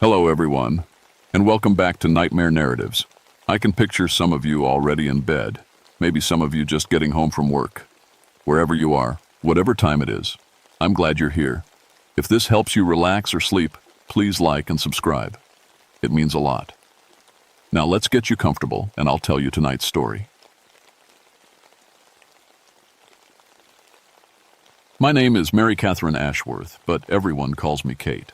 Hello, everyone, and welcome back to Nightmare Narratives. I can picture some of you already in bed, maybe some of you just getting home from work. Wherever you are, whatever time it is, I'm glad you're here. If this helps you relax or sleep, please like and subscribe. It means a lot. Now let's get you comfortable, and I'll tell you tonight's story. My name is Mary Catherine Ashworth, but everyone calls me Kate.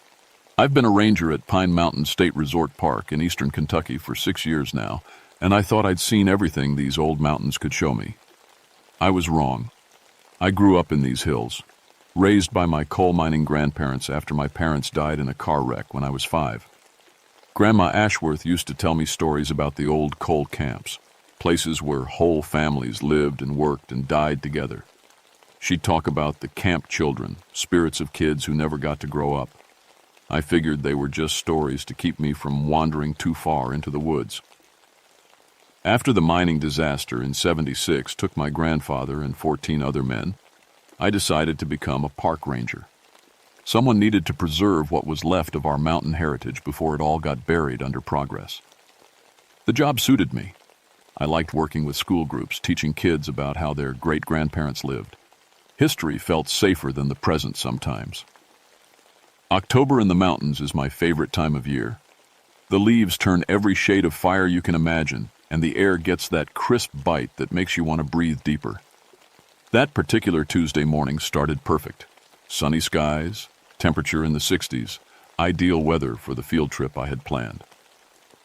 I've been a ranger at Pine Mountain State Resort Park in eastern Kentucky for 6 years now, and I thought I'd seen everything these old mountains could show me. I was wrong. I grew up in these hills, raised by my coal mining grandparents after my parents died in a car wreck when I was 5. Grandma Ashworth used to tell me stories about the old coal camps, places where whole families lived and worked and died together. She'd talk about the camp children, spirits of kids who never got to grow up. I figured they were just stories to keep me from wandering too far into the woods. After the mining disaster in '76 took my grandfather and 14 other men, I decided to become a park ranger. Someone needed to preserve what was left of our mountain heritage before it all got buried under progress. The job suited me. I liked working with school groups, teaching kids about how their great-grandparents lived. History felt safer than the present sometimes. October in the mountains is my favorite time of year. The leaves turn every shade of fire you can imagine, and the air gets that crisp bite that makes you want to breathe deeper. That particular Tuesday morning started perfect. Sunny skies, temperature in the 60s, ideal weather for the field trip I had planned.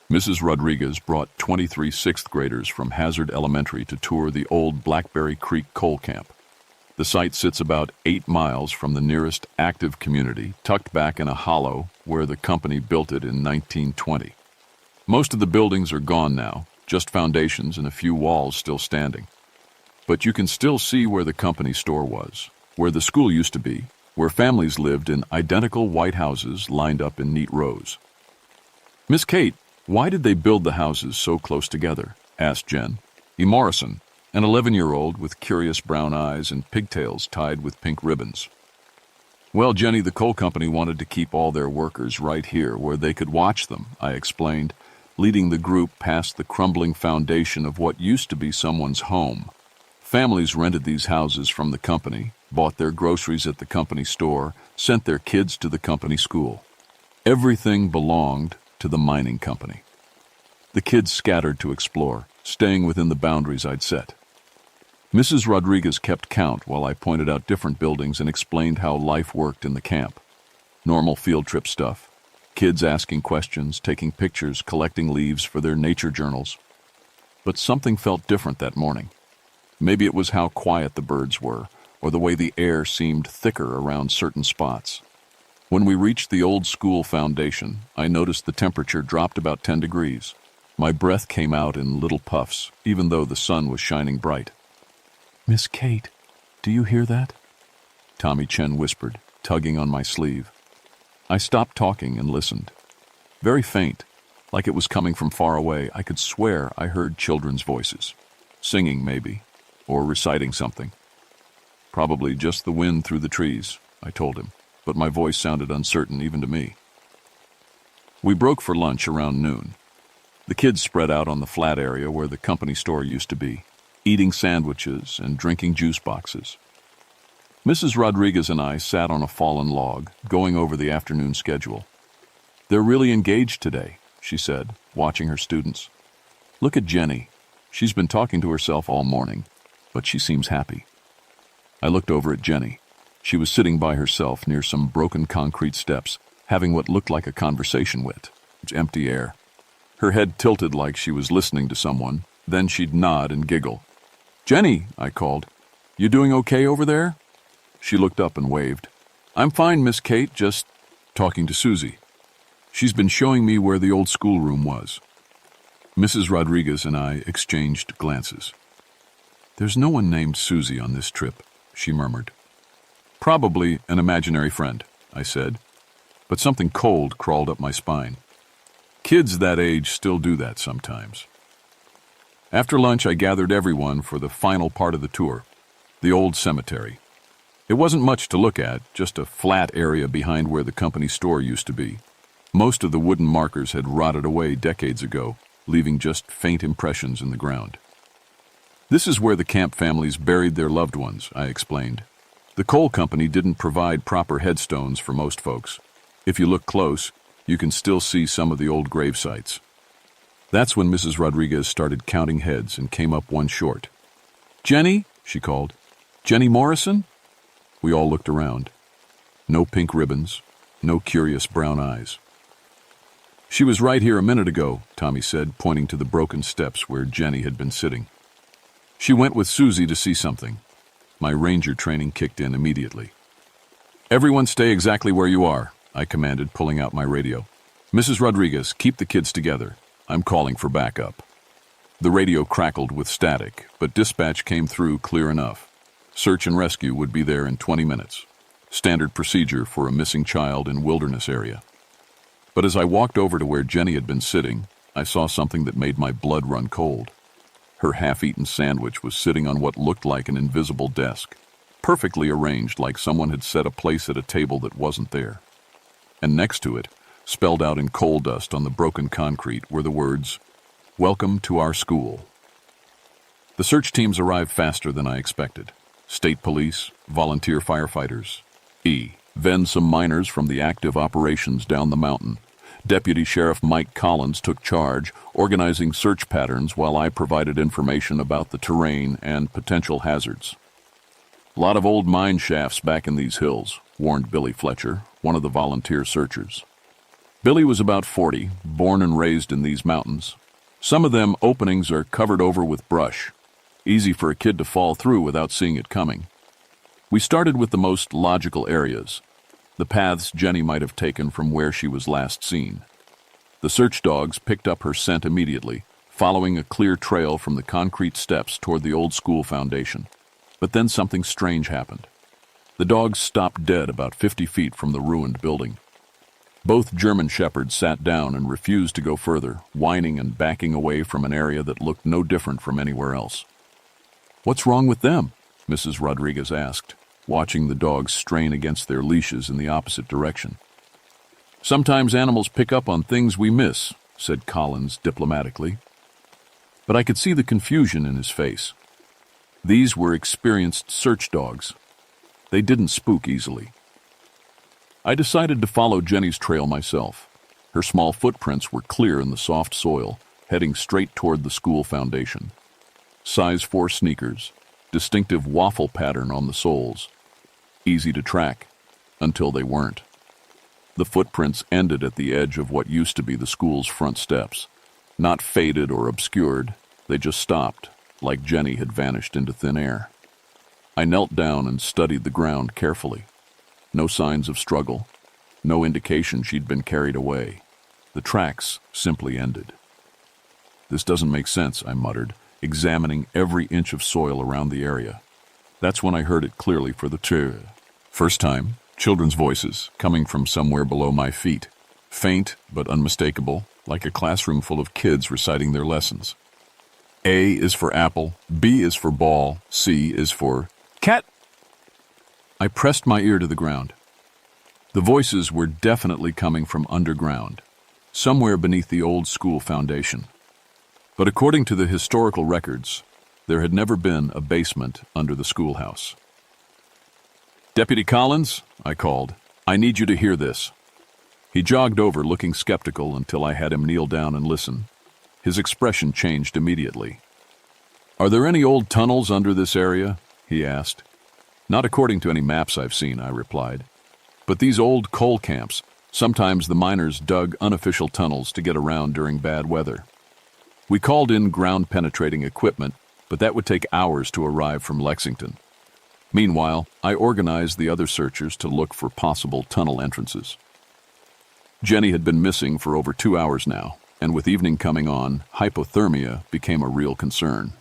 Mrs. Rodriguez brought 23 sixth graders from Hazard Elementary to tour the old Blackberry Creek coal camp. The site sits about 8 miles from the nearest active community, tucked back in a hollow where the company built it in 1920. Most of the buildings are gone now, just foundations and a few walls still standing. But you can still see where the company store was, where the school used to be, where families lived in identical white houses lined up in neat rows. "Miss Kate, why did they build the houses so close together?" asked Jen E. Morrison, an 11-year-old with curious brown eyes and pigtails tied with pink ribbons. "Well, Jenny, the coal company wanted to keep all their workers right here where they could watch them," I explained, leading the group past the crumbling foundation of what used to be someone's home. Families rented these houses from the company, bought their groceries at the company store, sent their kids to the company school. Everything belonged to the mining company. The kids scattered to explore, staying within the boundaries I'd set. Mrs. Rodriguez kept count while I pointed out different buildings and explained how life worked in the camp. Normal field trip stuff. Kids asking questions, taking pictures, collecting leaves for their nature journals. But something felt different that morning. Maybe it was how quiet the birds were, or the way the air seemed thicker around certain spots. When we reached the old school foundation, I noticed the temperature dropped about 10 degrees. My breath came out in little puffs, even though the sun was shining bright. "Miss Kate, do you hear that?" Tommy Chen whispered, tugging on my sleeve. I stopped talking and listened. Very faint, like it was coming from far away. I could swear I heard children's voices. Singing, maybe, or reciting something. "Probably just the wind through the trees," I told him, but my voice sounded uncertain even to me. We broke for lunch around noon. The kids spread out on the flat area where the company store used to be, eating sandwiches and drinking juice boxes. Mrs. Rodriguez and I sat on a fallen log, going over the afternoon schedule. "They're really engaged today," she said, watching her students. "Look at Jenny. She's been talking to herself all morning, but she seems happy." I looked over at Jenny. She was sitting by herself near some broken concrete steps, having what looked like a conversation with empty air. Her head tilted like she was listening to someone, then she'd nod and giggle. "Jenny," I called, "you doing okay over there?" She looked up and waved. "I'm fine, Miss Kate, just talking to Susie. She's been showing me where the old schoolroom was." Mrs. Rodriguez and I exchanged glances. "There's no one named Susie on this trip," she murmured. "Probably an imaginary friend," I said, but something cold crawled up my spine. Kids that age still do that sometimes. After lunch, I gathered everyone for the final part of the tour, the old cemetery. It wasn't much to look at, just a flat area behind where the company store used to be. Most of the wooden markers had rotted away decades ago, leaving just faint impressions in the ground. "This is where the Camp families buried their loved ones," I explained. "The coal company didn't provide proper headstones for most folks. If you look close, you can still see some of the old grave sites." That's when Mrs. Rodriguez started counting heads and came up one short. "Jenny," she called. "Jenny Morrison?" We all looked around. No pink ribbons, no curious brown eyes. "She was right here a minute ago," Tommy said, pointing to the broken steps where Jenny had been sitting. "She went with Susie to see something." My ranger training kicked in immediately. "Everyone stay exactly where you are," I commanded, pulling out my radio. "Mrs. Rodriguez, keep the kids together. I'm calling for backup." The radio crackled with static, but dispatch came through clear enough. Search and rescue would be there in 20 minutes. Standard procedure for a missing child in wilderness area. But as I walked over to where Jenny had been sitting, I saw something that made my blood run cold. Her half-eaten sandwich was sitting on what looked like an invisible desk, perfectly arranged like someone had set a place at a table that wasn't there. And next to it, spelled out in coal dust on the broken concrete, were the words, "Welcome to our school." The search teams arrived faster than I expected. State police, volunteer firefighters, then some miners from the active operations down the mountain. Deputy Sheriff Mike Collins took charge, organizing search patterns while I provided information about the terrain and potential hazards. "A lot of old mine shafts back in these hills," warned Billy Fletcher, one of the volunteer searchers. Billy was about 40, born and raised in these mountains. Some of them openings are covered over with brush, easy for a kid to fall through without seeing it coming. We started with the most logical areas, the paths Jenny might have taken from where she was last seen. The search dogs picked up her scent immediately, following a clear trail from the concrete steps toward the old school foundation. But then something strange happened. The dogs stopped dead about 50 feet from the ruined building. Both German shepherds sat down and refused to go further, whining and backing away from an area that looked no different from anywhere else. "What's wrong with them?" Mrs. Rodriguez asked, watching the dogs strain against their leashes in the opposite direction. "Sometimes animals pick up on things we miss," said Collins diplomatically. But I could see the confusion in his face. These were experienced search dogs. They didn't spook easily. I decided to follow Jenny's trail myself. Her small footprints were clear in the soft soil, heading straight toward the school foundation. Size 4 sneakers, distinctive waffle pattern on the soles. Easy to track, until they weren't. The footprints ended at the edge of what used to be the school's front steps. Not faded or obscured, they just stopped, like Jenny had vanished into thin air. I knelt down and studied the ground carefully. No signs of struggle, no indication she'd been carried away. The tracks simply ended. "This doesn't make sense," I muttered, examining every inch of soil around the area. That's when I heard it clearly for the first time, children's voices coming from somewhere below my feet. Faint but unmistakable, like a classroom full of kids reciting their lessons. A is for apple, B is for ball, C is for cat. I pressed my ear to the ground. The voices were definitely coming from underground, somewhere beneath the old school foundation. But according to the historical records, there had never been a basement under the schoolhouse. "Deputy Collins," I called, "I need you to hear this." He jogged over, looking skeptical, until I had him kneel down and listen. His expression changed immediately. "Are there any old tunnels under this area?" he asked. "Not according to any maps I've seen," I replied. "But these old coal camps, sometimes the miners dug unofficial tunnels to get around during bad weather. We called in ground-penetrating equipment, but that would take hours to arrive from Lexington. Meanwhile, I organized the other searchers to look for possible tunnel entrances." Jenny had been missing for over 2 hours now, and with evening coming on, hypothermia became a real concern.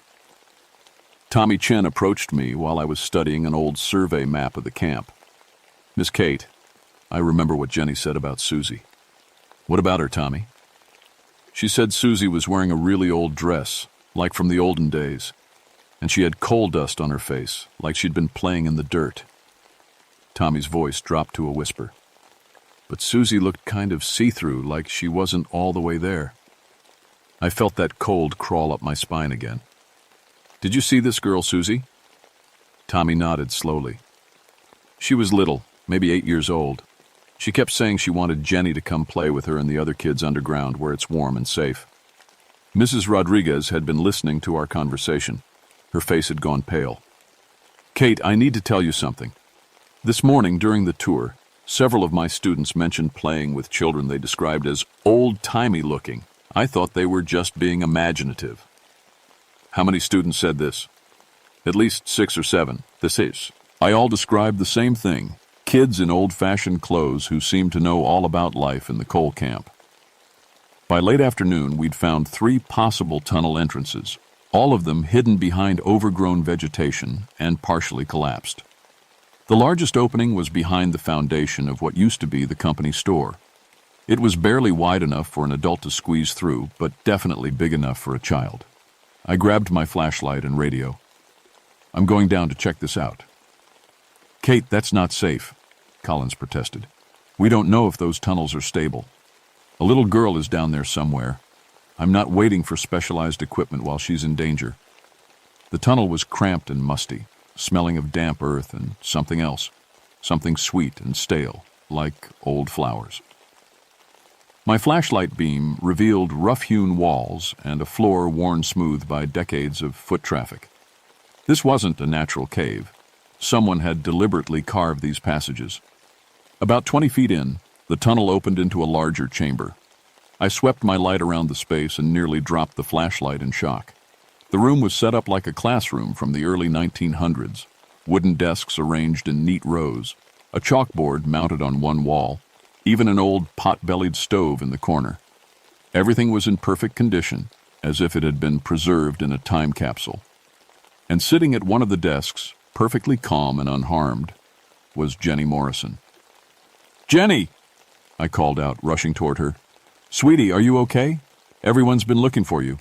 Tommy Chen approached me while I was studying an old survey map of the camp. "Miss Kate, I remember what Jenny said about Susie." "What about her, Tommy?" "She said Susie was wearing a really old dress, like from the olden days, and she had coal dust on her face, like she'd been playing in the dirt." Tommy's voice dropped to a whisper. but Susie looked kind of see-through, like she wasn't all the way there. I felt that cold crawl up my spine again. "Did you see this girl, Susie?" Tommy nodded slowly. She was little, maybe 8 years old. She kept saying she wanted Jenny to come play with her and the other kids underground where it's warm and safe. Mrs. Rodriguez had been listening to our conversation. Her face had gone pale. "Kate, I need to tell you something. This morning during the tour, several of my students mentioned playing with children they described as old-timey looking. I thought they were just being imaginative." "How many students said this?" "At least 6 or 7. This is. I all described the same thing. Kids in old-fashioned clothes who seemed to know all about life in the coal camp." By late afternoon, we'd found 3 possible tunnel entrances, all of them hidden behind overgrown vegetation and partially collapsed. The largest opening was behind the foundation of what used to be the company store. It was barely wide enough for an adult to squeeze through, but definitely big enough for a child. I grabbed my flashlight and radio. "I'm going down to check this out." "Kate, that's not safe," Collins protested. "We don't know if those tunnels are stable. A little girl is down there somewhere. I'm not waiting for specialized equipment while she's in danger." The tunnel was cramped and musty, smelling of damp earth and something else, something sweet and stale, like old flowers. My flashlight beam revealed rough-hewn walls and a floor worn smooth by decades of foot traffic. This wasn't a natural cave. Someone had deliberately carved these passages. About 20 feet in, the tunnel opened into a larger chamber. I swept my light around the space and nearly dropped the flashlight in shock. The room was set up like a classroom from the early 1900s, wooden desks arranged in neat rows, a chalkboard mounted on one wall, even an old pot-bellied stove in the corner. Everything was in perfect condition, as if it had been preserved in a time capsule. And sitting at one of the desks, perfectly calm and unharmed, was Jenny Morrison. "Jenny!" I called out, rushing toward her. "Sweetie, are you okay? Everyone's been looking for you."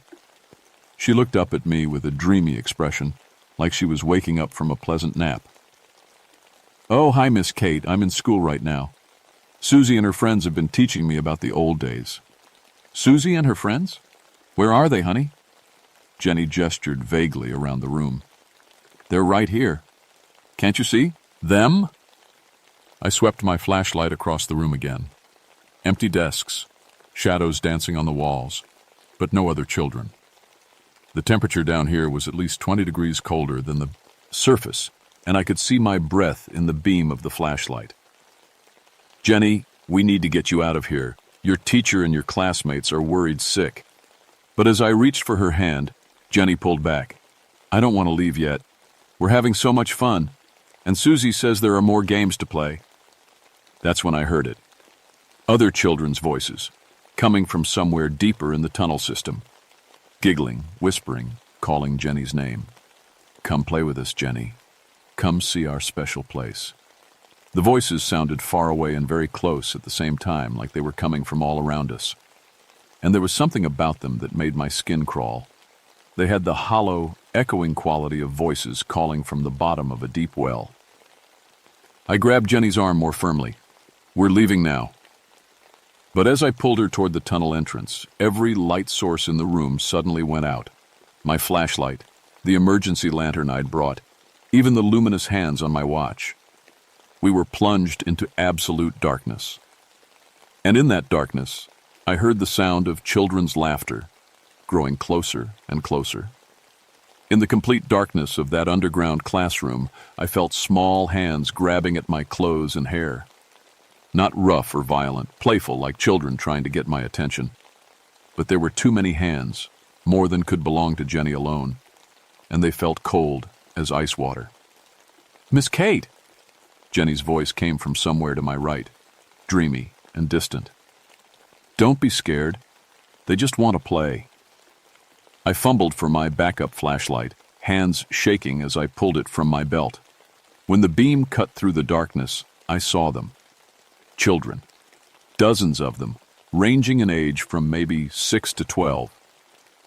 She looked up at me with a dreamy expression, like she was waking up from a pleasant nap. "Oh, hi, Miss Kate. I'm in school right now. Susie and her friends have been teaching me about the old days." "Susie and her friends? Where are they, honey?" Jenny gestured vaguely around the room. "They're right here. Can't you see? Them?" I swept my flashlight across the room again. Empty desks, shadows dancing on the walls, but no other children. The temperature down here was at least 20 degrees colder than the surface, and I could see my breath in the beam of the flashlight. "Jenny, we need to get you out of here. Your teacher and your classmates are worried sick." But as I reached for her hand, Jenny pulled back. "I don't want to leave yet. We're having so much fun, and Susie says there are more games to play." That's when I heard it. Other children's voices, coming from somewhere deeper in the tunnel system. Giggling, whispering, calling Jenny's name. "Come play with us, Jenny. Come see our special place." The voices sounded far away and very close at the same time, like they were coming from all around us. And there was something about them that made my skin crawl. They had the hollow, echoing quality of voices calling from the bottom of a deep well. I grabbed Jenny's arm more firmly. "We're leaving now." But as I pulled her toward the tunnel entrance, every light source in the room suddenly went out. My flashlight, the emergency lantern I'd brought, even the luminous hands on my watch. We were plunged into absolute darkness. And in that darkness, I heard the sound of children's laughter, growing closer and closer. In the complete darkness of that underground classroom, I felt small hands grabbing at my clothes and hair. Not rough or violent, playful like children trying to get my attention. But there were too many hands, more than could belong to Jenny alone, and they felt cold as ice water. "Miss Kate!" Jenny's voice came from somewhere to my right, dreamy and distant. "Don't be scared. They just want to play." I fumbled for my backup flashlight, hands shaking as I pulled it from my belt. When the beam cut through the darkness, I saw them. Children. Dozens of them, ranging in age from maybe 6 to 12.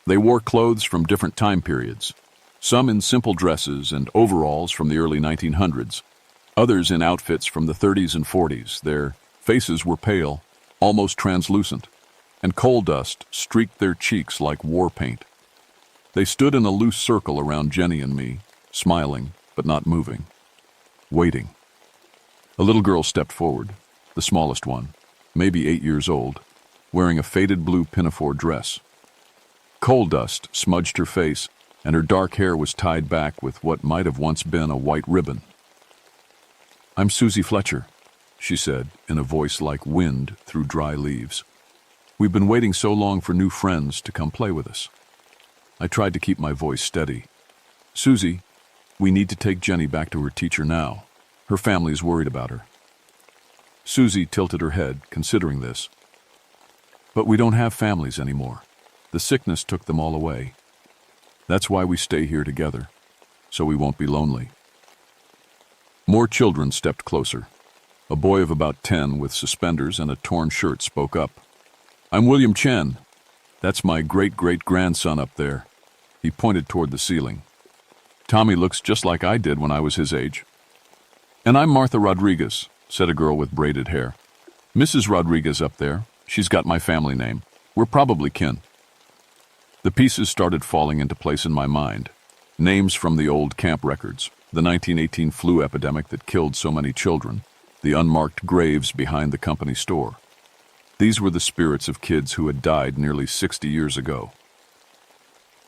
They wore clothes from different time periods, some in simple dresses and overalls from the early 1900s, others in outfits from the 30s and 40s, their Faces were pale, almost translucent, and coal dust streaked their cheeks like war paint. They stood in a loose circle around Jenny and me, smiling but not moving, waiting. A little girl stepped forward, the smallest one, maybe 8 years old, wearing a faded blue pinafore dress. Coal dust smudged her face, and her dark hair was tied back with what might have once been a white ribbon. "I'm Susie Fletcher," she said, in a voice like wind through dry leaves. "We've been waiting so long for new friends to come play with us." I tried to keep my voice steady. "Susie, we need to take Jenny back to her teacher now. Her family's worried about her." Susie tilted her head, considering this. "But we don't have families anymore. The sickness took them all away. That's why we stay here together, so we won't be lonely." More children stepped closer. A boy of about 10 with suspenders and a torn shirt spoke up. "I'm William Chen. That's my great-great-grandson up there." He pointed toward the ceiling. "Tommy looks just like I did when I was his age." "And I'm Martha Rodriguez," said a girl with braided hair. "Mrs. Rodriguez up there. She's got my family name. We're probably kin." The pieces started falling into place in my mind. Names from the old camp records, the 1918 flu epidemic that killed so many children, the unmarked graves behind the company store. These were the spirits of kids who had died nearly 60 years ago.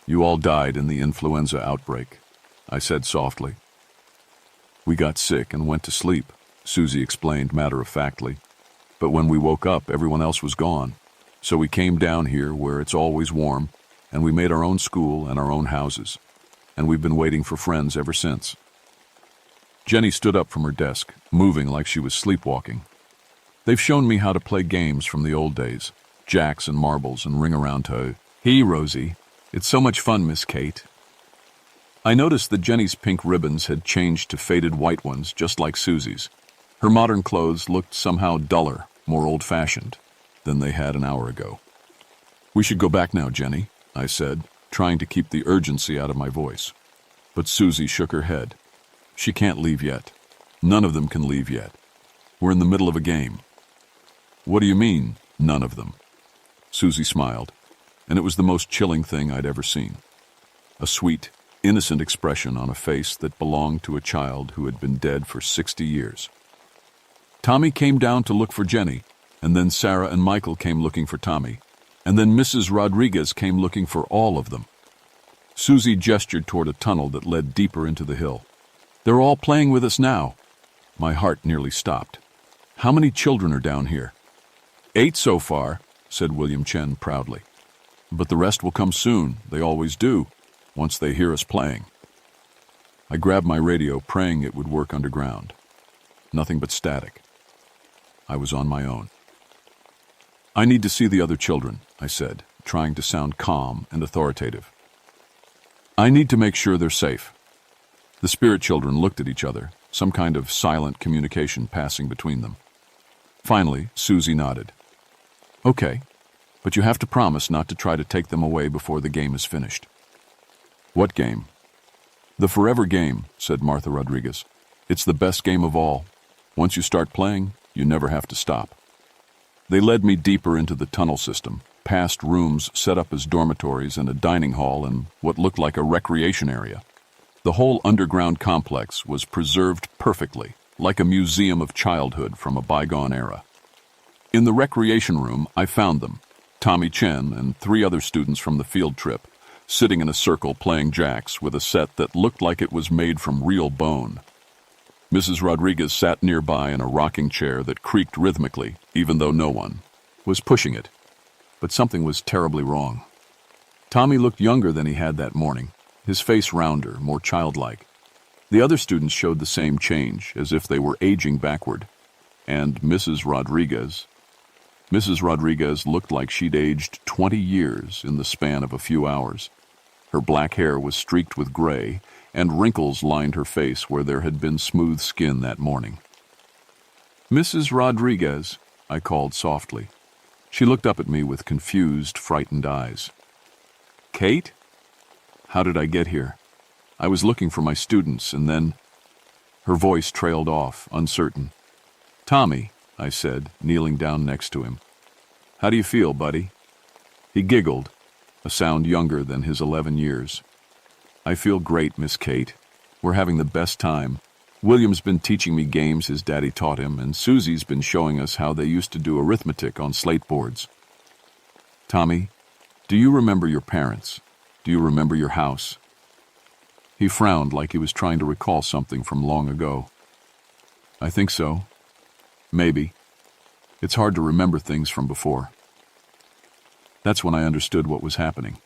"You all died in the influenza outbreak," I said softly. "We got sick and went to sleep," Susie explained matter-of-factly. "But when we woke up, everyone else was gone. So we came down here where it's always warm, and we made our own school and our own houses. And we've been waiting for friends ever since." Jenny stood up from her desk, moving like she was sleepwalking. "They've shown me how to play games from the old days, jacks and marbles and ring-around-toe." "Hey, Rosie. It's so much fun, Miss Kate." I noticed that Jenny's pink ribbons had changed to faded white ones, just like Susie's. Her modern clothes looked somehow duller, more old-fashioned, than they had an hour ago. "We should go back now, Jenny," I said, trying to keep the urgency out of my voice. But Susie shook her head. "She can't leave yet. None of them can leave yet. We're in the middle of a game." "What do you mean, none of them?" Susie smiled, and it was the most chilling thing I'd ever seen. A sweet, innocent expression on a face that belonged to a child who had been dead for 60 years. "Tommy came down to look for Jenny, and then Sarah and Michael came looking for Tommy, and then Mrs. Rodriguez came looking for all of them." Susie gestured toward a tunnel that led deeper into the hill. "They're all playing with us now." My heart nearly stopped. "How many children are down here?" "8 so far," said William Chen proudly. "But the rest will come soon. They always do, once they hear us playing." I grabbed my radio, praying it would work underground. Nothing but static. I was on my own. "I need to see the other children," I said, trying to sound calm and authoritative. "I need to make sure they're safe." The spirit children looked at each other, some kind of silent communication passing between them. Finally, Susie nodded. "Okay, but you have to promise not to try to take them away before the game is finished." "What game?" "The forever game," said Martha Rodriguez. "It's the best game of all. Once you start playing, you never have to stop." They led me deeper into the tunnel system, past rooms set up as dormitories and a dining hall and what looked like a recreation area. The whole underground complex was preserved perfectly, like a museum of childhood from a bygone era. In the recreation room, I found them, Tommy Chen and 3 other students from the field trip, sitting in a circle playing jacks with a set that looked like it was made from real bone. Mrs. Rodriguez sat nearby in a rocking chair that creaked rhythmically, even though no one was pushing it. But something was terribly wrong. Tommy looked younger than he had that morning, his face rounder, more childlike. The other students showed the same change, as if they were aging backward. And Mrs. Rodriguez looked like she'd aged 20 years in the span of a few hours. Her black hair was streaked with gray, and wrinkles lined her face where there had been smooth skin that morning. "Mrs. Rodriguez," I called softly. She looked up at me with confused, frightened eyes. "Kate? How did I get here? I was looking for my students, and then—" Her voice trailed off, uncertain. "Tommy, I said, kneeling down next to him. "How do you feel, buddy?" He giggled, a sound younger than his 11 years. "I feel great, Miss Kate. We're having the best time. William's been teaching me games his daddy taught him, and Susie's been showing us how they used to do arithmetic on slate boards. Tommy, do you remember your parents? Do you remember your house?" He frowned like he was trying to recall something from long ago. "I think so. Maybe. It's hard to remember things from before." That's when I understood what was happening.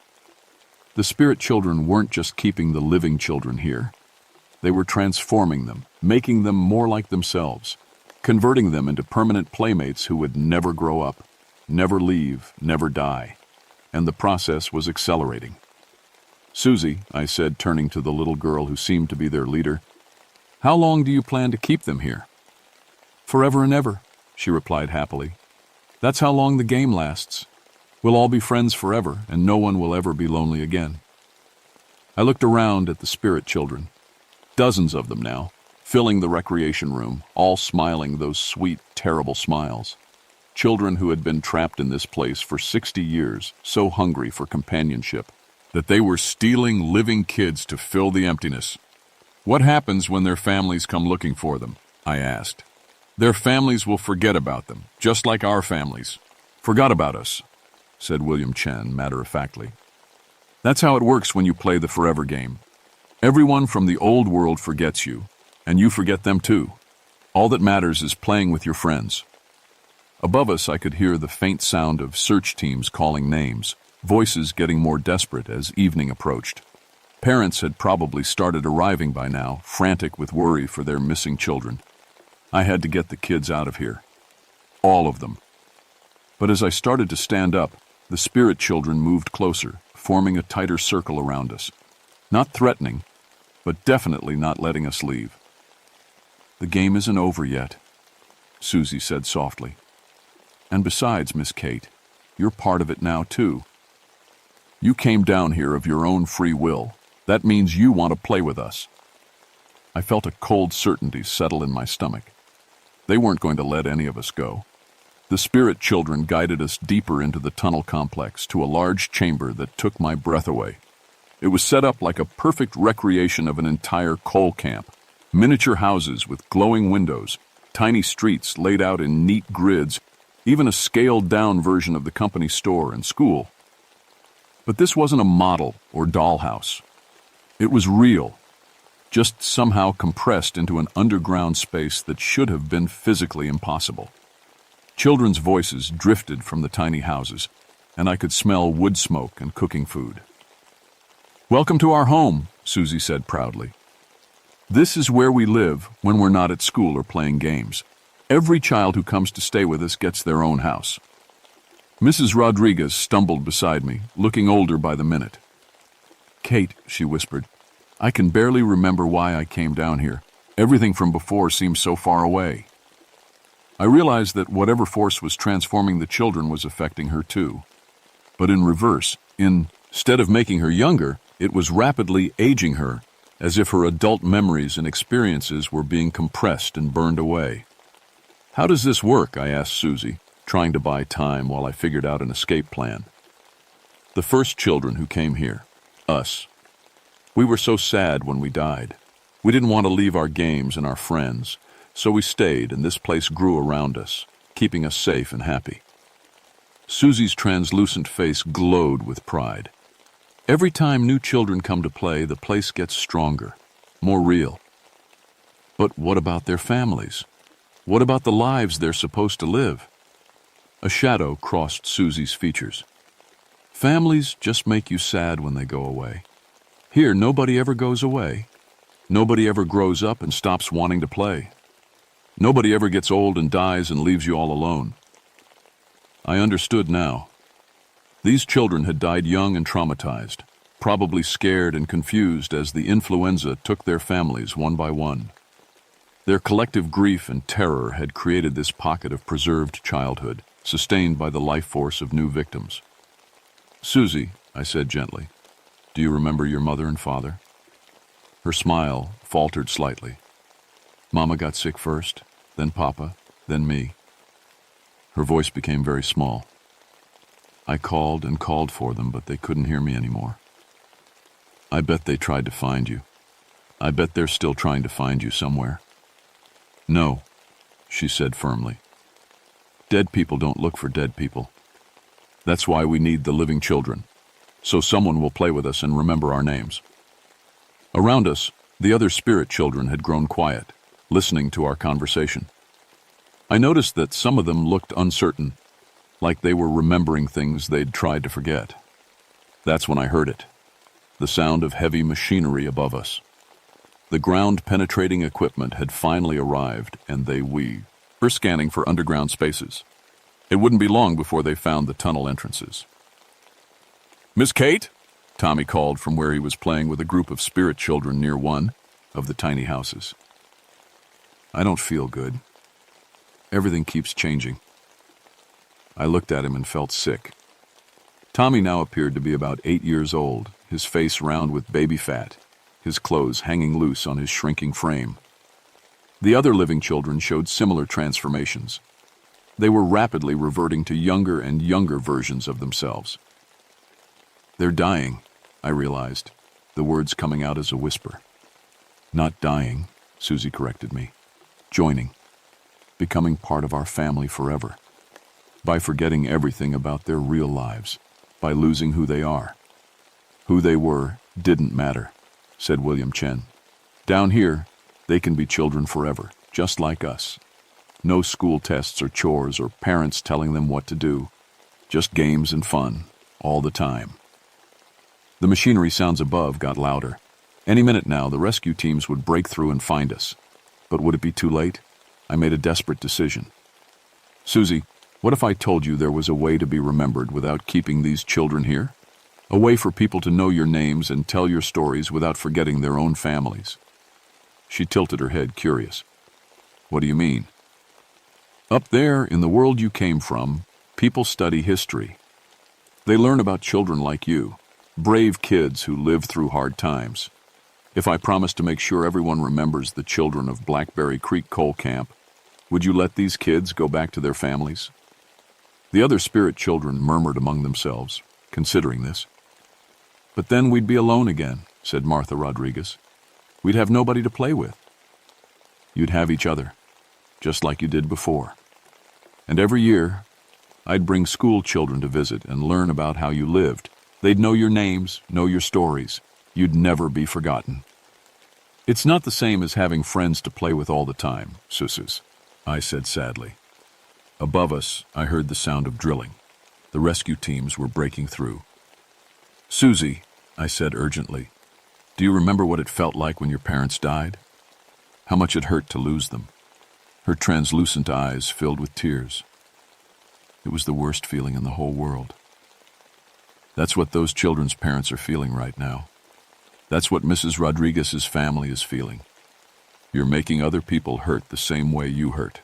The spirit children weren't just keeping the living children here. They were transforming them, making them more like themselves, converting them into permanent playmates who would never grow up, never leave, never die. And the process was accelerating. "Susie," I said, turning to the little girl who seemed to be their leader, "how long do you plan to keep them here?" "Forever and ever," she replied happily. "That's how long the game lasts. We'll all be friends forever, and no one will ever be lonely again." I looked around at the spirit children, dozens of them now, filling the recreation room, all smiling those sweet, terrible smiles. Children who had been trapped in this place for 60 years, so hungry for companionship, that they were stealing living kids to fill the emptiness. "What happens when their families come looking for them?" I asked. "Their families will forget about them, just like our families. Forgot about us," said William Chen matter-of-factly. "That's how it works when you play the forever game. Everyone from the old world forgets you, and you forget them too. All that matters is playing with your friends." Above us, I could hear the faint sound of search teams calling names, voices getting more desperate as evening approached. Parents had probably started arriving by now, frantic with worry for their missing children. I had to get the kids out of here. All of them. But as I started to stand up, the spirit children moved closer, forming a tighter circle around us. Not threatening, but definitely not letting us leave. "The game isn't over yet," Susie said softly. "And besides, Miss Kate, you're part of it now too. You came down here of your own free will. That means you want to play with us." I felt a cold certainty settle in my stomach. They weren't going to let any of us go. The spirit children guided us deeper into the tunnel complex to a large chamber that took my breath away. It was set up like a perfect recreation of an entire coal camp. Miniature houses with glowing windows, tiny streets laid out in neat grids, even a scaled-down version of the company store and school. But this wasn't a model or dollhouse. It was real, just somehow compressed into an underground space that should have been physically impossible. Children's voices drifted from the tiny houses, and I could smell wood smoke and cooking food. "Welcome to our home," Susie said proudly. "This is where we live when we're not at school or playing games. Every child who comes to stay with us gets their own house." Mrs. Rodriguez stumbled beside me, looking older by the minute. "Kate," she whispered, "I can barely remember why I came down here. Everything from before seems so far away." I realized that whatever force was transforming the children was affecting her too. But in reverse, instead of making her younger, it was rapidly aging her, as if her adult memories and experiences were being compressed and burned away. "How does this work?" I asked Susie, trying to buy time while I figured out an escape plan. "The first children who came here, us. We were so sad when we died. We didn't want to leave our games and our friends, so we stayed, and this place grew around us, keeping us safe and happy." Susie's translucent face glowed with pride. "Every time new children come to play, the place gets stronger, more real." "But what about their families? What about the lives they're supposed to live?" A shadow crossed Susie's features. "Families just make you sad when they go away. Here, nobody ever goes away. Nobody ever grows up and stops wanting to play. Nobody ever gets old and dies and leaves you all alone." I understood now. These children had died young and traumatized, probably scared and confused as the influenza took their families one by one. Their collective grief and terror had created this pocket of preserved childhood, sustained by the life force of new victims. "Susie," I said gently, "do you remember your mother and father?" Her smile faltered slightly. "Mama got sick first, then Papa, then me. Her voice became very small. I called and called for them, but they couldn't hear me anymore. I bet they tried to find you. I bet they're still trying to find you somewhere. No, she said firmly. Dead people don't look for dead people. That's why we need the living children, so someone will play with us and remember our names. Around us, the other spirit children had grown quiet, listening to our conversation. I noticed that some of them looked uncertain, like they were remembering things they'd tried to forget. That's when I heard it, the sound of heavy machinery above us. The ground-penetrating equipment had finally arrived, and they were scanning for underground spaces. It wouldn't be long before they found the tunnel entrances. "Miss Kate?" Tommy called from where he was playing with a group of spirit children near one of the tiny houses. I don't feel good. Everything keeps changing. I looked at him and felt sick. Tommy now appeared to be about 8 years old, his face round with baby fat, his clothes hanging loose on his shrinking frame. The other living children showed similar transformations. They were rapidly reverting to younger and younger versions of themselves. They're dying, I realized, the words coming out as a whisper. Not dying, Susie corrected me. Joining. Becoming part of our family forever. By forgetting everything about their real lives. By losing who they are. Who they were didn't matter, said William Chen. Down here, they can be children forever, just like us. No school tests or chores or parents telling them what to do. Just games and fun, all the time. The machinery sounds above got louder. Any minute now, the rescue teams would break through and find us. But would it be too late? I made a desperate decision. Susie, what if I told you there was a way to be remembered without keeping these children here? A way for people to know your names and tell your stories without forgetting their own families. She tilted her head, curious. What do you mean? Up there, in the world you came from, people study history. They learn about children like you, brave kids who lived through hard times. If I promised to make sure everyone remembers the children of Blackberry Creek Coal Camp, would you let these kids go back to their families? The other spirit children murmured among themselves, considering this. But then we'd be alone again, said Martha Rodriguez. We'd have nobody to play with. You'd have each other, just like you did before. And every year, I'd bring school children to visit and learn about how you lived. They'd know your names, know your stories. You'd never be forgotten. It's not the same as having friends to play with all the time, Susus, I said sadly. Above us, I heard the sound of drilling. The rescue teams were breaking through. Susie, I said urgently, do you remember what it felt like when your parents died? How much it hurt to lose them? Her translucent eyes filled with tears. It was the worst feeling in the whole world. That's what those children's parents are feeling right now. That's what Mrs. Rodriguez's family is feeling. You're making other people hurt the same way you hurt.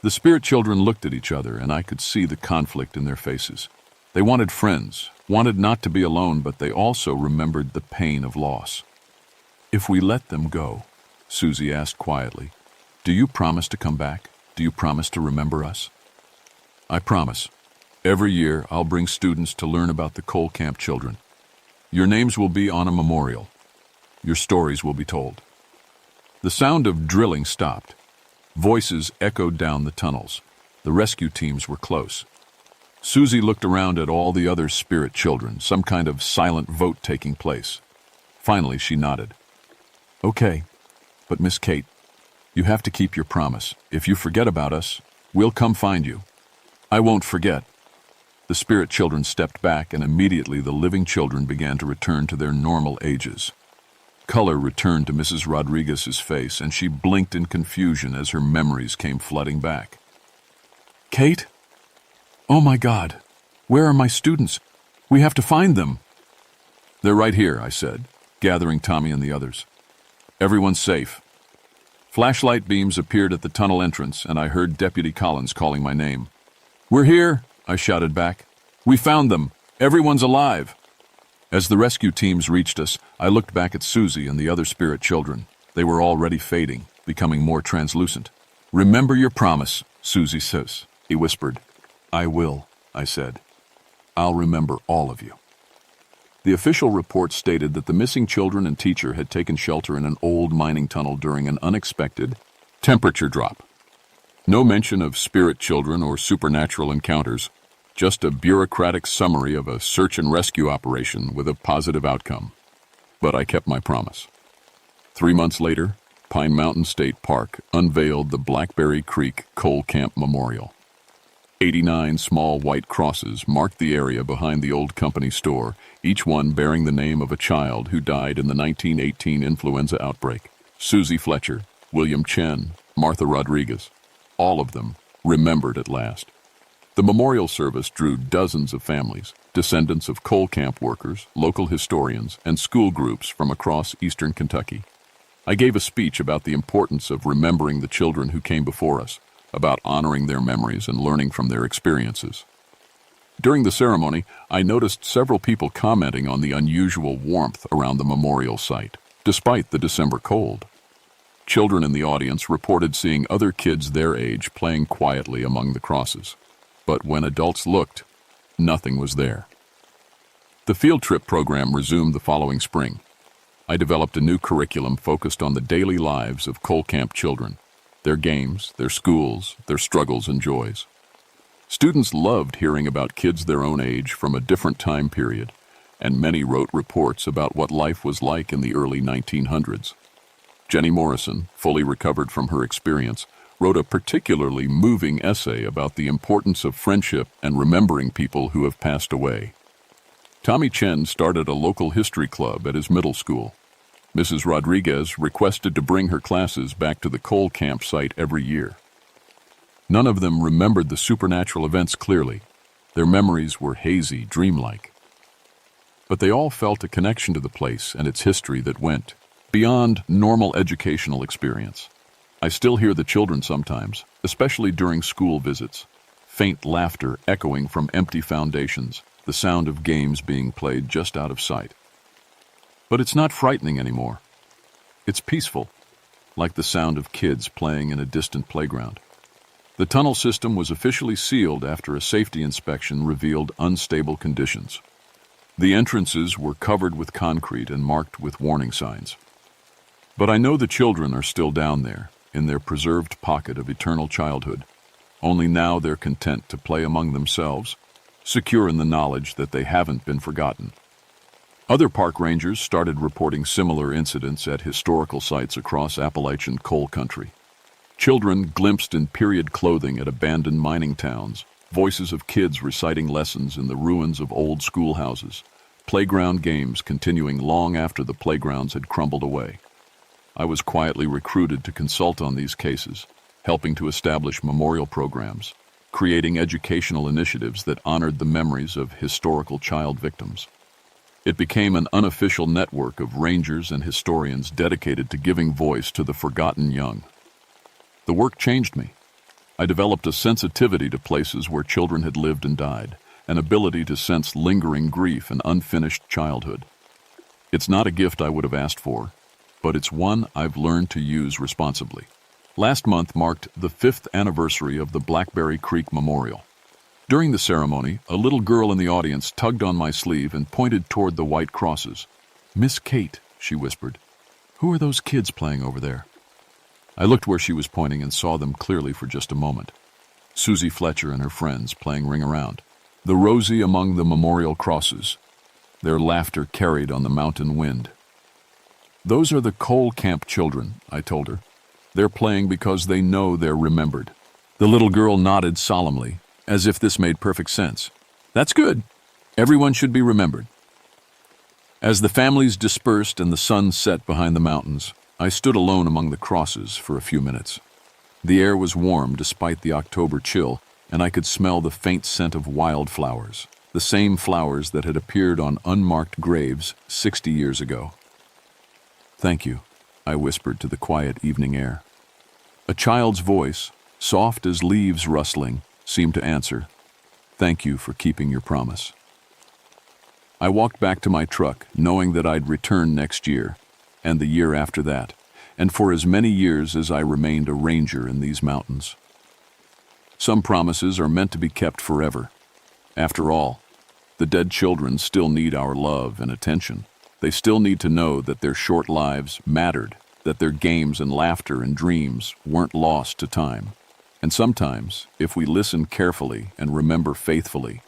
The spirit children looked at each other, and I could see the conflict in their faces. They wanted friends, wanted not to be alone, but they also remembered the pain of loss. If we let them go, Susie asked quietly, do you promise to come back? Do you promise to remember us? I promise. Every year, I'll bring students to learn about the coal camp children. Your names will be on a memorial. Your stories will be told. The sound of drilling stopped. Voices echoed down the tunnels. The rescue teams were close. Susie looked around at all the other spirit children, some kind of silent vote taking place. Finally, she nodded. Okay, but Miss Kate, you have to keep your promise. If you forget about us, we'll come find you. I won't forget. The spirit children stepped back, and immediately the living children began to return to their normal ages. Color returned to Mrs. Rodriguez's face, and she blinked in confusion as her memories came flooding back. Kate? Oh my God, where are my students? We have to find them. They're right here, I said, gathering Tommy and the others. Everyone's safe. Flashlight beams appeared at the tunnel entrance, and I heard Deputy Collins calling my name. We're here, I shouted back. We found them. Everyone's alive. As the rescue teams reached us, I looked back at Susie and the other spirit children. They were already fading, becoming more translucent. Remember your promise, Susie says. He whispered. "I will," I said. "I'll remember all of you." The official report stated that the missing children and teacher had taken shelter in an old mining tunnel during an unexpected temperature drop. No mention of spirit children or supernatural encounters, just a bureaucratic summary of a search and rescue operation with a positive outcome. But I kept my promise. 3 months later, Pine Mountain State Park unveiled the Blackberry Creek Coal Camp Memorial. 89 small white crosses marked the area behind the old company store, each one bearing the name of a child who died in the 1918 influenza outbreak. Susie Fletcher, William Chen, Martha Rodriguez, all of them remembered at last. The memorial service drew dozens of families, descendants of coal camp workers, local historians, and school groups from across eastern Kentucky. I gave a speech about the importance of remembering the children who came before us, about honoring their memories and learning from their experiences. During the ceremony, I noticed several people commenting on the unusual warmth around the memorial site, despite the December cold. Children in the audience reported seeing other kids their age playing quietly among the crosses. But when adults looked, nothing was there. The field trip program resumed the following spring. I developed a new curriculum focused on the daily lives of coal camp children, their games, their schools, their struggles and joys. Students loved hearing about kids their own age from a different time period, and many wrote reports about what life was like in the early 1900s. Jenny Morrison, fully recovered from her experience, wrote a particularly moving essay about the importance of friendship and remembering people who have passed away. Tommy Chen started a local history club at his middle school. Mrs. Rodriguez requested to bring her classes back to the coal camp site every year. None of them remembered the supernatural events clearly. Their memories were hazy, dreamlike. But they all felt a connection to the place and its history that went beyond normal educational experience. I still hear the children sometimes, especially during school visits. Faint laughter echoing from empty foundations, the sound of games being played just out of sight. But it's not frightening anymore. It's peaceful, like the sound of kids playing in a distant playground. The tunnel system was officially sealed after a safety inspection revealed unstable conditions. The entrances were covered with concrete and marked with warning signs. But I know the children are still down there, in their preserved pocket of eternal childhood. Only now they're content to play among themselves, secure in the knowledge that they haven't been forgotten. Other park rangers started reporting similar incidents at historical sites across Appalachian coal country. Children glimpsed in period clothing at abandoned mining towns, voices of kids reciting lessons in the ruins of old schoolhouses, playground games continuing long after the playgrounds had crumbled away. I was quietly recruited to consult on these cases, helping to establish memorial programs, creating educational initiatives that honored the memories of historical child victims. It became an unofficial network of rangers and historians dedicated to giving voice to the forgotten young. The work changed me. I developed a sensitivity to places where children had lived and died, an ability to sense lingering grief and unfinished childhood. It's not a gift I would have asked for, but it's one I've learned to use responsibly. Last month marked the 5th anniversary of the Blackberry Creek Memorial. During the ceremony, a little girl in the audience tugged on my sleeve and pointed toward the white crosses. "Miss Kate," she whispered, "who are those kids playing over there?" I looked where she was pointing and saw them clearly for just a moment. Susie Fletcher and her friends playing ring around. The rosy among the memorial crosses, their laughter carried on the mountain wind. "Those are the coal camp children," I told her. "They're playing because they know they're remembered." The little girl nodded solemnly, as if this made perfect sense. "That's good. Everyone should be remembered." As the families dispersed and the sun set behind the mountains, I stood alone among the crosses for a few minutes. The air was warm despite the October chill, and I could smell the faint scent of wildflowers, the same flowers that had appeared on unmarked graves 60 years ago. "Thank you," I whispered to the quiet evening air. A child's voice, soft as leaves rustling, seemed to answer, "Thank you for keeping your promise." I walked back to my truck, knowing that I'd return next year, and the year after that, and for as many years as I remained a ranger in these mountains. Some promises are meant to be kept forever. After all, the dead children still need our love and attention. They still need to know that their short lives mattered, that their games and laughter and dreams weren't lost to time. And sometimes, if we listen carefully and remember faithfully,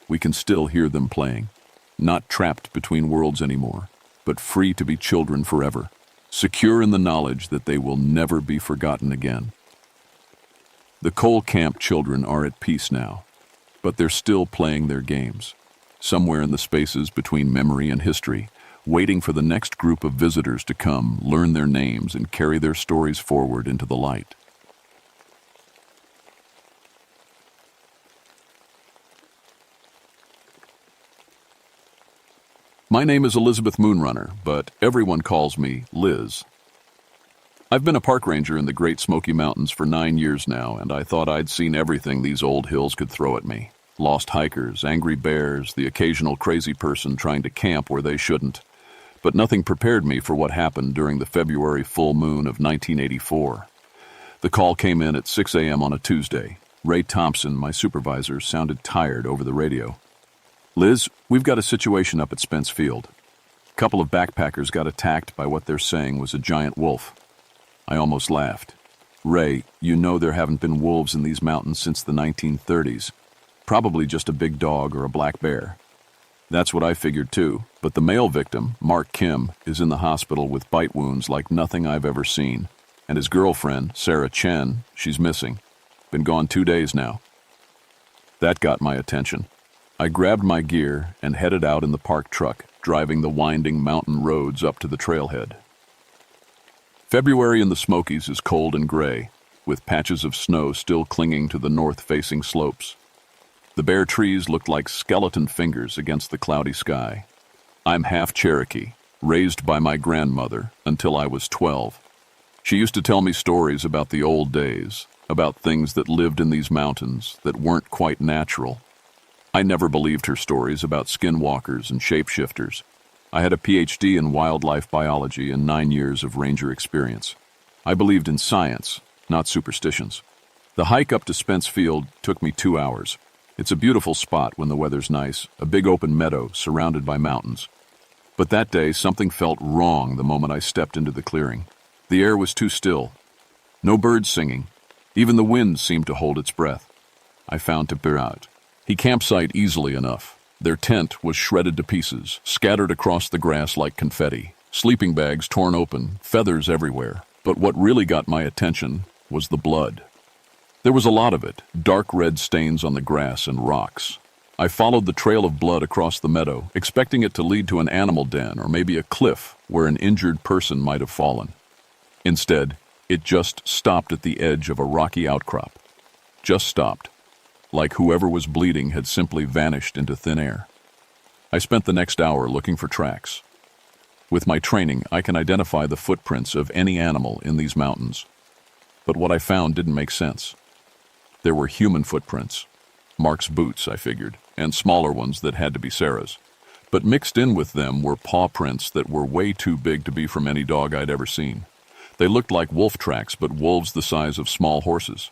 we can still hear them playing, not trapped between worlds anymore, but free to be children forever, secure in the knowledge that they will never be forgotten again. The coal camp children are at peace now, but they're still playing their games, somewhere in the spaces between memory and history, waiting for the next group of visitors to come, learn their names, and carry their stories forward into the light. My name is Elizabeth Moonrunner, but everyone calls me Liz. I've been a park ranger in the Great Smoky Mountains for 9 years now, and I thought I'd seen everything these old hills could throw at me. Lost hikers, angry bears, the occasional crazy person trying to camp where they shouldn't. But nothing prepared me for what happened during the February full moon of 1984. The call came in at 6 a.m. on a Tuesday. Ray Thompson, my supervisor, sounded tired over the radio. "Liz, we've got a situation up at Spence Field. A couple of backpackers got attacked by what they're saying was a giant wolf." I almost laughed. "Ray, you know there haven't been wolves in these mountains since the 1930s. Probably just a big dog or a black bear." That's what I figured too, but the male victim, Mark Kim, is in the hospital with bite wounds like nothing I've ever seen. And his girlfriend, Sarah Chen, she's missing. Been gone 2 days now. That got my attention. I grabbed my gear and headed out in the park truck, driving the winding mountain roads up to the trailhead. February in the Smokies is cold and gray, with patches of snow still clinging to the north-facing slopes. The bare trees looked like skeleton fingers against the cloudy sky. I'm half Cherokee, raised by my grandmother until I was 12. She used to tell me stories about the old days, about things that lived in these mountains that weren't quite natural. I never believed her stories about skinwalkers and shapeshifters. I had a PhD in wildlife biology and 9 years of ranger experience. I believed in science, not superstitions. The hike up to Spence Field took me 2 hours. It's a beautiful spot when the weather's nice, a big open meadow surrounded by mountains. But that day, something felt wrong the moment I stepped into the clearing. The air was too still. No birds singing. Even the wind seemed to hold its breath. I found Tipirat. He campsite easily enough. Their tent was shredded to pieces, scattered across the grass like confetti, sleeping bags torn open, feathers everywhere. But what really got my attention was the blood. There was a lot of it, dark red stains on the grass and rocks. I followed the trail of blood across the meadow, expecting it to lead to an animal den or maybe a cliff where an injured person might have fallen. Instead, it just stopped at the edge of a rocky outcrop. Just stopped. Like whoever was bleeding had simply vanished into thin air. I spent the next hour looking for tracks. With my training, I can identify the footprints of any animal in these mountains. But what I found didn't make sense. There were human footprints. Mark's boots, I figured, and smaller ones that had to be Sarah's. But mixed in with them were paw prints that were way too big to be from any dog I'd ever seen. They looked like wolf tracks, but wolves the size of small horses.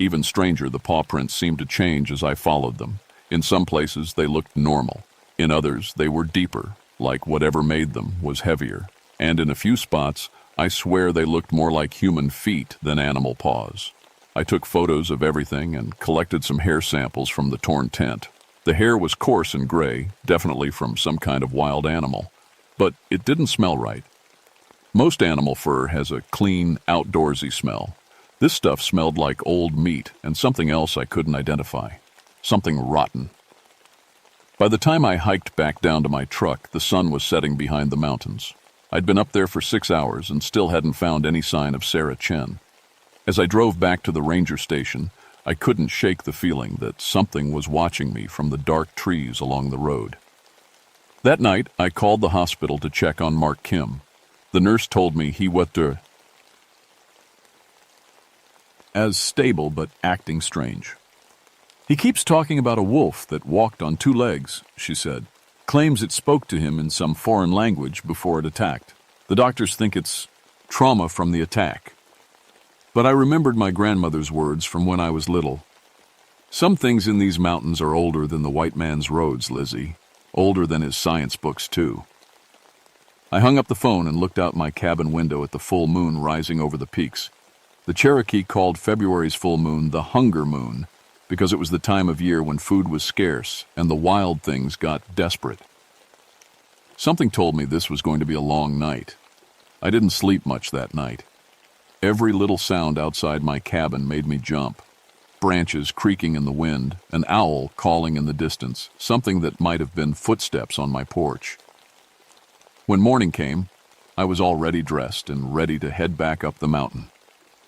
Even stranger, the paw prints seemed to change as I followed them. In some places, they looked normal. In others, they were deeper, like whatever made them was heavier. And in a few spots, I swear they looked more like human feet than animal paws. I took photos of everything and collected some hair samples from the torn tent. The hair was coarse and gray, definitely from some kind of wild animal. But it didn't smell right. Most animal fur has a clean, outdoorsy smell. This stuff smelled like old meat and something else I couldn't identify. Something rotten. By the time I hiked back down to my truck, the sun was setting behind the mountains. I'd been up there for 6 hours and still hadn't found any sign of Sarah Chen. As I drove back to the ranger station, I couldn't shake the feeling that something was watching me from the dark trees along the road. That night, I called the hospital to check on Mark Kim. The nurse told me he was as stable but acting strange. "He keeps talking about a wolf that walked on 2 legs, she said. Claims it spoke to him in some foreign language before it attacked. The doctors think it's trauma from the attack. But I remembered my grandmother's words from when I was little. Some things in these mountains are older than the white man's roads, Lizzie. Older than his science books, too. I hung up the phone and looked out my cabin window at the full moon rising over the peaks. The Cherokee called February's full moon the hunger moon because it was the time of year when food was scarce and the wild things got desperate. Something told me this was going to be a long night. I didn't sleep much that night. Every little sound outside my cabin made me jump. Branches creaking in the wind, an owl calling in the distance, something that might have been footsteps on my porch. When morning came, I was already dressed and ready to head back up the mountain.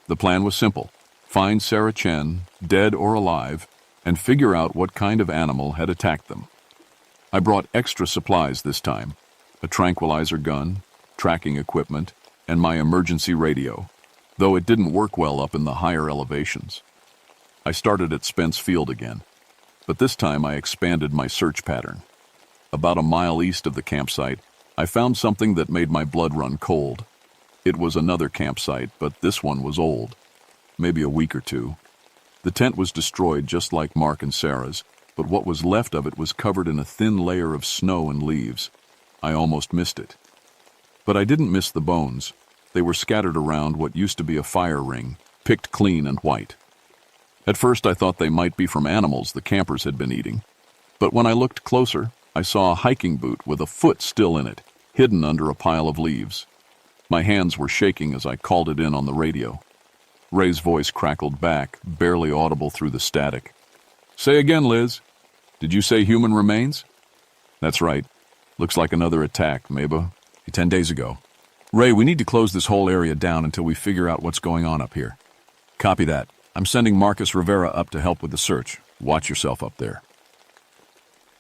The plan was simple: find Sarah Chen, dead or alive, and figure out what kind of animal had attacked them. I brought extra supplies this time: a tranquilizer gun, tracking equipment, and my emergency radio, though it didn't work well up in the higher elevations. I started at Spence Field again, but this time I expanded my search pattern. About a mile east of the campsite, I found something that made my blood run cold. It was another campsite, but this one was old, maybe a week or two. The tent was destroyed just like Mark and Sarah's, but what was left of it was covered in a thin layer of snow and leaves. I almost missed it. But I didn't miss the bones. They were scattered around what used to be a fire ring, picked clean and white. At first I thought they might be from animals the campers had been eating, but when I looked closer, I saw a hiking boot with a foot still in it, hidden under a pile of leaves. My hands were shaking as I called it in on the radio. Ray's voice crackled back, barely audible through the static. "Say again, Liz. Did you say human remains?" "That's right. Looks like another attack, maybe 10 days ago. Ray, we need to close this whole area down until we figure out what's going on up here." "Copy that. I'm sending Marcus Rivera up to help with the search. Watch yourself up there."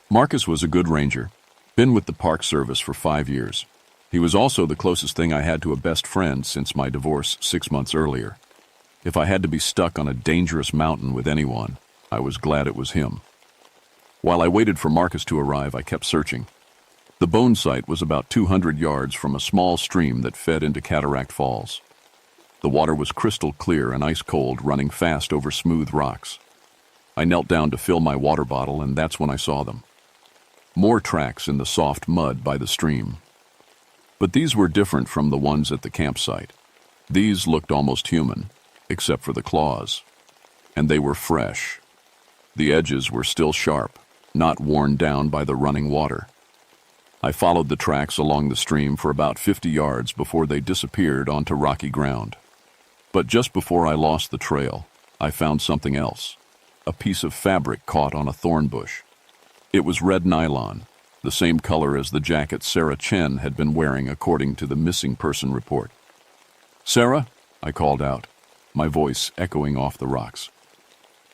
Marcus was a good ranger. Been with the Park Service for 5 years. He was also the closest thing I had to a best friend since my divorce 6 months earlier. If I had to be stuck on a dangerous mountain with anyone, I was glad it was him. While I waited for Marcus to arrive, I kept searching. The bone site was about 200 yards from a small stream that fed into Cataract Falls. The water was crystal clear and ice cold, running fast over smooth rocks. I knelt down to fill my water bottle, and that's when I saw them. More tracks in the soft mud by the stream. But these were different from the ones at the campsite. These looked almost human, except for the claws. And they were fresh. The edges were still sharp, not worn down by the running water. I followed the tracks along the stream for about 50 yards before they disappeared onto rocky ground. But just before I lost the trail, I found something else. A piece of fabric caught on a thorn bush. It was red nylon, the same color as the jacket Sarah Chen had been wearing according to the missing person report. "Sarah?" I called out, my voice echoing off the rocks.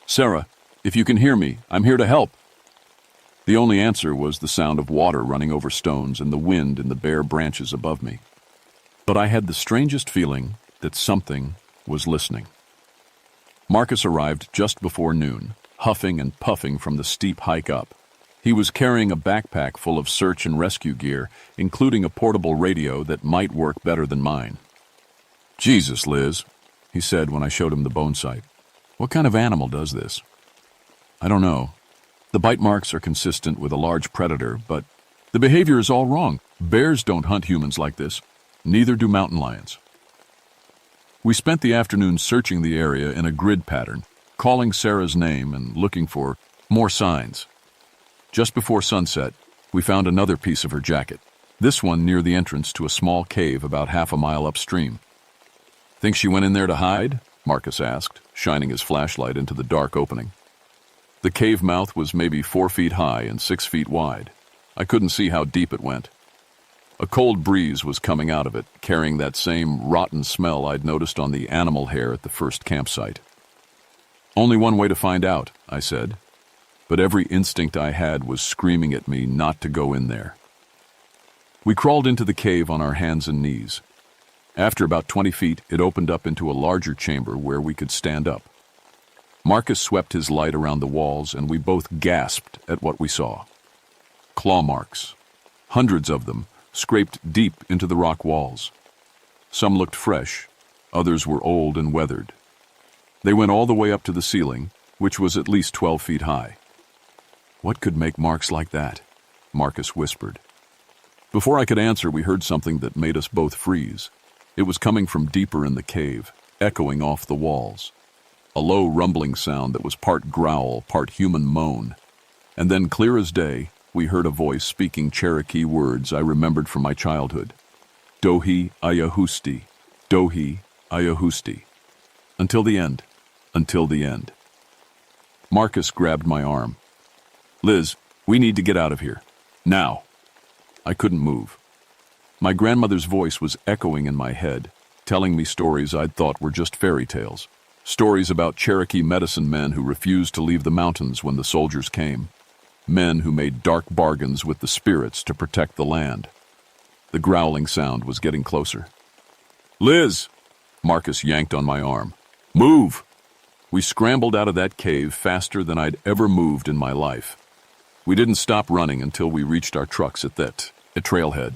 "Sarah, if you can hear me, I'm here to help." The only answer was the sound of water running over stones and the wind in the bare branches above me. But I had the strangest feeling that something was listening. Marcus arrived just before noon, huffing and puffing from the steep hike up. He was carrying a backpack full of search and rescue gear, including a portable radio that might work better than mine. "Jesus, Liz," he said when I showed him the bone site. "What kind of animal does this?" "I don't know. The bite marks are consistent with a large predator, but the behavior is all wrong. Bears don't hunt humans like this. Neither do mountain lions." We spent the afternoon searching the area in a grid pattern, calling Sarah's name and looking for more signs. Just before sunset, we found another piece of her jacket, this one near the entrance to a small cave about half a mile upstream. "Think she went in there to hide?" Marcus asked, shining his flashlight into the dark opening. The cave mouth was maybe 4 feet high and 6 feet wide. I couldn't see how deep it went. A cold breeze was coming out of it, carrying that same rotten smell I'd noticed on the animal hair at the first campsite. "Only one way to find out," I said. But every instinct I had was screaming at me not to go in there. We crawled into the cave on our hands and knees. After about 20 feet, it opened up into a larger chamber where we could stand up. Marcus swept his light around the walls, and we both gasped at what we saw. Claw marks, hundreds of them, scraped deep into the rock walls. Some looked fresh, others were old and weathered. They went all the way up to the ceiling, which was at least 12 feet high. "What could make marks like that?" Marcus whispered. Before I could answer, we heard something that made us both freeze. It was coming from deeper in the cave, echoing off the walls. A low rumbling sound that was part growl, part human moan. And then, clear as day, we heard a voice speaking Cherokee words I remembered from my childhood. Dohi Ayahusti, Dohi Ayahusti. Until the end, until the end. Marcus grabbed my arm. "Liz, we need to get out of here. Now." I couldn't move. My grandmother's voice was echoing in my head, telling me stories I'd thought were just fairy tales. Stories about Cherokee medicine men who refused to leave the mountains when the soldiers came. Men who made dark bargains with the spirits to protect the land. The growling sound was getting closer. "Liz!" Marcus yanked on my arm. "Move!" We scrambled out of that cave faster than I'd ever moved in my life. We didn't stop running until we reached our trucks at a trailhead.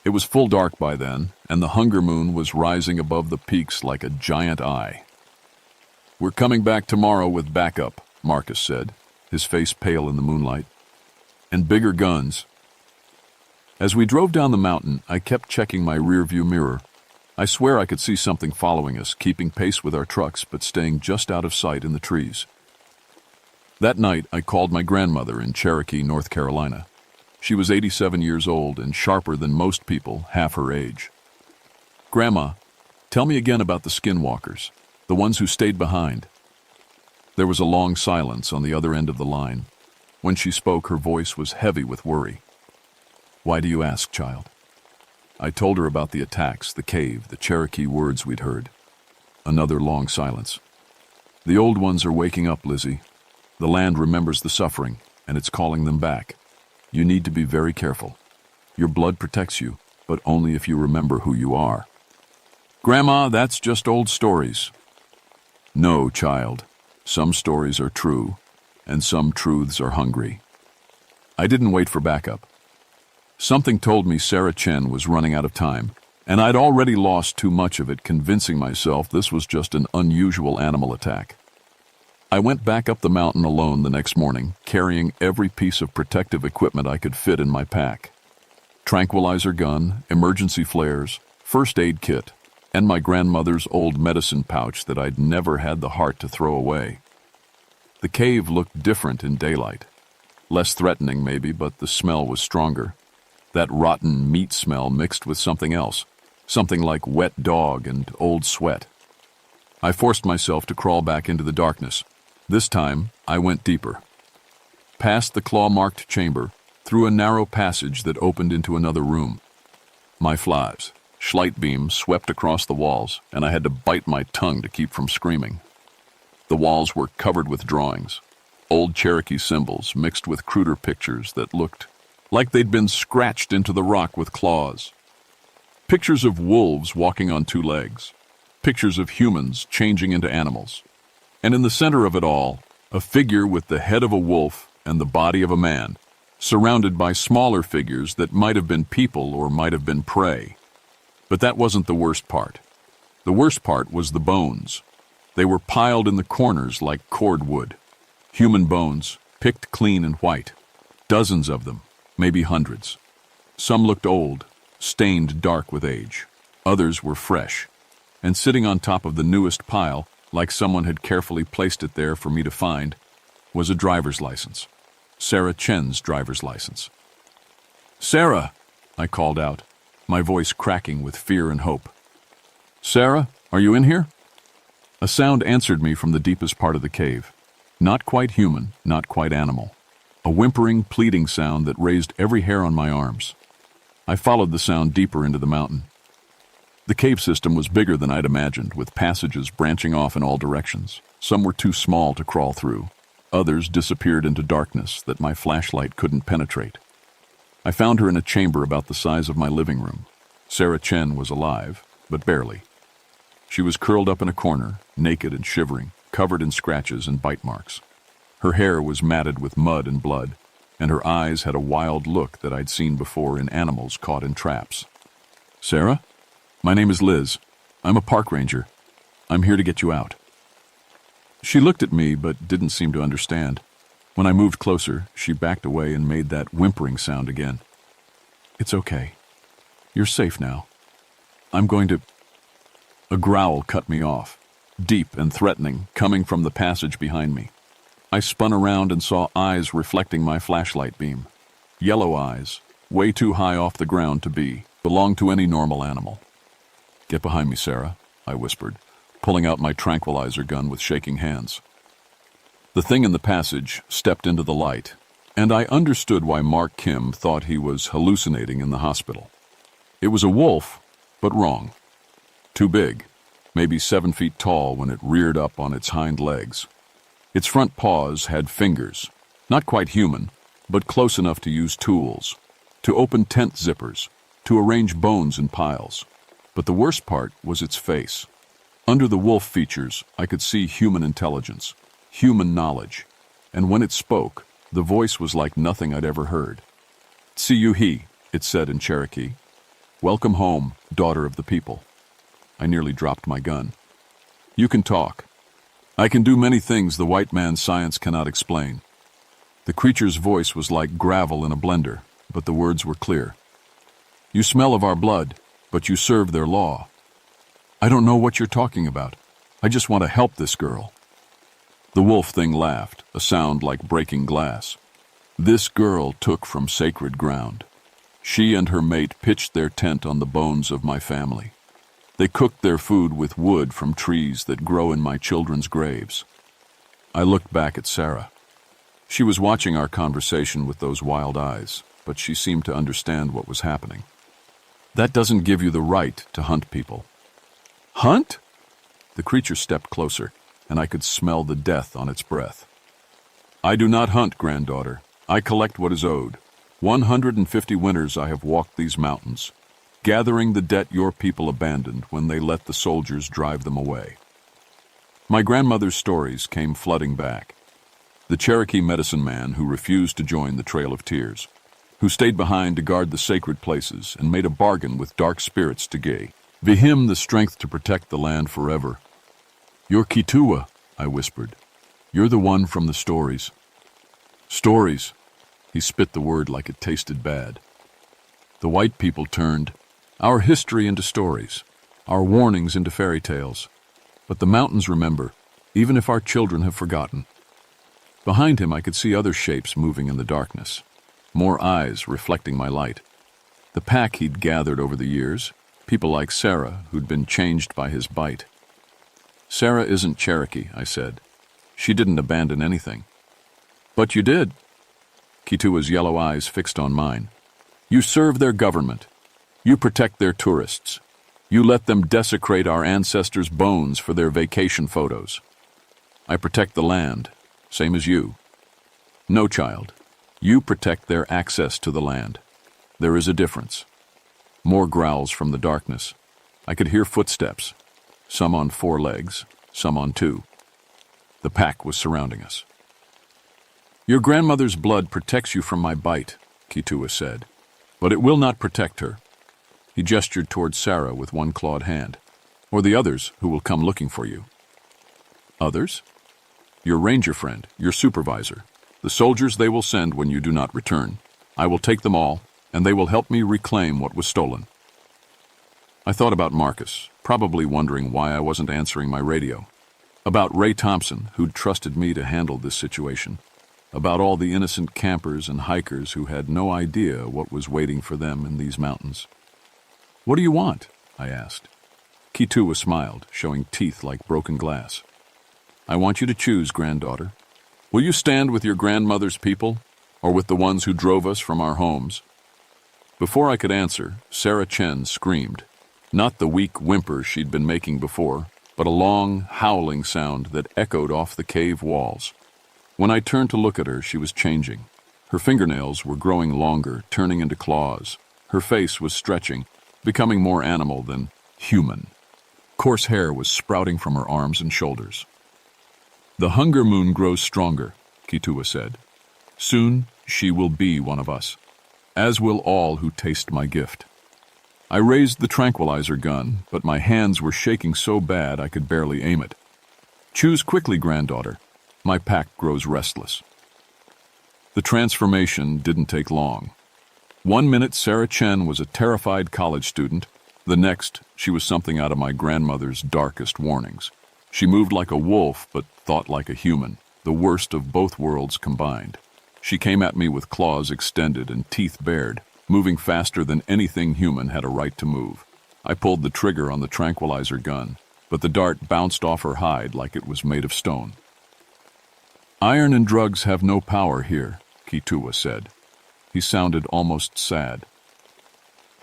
It was full dark by then, and the hunger moon was rising above the peaks like a giant eye. "We're coming back tomorrow with backup," Marcus said, his face pale in the moonlight. "And bigger guns." As we drove down the mountain, I kept checking my rearview mirror. I swear I could see something following us, keeping pace with our trucks but staying just out of sight in the trees. That night, I called my grandmother in Cherokee, North Carolina. She was 87 years old and sharper than most people, half her age. "Grandma, tell me again about the skinwalkers, the ones who stayed behind." There was a long silence on the other end of the line. When she spoke, her voice was heavy with worry. "Why do you ask, child?" I told her about the attacks, the cave, the Cherokee words we'd heard. Another long silence. "The old ones are waking up, Lizzie. The land remembers the suffering, and it's calling them back. You need to be very careful. Your blood protects you, but only if you remember who you are." "Grandma, that's just old stories." "No, child. Some stories are true, and some truths are hungry." I didn't wait for backup. Something told me Sarah Chen was running out of time, and I'd already lost too much of it convincing myself this was just an unusual animal attack. I went back up the mountain alone the next morning, carrying every piece of protective equipment I could fit in my pack. Tranquilizer gun, emergency flares, first aid kit, and my grandmother's old medicine pouch that I'd never had the heart to throw away. The cave looked different in daylight. Less threatening maybe, but the smell was stronger. That rotten meat smell mixed with something else, something like wet dog and old sweat. I forced myself to crawl back into the darkness. This time, I went deeper. Past the claw-marked chamber, through a narrow passage that opened into another room. My flies, Schlight beams swept across the walls, and I had to bite my tongue to keep from screaming. The walls were covered with drawings, old Cherokee symbols mixed with cruder pictures that looked like they'd been scratched into the rock with claws. Pictures of wolves walking on two legs, pictures of humans changing into animals. And in the center of it all, a figure with the head of a wolf and the body of a man, surrounded by smaller figures that might have been people or might have been prey. But that wasn't the worst part. The worst part was the bones. They were piled in the corners like cordwood. Human bones, picked clean and white. Dozens of them, maybe hundreds. Some looked old, stained dark with age. Others were fresh. And sitting on top of the newest pile, like someone had carefully placed it there for me to find, was a driver's license. Sarah Chen's driver's license. "Sarah!" I called out, my voice cracking with fear and hope. "Sarah, are you in here?" A sound answered me from the deepest part of the cave. Not quite human, not quite animal. A whimpering, pleading sound that raised every hair on my arms. I followed the sound deeper into the mountain. The cave system was bigger than I'd imagined, with passages branching off in all directions. Some were too small to crawl through. Others disappeared into darkness that my flashlight couldn't penetrate. I found her in a chamber about the size of my living room. Sarah Chen was alive, but barely. She was curled up in a corner, naked and shivering, covered in scratches and bite marks. Her hair was matted with mud and blood, and her eyes had a wild look that I'd seen before in animals caught in traps. "Sarah? My name is Liz. I'm a park ranger. I'm here to get you out." She looked at me but didn't seem to understand. When I moved closer, she backed away and made that whimpering sound again. It's okay. You're safe now. I'm going to... A growl cut me off, deep and threatening, coming from the passage behind me. I spun around and saw eyes reflecting my flashlight beam. Yellow eyes, way too high off the ground to belong to any normal animal. Get behind me, Sarah, I whispered, pulling out my tranquilizer gun with shaking hands. The thing in the passage stepped into the light, and I understood why Mark Kim thought he was hallucinating in the hospital. It was a wolf, but wrong. Too big, maybe 7 feet tall when it reared up on its hind legs. Its front paws had fingers, not quite human, but close enough to use tools, to open tent zippers, to arrange bones in piles. But the worst part was its face. Under the wolf features, I could see human intelligence, human knowledge, and when it spoke, the voice was like nothing I'd ever heard. "Tsiyuhi," it said in Cherokee. "Welcome home, daughter of the people." I nearly dropped my gun. "You can talk. I can do many things the white man's science cannot explain." The creature's voice was like gravel in a blender, but the words were clear. "You smell of our blood, but you serve their law." "I don't know what you're talking about. I just want to help this girl." The wolf thing laughed, a sound like breaking glass. "This girl took from sacred ground. She and her mate pitched their tent on the bones of my family. They cooked their food with wood from trees that grow in my children's graves." I looked back at Sarah. She was watching our conversation with those wild eyes, but she seemed to understand what was happening. "That doesn't give you the right to hunt people." "Hunt?" The creature stepped closer, and I could smell the death on its breath. "I do not hunt, granddaughter. I collect what is owed. 150 winters I have walked these mountains, gathering the debt your people abandoned when they let the soldiers drive them away." My grandmother's stories came flooding back. The Cherokee medicine man who refused to join the Trail of Tears, who stayed behind to guard the sacred places and made a bargain with dark spirits to give him the strength to protect the land forever. "You're Kituwa," I whispered. "You're the one from the stories." "Stories." He spit the word like it tasted bad. "The white people turned our history into stories, our warnings into fairy tales. But the mountains remember, even if our children have forgotten." Behind him I could see other shapes moving in the darkness, more eyes reflecting my light. The pack he'd gathered over the years, people like Sarah who'd been changed by his bite. "Sarah isn't Cherokee," I said. "She didn't abandon anything." "But you did." Kitua's yellow eyes fixed on mine. "You serve their government. You protect their tourists. You let them desecrate our ancestors' bones for their vacation photos. I protect the land, same as you." "No, child. You protect their access to the land. There is a difference." More growls from the darkness. I could hear footsteps, some on 4 legs, some on 2. The pack was surrounding us. "Your grandmother's blood protects you from my bite," Kitua said, "but it will not protect her." He gestured toward Sarah with one clawed hand. "Or the others who will come looking for you." "Others?" "Your ranger friend, your supervisor. The soldiers they will send when you do not return. I will take them all, and they will help me reclaim what was stolen." I thought about Marcus, probably wondering why I wasn't answering my radio. About Ray Thompson, who'd trusted me to handle this situation. About all the innocent campers and hikers who had no idea what was waiting for them in these mountains. "What do you want?" I asked. Kitua smiled, showing teeth like broken glass. "I want you to choose, granddaughter. Will you stand with your grandmother's people, or with the ones who drove us from our homes?" Before I could answer, Sarah Chen screamed. Not the weak whimper she'd been making before, but a long, howling sound that echoed off the cave walls. When I turned to look at her, she was changing. Her fingernails were growing longer, turning into claws. Her face was stretching, becoming more animal than human. Coarse hair was sprouting from her arms and shoulders. "The hunger moon grows stronger," Kitua said. "Soon she will be one of us, as will all who taste my gift." I raised the tranquilizer gun, but my hands were shaking so bad I could barely aim it. Choose quickly, granddaughter. My pack grows restless. The transformation didn't take long. 1 minute, Sarah Chen was a terrified college student. The next, she was something out of my grandmother's darkest warnings. She moved like a wolf, but thought like a human, the worst of both worlds combined. She came at me with claws extended and teeth bared, moving faster than anything human had a right to move. I pulled the trigger on the tranquilizer gun, but the dart bounced off her hide like it was made of stone. Iron and drugs have no power here, Kituwa said. He sounded almost sad.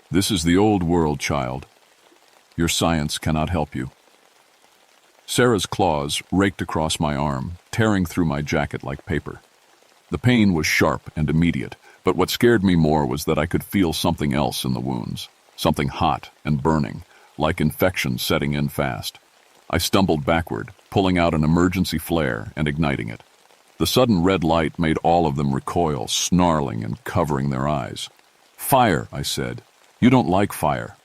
This is the old world, child. Your science cannot help you. Sarah's claws raked across my arm, tearing through my jacket like paper. The pain was sharp and immediate, but what scared me more was that I could feel something else in the wounds, something hot and burning, like infection setting in fast. I stumbled backward, pulling out an emergency flare and igniting it. The sudden red light made all of them recoil, snarling and covering their eyes. Fire, I said. You don't like fire.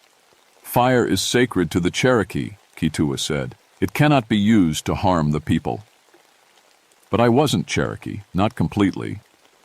Fire is sacred to the Cherokee, Kituwa said. It cannot be used to harm the people. But I wasn't Cherokee, not completely.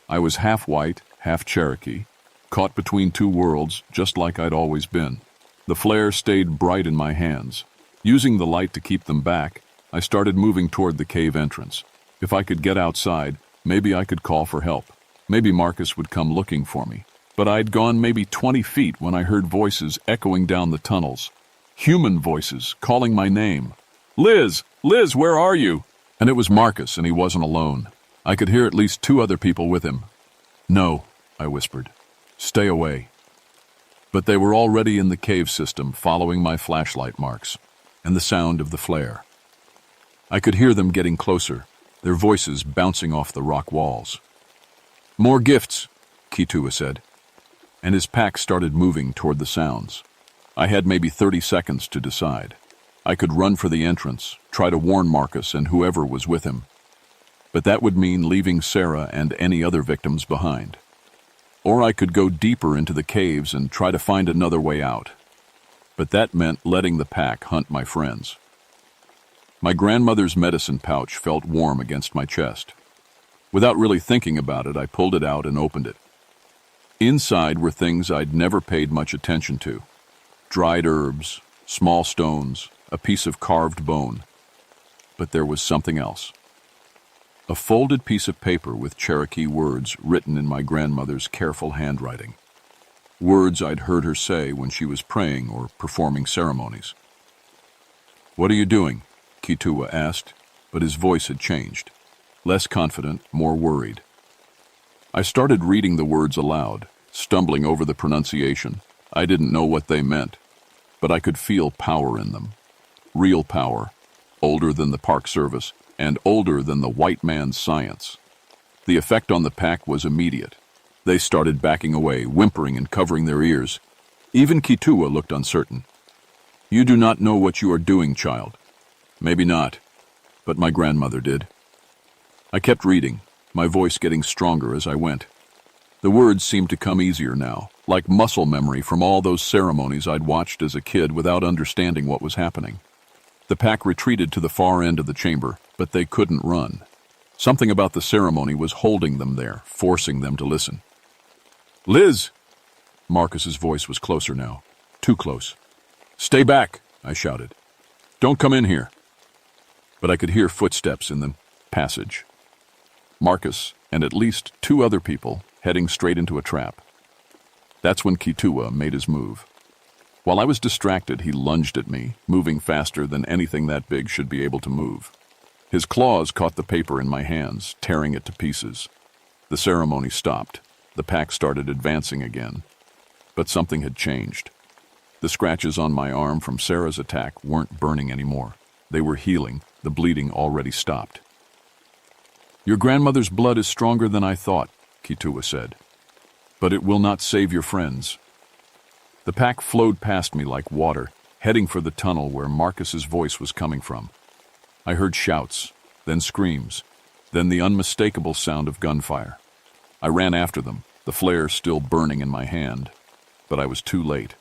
I was half white, half Cherokee, caught between two worlds, just like I'd always been. The flare stayed bright in my hands. Using the light to keep them back, I started moving toward the cave entrance. If I could get outside, maybe I could call for help. Maybe Marcus would come looking for me. But I'd gone maybe 20 feet when I heard voices echoing down the tunnels. Human voices calling my name. Liz! Liz, where are you? And it was Marcus, and he wasn't alone. I could hear at least 2 other people with him. No, I whispered. Stay away. But they were already in the cave system, following my flashlight marks, and the sound of the flare. I could hear them getting closer, their voices bouncing off the rock walls. More gifts, Kituwa said, and his pack started moving toward the sounds. I had maybe 30 seconds to decide. I could run for the entrance, try to warn Marcus and whoever was with him. But that would mean leaving Sarah and any other victims behind. Or I could go deeper into the caves and try to find another way out. But that meant letting the pack hunt my friends. My grandmother's medicine pouch felt warm against my chest. Without really thinking about it, I pulled it out and opened it. Inside were things I'd never paid much attention to. Dried herbs, small stones, a piece of carved bone. But there was something else. A folded piece of paper with Cherokee words written in my grandmother's careful handwriting. Words I'd heard her say when she was praying or performing ceremonies. What are you doing? Kituwa asked, but his voice had changed. Less confident, more worried. I started reading the words aloud, stumbling over the pronunciation. I didn't know what they meant, but I could feel power in them. Real power, older than the Park Service, and older than the white man's science. The effect on the pack was immediate. They started backing away, whimpering and covering their ears. Even Kituwa looked uncertain. You do not know what you are doing, child. Maybe not, but my grandmother did. I kept reading, my voice getting stronger as I went. The words seemed to come easier now, like muscle memory from all those ceremonies I'd watched as a kid without understanding what was happening. The pack retreated to the far end of the chamber, but they couldn't run. Something about the ceremony was holding them there, forcing them to listen. Liz! Marcus's voice was closer now, too close. Stay back, I shouted. Don't come in here. But I could hear footsteps in the passage. Marcus and at least 2 other people heading straight into a trap. That's when Kituwa made his move. While I was distracted, he lunged at me, moving faster than anything that big should be able to move. His claws caught the paper in my hands, tearing it to pieces. The ceremony stopped. The pack started advancing again. But something had changed. The scratches on my arm from Sarah's attack weren't burning anymore. They were healing. The bleeding already stopped. Your grandmother's blood is stronger than I thought, Kituwa said. But it will not save your friends. The pack flowed past me like water, heading for the tunnel where Marcus's voice was coming from. I heard shouts, then screams, then the unmistakable sound of gunfire. I ran after them, the flare still burning in my hand, but I was too late.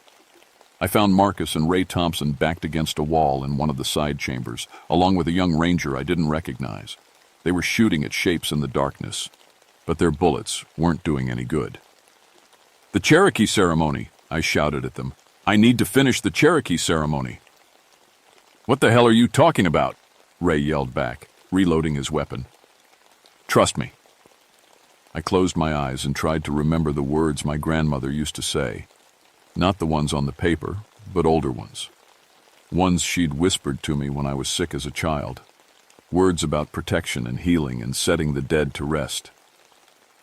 I found Marcus and Ray Thompson backed against a wall in one of the side chambers, along with a young ranger I didn't recognize. They were shooting at shapes in the darkness, but their bullets weren't doing any good. "The Cherokee ceremony," I shouted at them. "I need to finish the Cherokee ceremony." "What the hell are you talking about?" Ray yelled back, reloading his weapon. "Trust me." I closed my eyes and tried to remember the words my grandmother used to say. Not the ones on the paper, but older ones. Ones she'd whispered to me when I was sick as a child. Words about protection and healing and setting the dead to rest.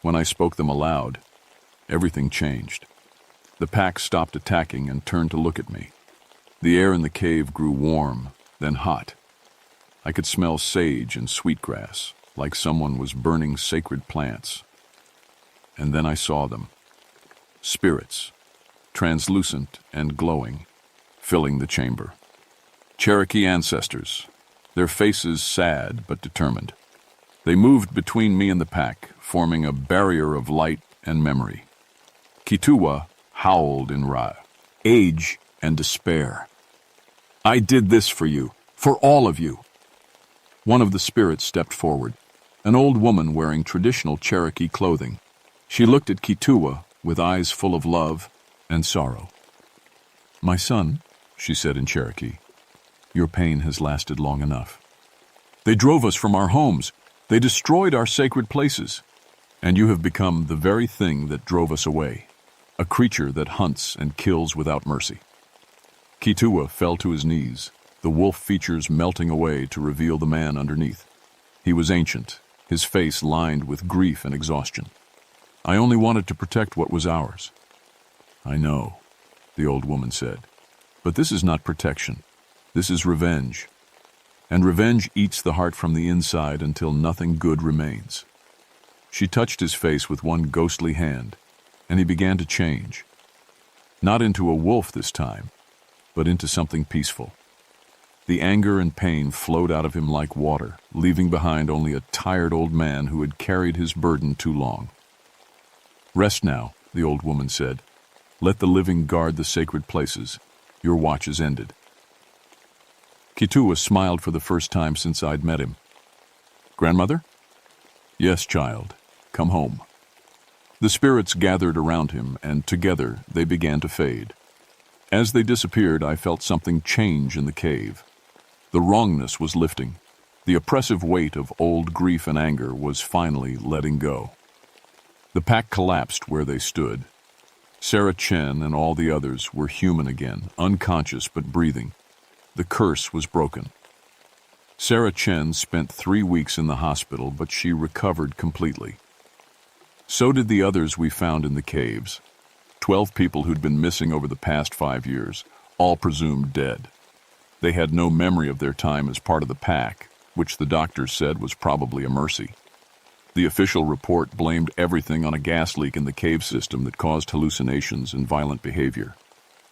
When I spoke them aloud, everything changed. The pack stopped attacking and turned to look at me. The air in the cave grew warm, then hot. I could smell sage and sweetgrass, like someone was burning sacred plants. And then I saw them. Spirits, translucent and glowing, filling the chamber. Cherokee ancestors, their faces sad but determined. They moved between me and the pack, forming a barrier of light and memory. Kituwa howled in age and despair. "I did this for you, for all of you." One of the spirits stepped forward, an old woman wearing traditional Cherokee clothing. She looked at Kituwa with eyes full of love and sorrow. "My son," she said in Cherokee, "your pain has lasted long enough. They drove us from our homes. They destroyed our sacred places. And you have become the very thing that drove us away, a creature that hunts and kills without mercy." Kituwa fell to his knees, the wolf features melting away to reveal the man underneath. He was ancient, his face lined with grief and exhaustion. "I only wanted to protect what was ours." "I know," the old woman said, "but this is not protection. This is revenge. And revenge eats the heart from the inside until nothing good remains." She touched his face with one ghostly hand, and he began to change. Not into a wolf this time, but into something peaceful. The anger and pain flowed out of him like water, leaving behind only a tired old man who had carried his burden too long. "Rest now," the old woman said. "Let the living guard the sacred places. Your watch is ended." Kituwa smiled for the first time since I'd met him. "Grandmother?" "Yes, child. Come home." The spirits gathered around him, and together they began to fade. As they disappeared, I felt something change in the cave. The wrongness was lifting. The oppressive weight of old grief and anger was finally letting go. The pack collapsed where they stood. Sarah Chen and all the others were human again, unconscious but breathing. The curse was broken. Sarah Chen spent 3 weeks in the hospital, but she recovered completely. So did the others we found in the caves. 12 people who'd been missing over the past 5 years, all presumed dead. They had no memory of their time as part of the pack, which the doctors said was probably a mercy. The official report blamed everything on a gas leak in the cave system that caused hallucinations and violent behavior.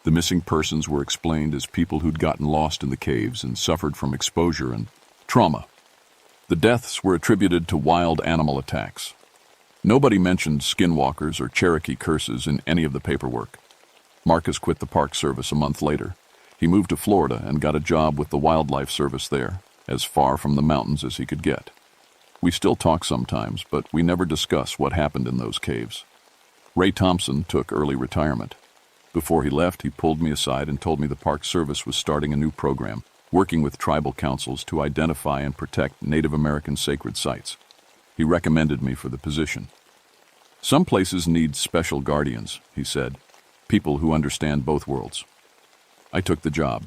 The missing persons were explained as people who'd gotten lost in the caves and suffered from exposure and trauma. The deaths were attributed to wild animal attacks. Nobody mentioned skinwalkers or Cherokee curses in any of the paperwork. Marcus quit the Park Service a month later. He moved to Florida and got a job with the Wildlife Service there, as far from the mountains as he could get. We still talk sometimes, but we never discuss what happened in those caves. Ray Thompson took early retirement. Before he left, he pulled me aside and told me the Park Service was starting a new program, working with tribal councils to identify and protect Native American sacred sites. He recommended me for the position. "Some places need special guardians," he said, "people who understand both worlds." I took the job.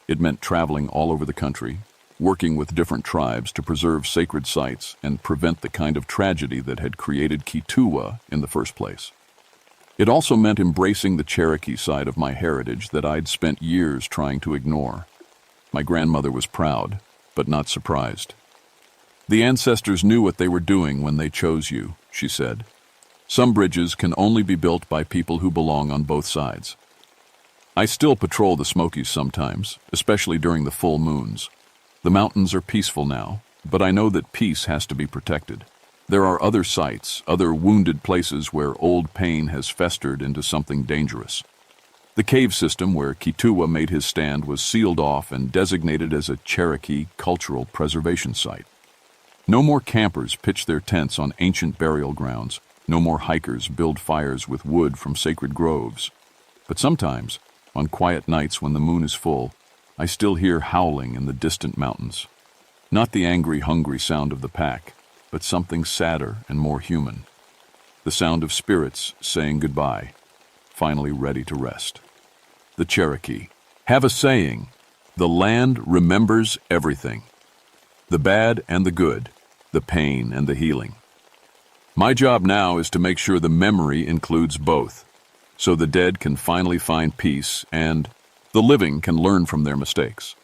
It meant traveling all over the country, working with different tribes to preserve sacred sites and prevent the kind of tragedy that had created Kituwa in the first place. It also meant embracing the Cherokee side of my heritage that I'd spent years trying to ignore. My grandmother was proud, but not surprised. "The ancestors knew what they were doing when they chose you," she said. "Some bridges can only be built by people who belong on both sides." I still patrol the Smokies sometimes, especially during the full moons. The mountains are peaceful now, but I know that peace has to be protected. There are other sites, other wounded places where old pain has festered into something dangerous. The cave system where Kituwa made his stand was sealed off and designated as a Cherokee cultural preservation site. No more campers pitch their tents on ancient burial grounds. No more hikers build fires with wood from sacred groves. But sometimes, on quiet nights when the moon is full, I still hear howling in the distant mountains. Not the angry, hungry sound of the pack, but something sadder and more human. The sound of spirits saying goodbye, finally ready to rest. The Cherokee have a saying, the land remembers everything. The bad and the good, the pain and the healing. My job now is to make sure the memory includes both, so the dead can finally find peace and the living can learn from their mistakes.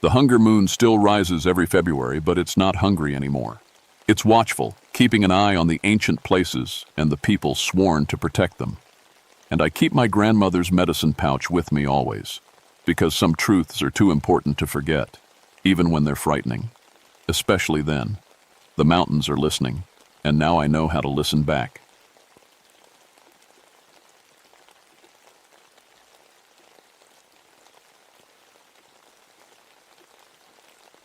The hunger moon still rises every February, but it's not hungry anymore. It's watchful, keeping an eye on the ancient places and the people sworn to protect them. And I keep my grandmother's medicine pouch with me always, because some truths are too important to forget, even when they're frightening. Especially then. The mountains are listening, and now I know how to listen back.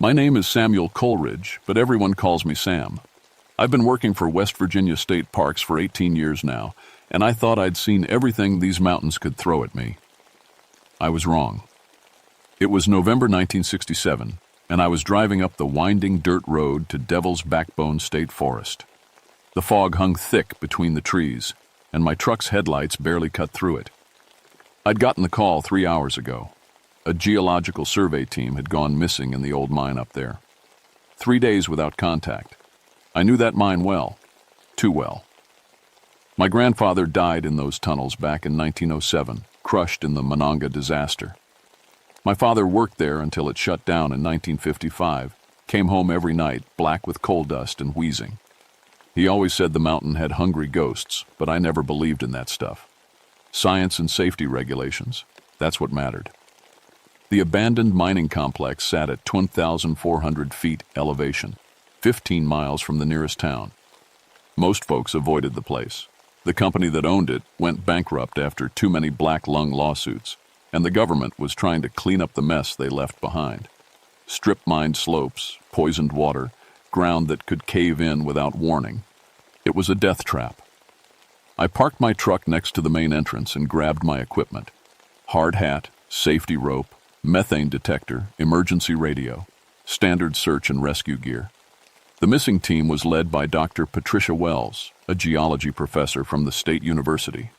My name is Samuel Coleridge, but everyone calls me Sam. I've been working for West Virginia State Parks for 18 years now, and I thought I'd seen everything these mountains could throw at me. I was wrong. It was November 1967, and I was driving up the winding dirt road to Devil's Backbone State Forest. The fog hung thick between the trees, and my truck's headlights barely cut through it. I'd gotten the call 3 hours ago. A geological survey team had gone missing in the old mine up there. 3 days without contact. I knew that mine well, too well. My grandfather died in those tunnels back in 1907, crushed in the Monongah disaster. My father worked there until it shut down in 1955, came home every night, black with coal dust and wheezing. He always said the mountain had hungry ghosts, but I never believed in that stuff. Science and safety regulations, that's what mattered. The abandoned mining complex sat at 1,400 feet elevation, 15 miles from the nearest town. Most folks avoided the place. The company that owned it went bankrupt after too many black lung lawsuits, and the government was trying to clean up the mess they left behind. Strip-mined slopes, poisoned water, ground that could cave in without warning. It was a death trap. I parked my truck next to the main entrance and grabbed my equipment. Hard hat, safety rope, methane detector, emergency radio, standard search and rescue gear. The missing team was led by Dr. Patricia Wells, a geology professor from the State University.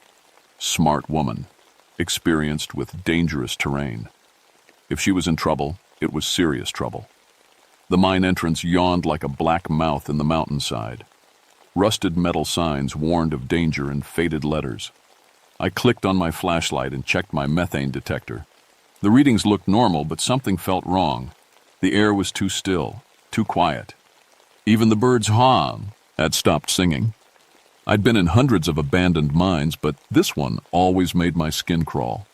Smart woman, experienced with dangerous terrain. If she was in trouble, it was serious trouble. The mine entrance yawned like a black mouth in the mountainside. Rusted metal signs warned of danger in faded letters. I clicked on my flashlight and checked my methane detector. The readings looked normal, but something felt wrong. The air was too still, too quiet. Even the birds' honk had stopped singing. I'd been in hundreds of abandoned mines, but this one always made my skin crawl.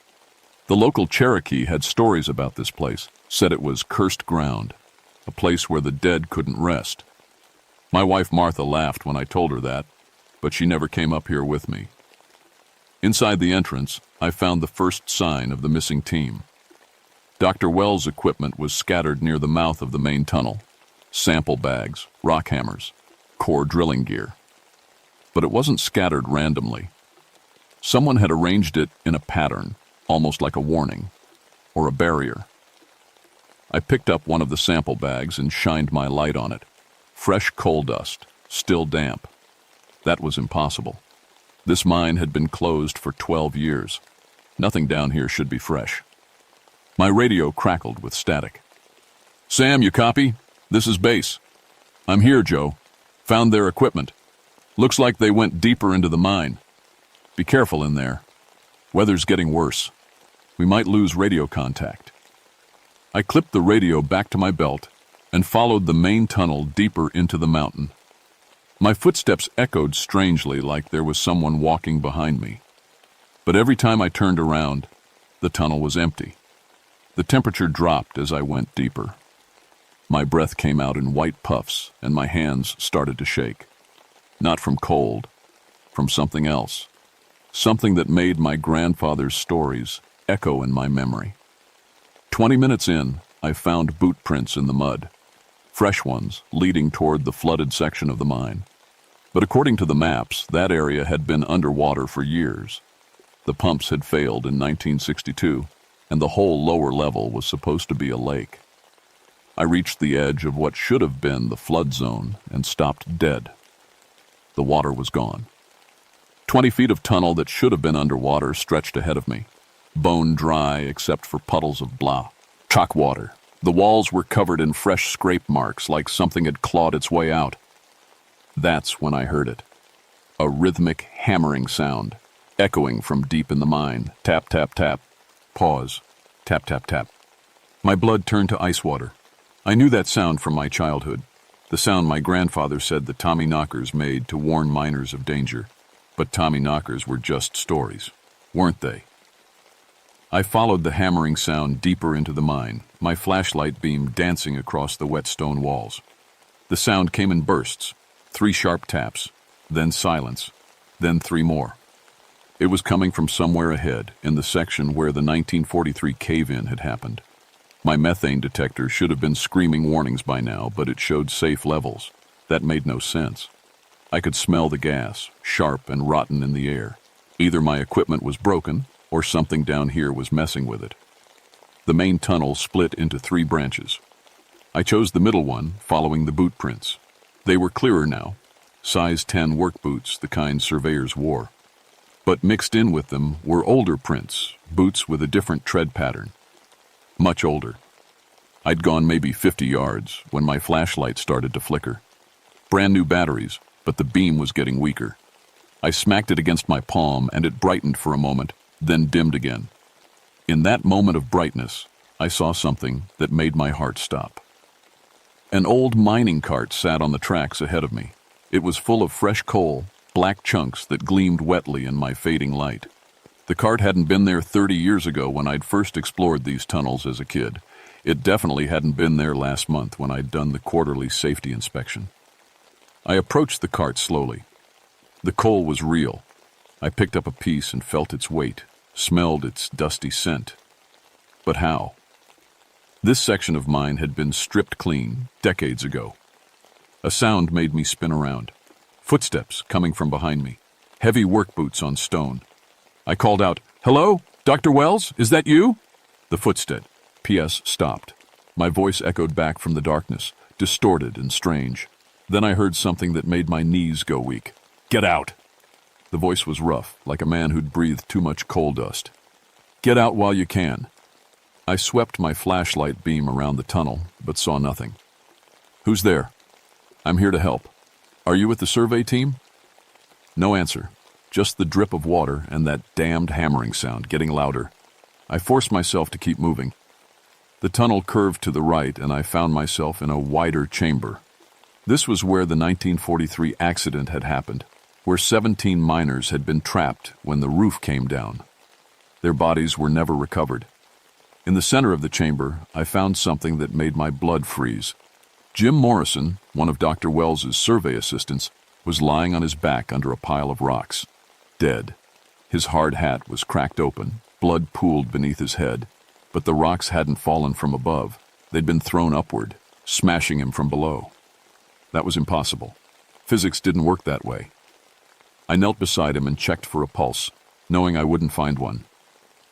The local Cherokee had stories about this place, said it was cursed ground, a place where the dead couldn't rest. My wife Martha laughed when I told her that, but she never came up here with me. Inside the entrance, I found the first sign of the missing team. Dr. Wells' equipment was scattered near the mouth of the main tunnel. Sample bags, rock hammers, core drilling gear. But it wasn't scattered randomly. Someone had arranged it in a pattern, almost like a warning, or a barrier. I picked up one of the sample bags and shined my light on it. Fresh coal dust, still damp. That was impossible. This mine had been closed for 12 years. Nothing down here should be fresh. My radio crackled with static. Sam, you copy? This is base. I'm here, Joe. Found their equipment. Looks like they went deeper into the mine. Be careful in there. Weather's getting worse. We might lose radio contact. I clipped the radio back to my belt and followed the main tunnel deeper into the mountain. My footsteps echoed strangely, like there was someone walking behind me. But every time I turned around, the tunnel was empty. The temperature dropped as I went deeper. My breath came out in white puffs, and my hands started to shake. Not from cold, from something else. something that made my grandfather's stories echo in my memory. 20 minutes in, I found boot prints in the mud, fresh ones leading toward the flooded section of the mine. But according to the maps, that area had been underwater for years. The pumps had failed in 1962, and the whole lower level was supposed to be a lake. I reached the edge of what should have been the flood zone and stopped dead. The water was gone. 20 feet of tunnel that should have been underwater stretched ahead of me, bone dry except for puddles of blah. Chalk water. The walls were covered in fresh scrape marks like something had clawed its way out. That's when I heard it. A rhythmic hammering sound, echoing from deep in the mine. Tap, tap, tap. Pause. Tap, tap, tap. My blood turned to ice water. I knew that sound from my childhood, the sound my grandfather said the Tommy knockers made to warn miners of danger. But Tommy knockers were just stories, weren't they? I followed the hammering sound deeper into the mine, my flashlight beam dancing across the wet stone walls. The sound came in bursts, 3 sharp taps, then silence, then 3 more. It was coming from somewhere ahead, in the section where the 1943 cave-in had happened. My methane detector should have been screaming warnings by now, but it showed safe levels. That made no sense. I could smell the gas, sharp and rotten in the air. Either my equipment was broken, or something down here was messing with it. The main tunnel split into 3 branches. I chose the middle one, following the boot prints. They were clearer now, size 10 work boots, the kind surveyors wore. But mixed in with them were older prints, boots with a different tread pattern. Much older. I'd gone maybe 50 yards when my flashlight started to flicker. Brand new batteries, but the beam was getting weaker. I smacked it against my palm and it brightened for a moment, then dimmed again. In that moment of brightness, I saw something that made my heart stop. An old mining cart sat on the tracks ahead of me. It was full of fresh coal, black chunks that gleamed wetly in my fading light. The cart hadn't been there 30 years ago when I'd first explored these tunnels as a kid. It definitely hadn't been there last month when I'd done the quarterly safety inspection. I approached the cart slowly. The coal was real. I picked up a piece and felt its weight, smelled its dusty scent. But how? This section of mine had been stripped clean decades ago. A sound made me spin around. Footsteps coming from behind me. Heavy work boots on stone. I called out, "Hello? Dr. Wells? Is that you?" The footstep, P.S. stopped. My voice echoed back from the darkness, distorted and strange. Then I heard something that made my knees go weak. "Get out!" The voice was rough, like a man who'd breathed too much coal dust. "Get out while you can." I swept my flashlight beam around the tunnel, but saw nothing. "Who's there?" "I'm here to help." "Are you with the survey team?" No answer. Just the drip of water and that damned hammering sound getting louder. I forced myself to keep moving. The tunnel curved to the right and I found myself in a wider chamber. This was where the 1943 accident had happened, where 17 miners had been trapped when the roof came down. Their bodies were never recovered. In the center of the chamber, I found something that made my blood freeze. Jim Morrison, one of Dr. Wells's survey assistants, was lying on his back under a pile of rocks. Dead. His hard hat was cracked open, blood pooled beneath his head, but the rocks hadn't fallen from above. They'd been thrown upward, smashing him from below. That was impossible. Physics didn't work that way. I knelt beside him and checked for a pulse, knowing I wouldn't find one.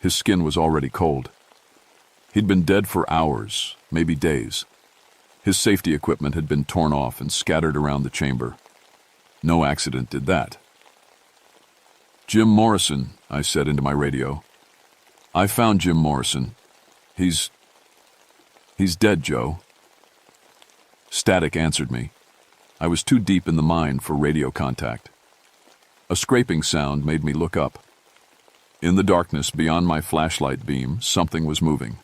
His skin was already cold. He'd been dead for hours, maybe days. His safety equipment had been torn off and scattered around the chamber. No accident did that. "Jim Morrison," I said into my radio. "I found Jim Morrison. He's dead, Joe." Static answered me. I was too deep in the mine for radio contact. A scraping sound made me look up. In the darkness beyond my flashlight beam, something was moving.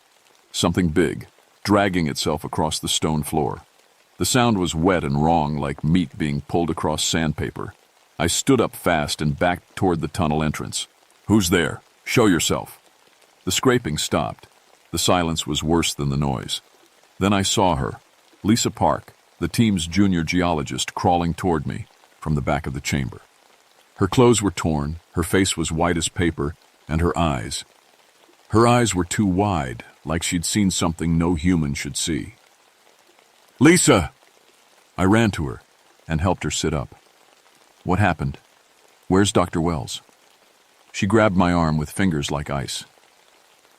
Something big, dragging itself across the stone floor. The sound was wet and wrong, like meat being pulled across sandpaper. I stood up fast and backed toward the tunnel entrance. "Who's there? Show yourself." The scraping stopped. The silence was worse than the noise. Then I saw her, Lisa Park, the team's junior geologist, crawling toward me from the back of the chamber. Her clothes were torn, her face was white as paper, and her eyes were too wide, like she'd seen something no human should see. "Lisa!" I ran to her and helped her sit up. "What happened? Where's Dr. Wells?" She grabbed my arm with fingers like ice.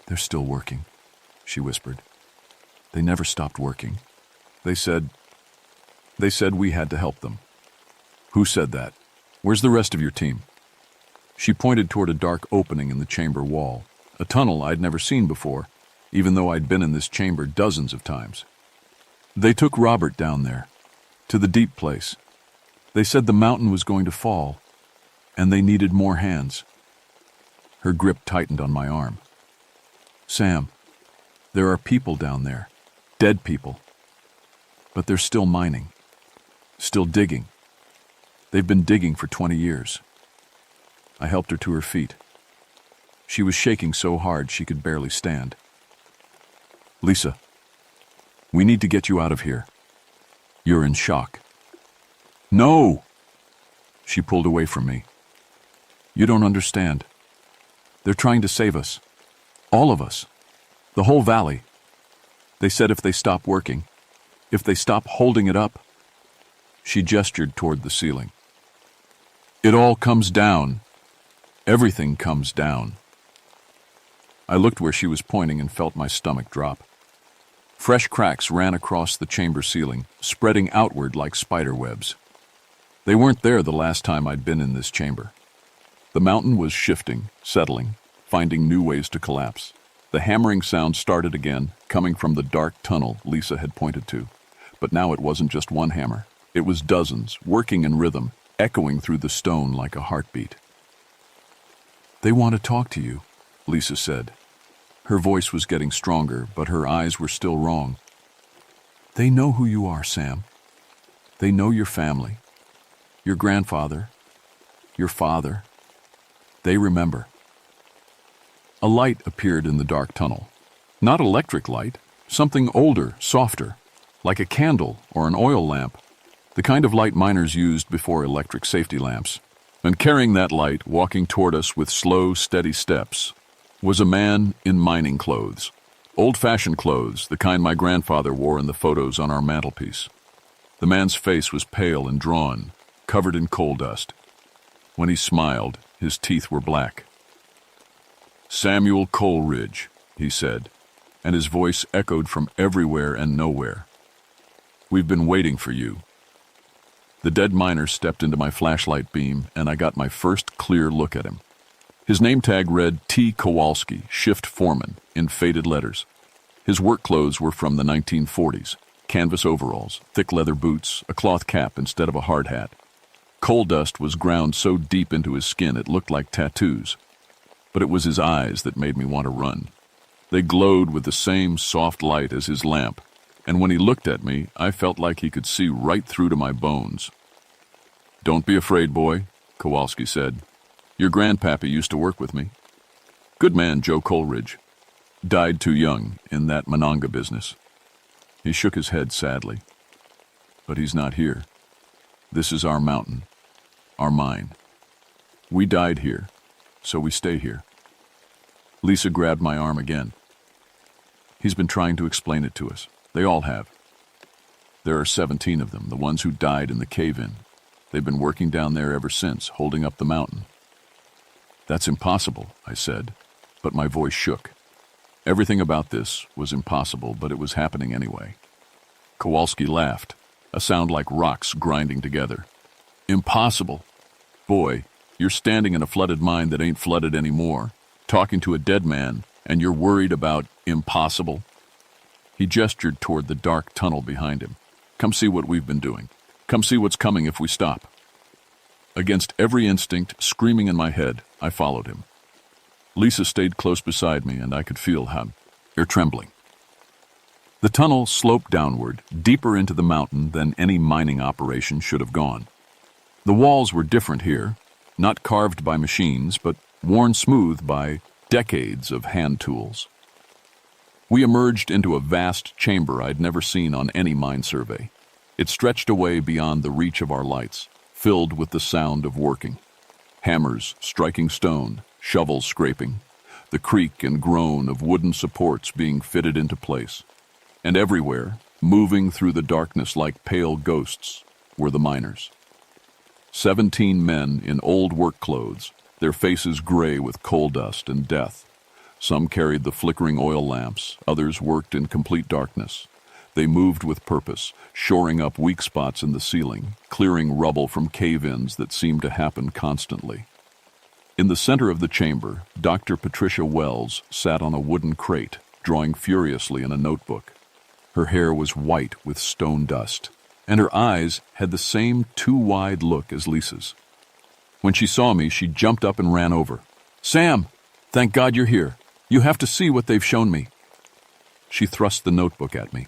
"They're still working," she whispered. "They never stopped working. They said we had to help them." "Who said that? Where's the rest of your team?" She pointed toward a dark opening in the chamber wall, a tunnel I'd never seen before, even though I'd been in this chamber dozens of times. "They took Robert down there, to the deep place. They said the mountain was going to fall, and they needed more hands." Her grip tightened on my arm. "Sam, there are people down there, dead people. But they're still mining, still digging. They've been digging for 20 years. I helped her to her feet. She was shaking so hard she could barely stand. "Lisa, we need to get you out of here. You're in shock." "No!" She pulled away from me. "You don't understand. They're trying to save us. All of us. The whole valley. They said if they stop working, if they stop holding it up." She gestured toward the ceiling. "It all comes down. Everything comes down." I looked where she was pointing and felt my stomach drop. Fresh cracks ran across the chamber ceiling, spreading outward like spider webs. They weren't there the last time I'd been in this chamber. The mountain was shifting, settling, finding new ways to collapse. The hammering sound started again, coming from the dark tunnel Lisa had pointed to. But now it wasn't just one hammer. It was dozens, working in rhythm, echoing through the stone like a heartbeat. "They want to talk to you," Lisa said. Her voice was getting stronger, but her eyes were still wrong. "They know who you are, Sam. They know your family, your grandfather, your father. They remember." A light appeared in the dark tunnel. Not electric light, something older, softer, like a candle or an oil lamp, the kind of light miners used before electric safety lamps. And carrying that light, walking toward us with slow, steady steps, was a man in mining clothes. Old-fashioned clothes, the kind my grandfather wore in the photos on our mantelpiece. The man's face was pale and drawn, covered in coal dust. When he smiled, his teeth were black. "Samuel Coleridge," he said, and his voice echoed from everywhere and nowhere. "We've been waiting for you." The dead miner stepped into my flashlight beam, and I got my first clear look at him. His name tag read T. Kowalski, shift foreman, in faded letters. His work clothes were from the 1940s, canvas overalls, thick leather boots, a cloth cap instead of a hard hat. Coal dust was ground so deep into his skin it looked like tattoos. But it was his eyes that made me want to run. They glowed with the same soft light as his lamp, and when he looked at me, I felt like he could see right through to my bones. "Don't be afraid, boy," Kowalski said. "Your grandpappy used to work with me. Good man, Joe Coleridge. Died too young in that Monongah business." He shook his head sadly. "But he's not here. This is our mountain, our mine. We died here, so we stay here." Lisa grabbed my arm again. "He's been trying to explain it to us. They all have. There are 17 of them, the ones who died in the cave-in. They've been working down there ever since, holding up the mountain." "That's impossible," I said, but my voice shook. Everything about this was impossible, but it was happening anyway. Kowalski laughed, a sound like rocks grinding together. "Impossible? Boy, you're standing in a flooded mine that ain't flooded anymore, talking to a dead man, and you're worried about impossible?" He gestured toward the dark tunnel behind him. "Come see what we've been doing. Come see what's coming if we stop." Against every instinct screaming in my head, I followed him. Lisa stayed close beside me, and I could feel her trembling. The tunnel sloped downward, deeper into the mountain than any mining operation should have gone. The walls were different here, not carved by machines, but worn smooth by decades of hand tools. We emerged into a vast chamber I'd never seen on any mine survey. It stretched away beyond the reach of our lights, filled with the sound of working. hammers striking stone, shovels scraping, the creak and groan of wooden supports being fitted into place. And everywhere, moving through the darkness like pale ghosts, were the miners. 17 men in old work clothes, their faces gray with coal dust and death. Some carried the flickering oil lamps, others worked in complete darkness. They moved with purpose, shoring up weak spots in the ceiling, clearing rubble from cave-ins that seemed to happen constantly. In the center of the chamber, Dr. Patricia Wells sat on a wooden crate, drawing furiously in a notebook. Her hair was white with stone dust, and her eyes had the same too-wide look as Lisa's. When she saw me, she jumped up and ran over. "Sam, thank God you're here. You have to see what they've shown me." She thrust the notebook at me.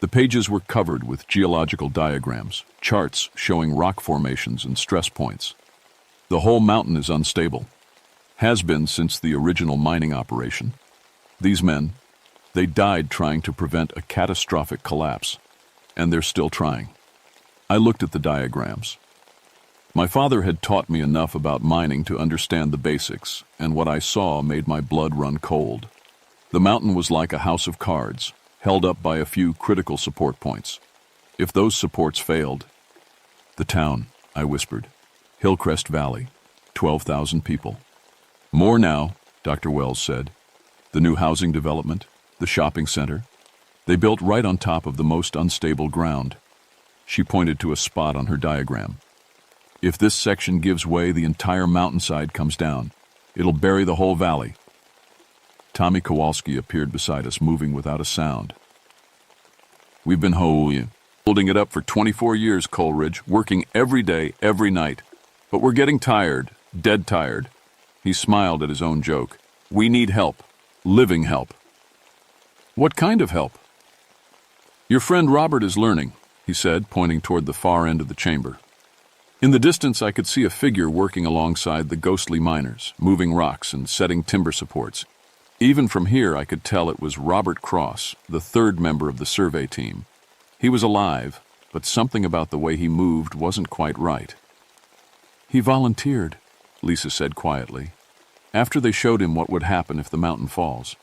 The pages were covered with geological diagrams, charts showing rock formations and stress points. The whole mountain is unstable. Has been since the original mining operation. These men, they died trying to prevent a catastrophic collapse, and they're still trying. I looked at the diagrams. My father had taught me enough about mining to understand the basics, and what I saw made my blood run cold. The mountain was like a house of cards, held up by a few critical support points. If those supports failed... "The town," I whispered. "Hillcrest Valley, 12,000 people. More now," Dr. Wells said. "The new housing development, the shopping center. They built right on top of the most unstable ground." She pointed to a spot on her diagram. "If this section gives way, the entire mountainside comes down. It'll bury the whole valley." Tommy Kowalski appeared beside us, moving without a sound. "We've been holding it up for 24 years, Coleridge, working every day, every night. But we're getting tired, dead tired." He smiled at his own joke. "We need help, living help." "What kind of help?" "Your friend Robert is learning," he said, pointing toward the far end of the chamber. In the distance, I could see a figure working alongside the ghostly miners, moving rocks and setting timber supports. Even from here, I could tell it was Robert Cross, the third member of the survey team. He was alive, but something about the way he moved wasn't quite right. "He volunteered," Lisa said quietly. "After they showed him what would happen if the mountain falls.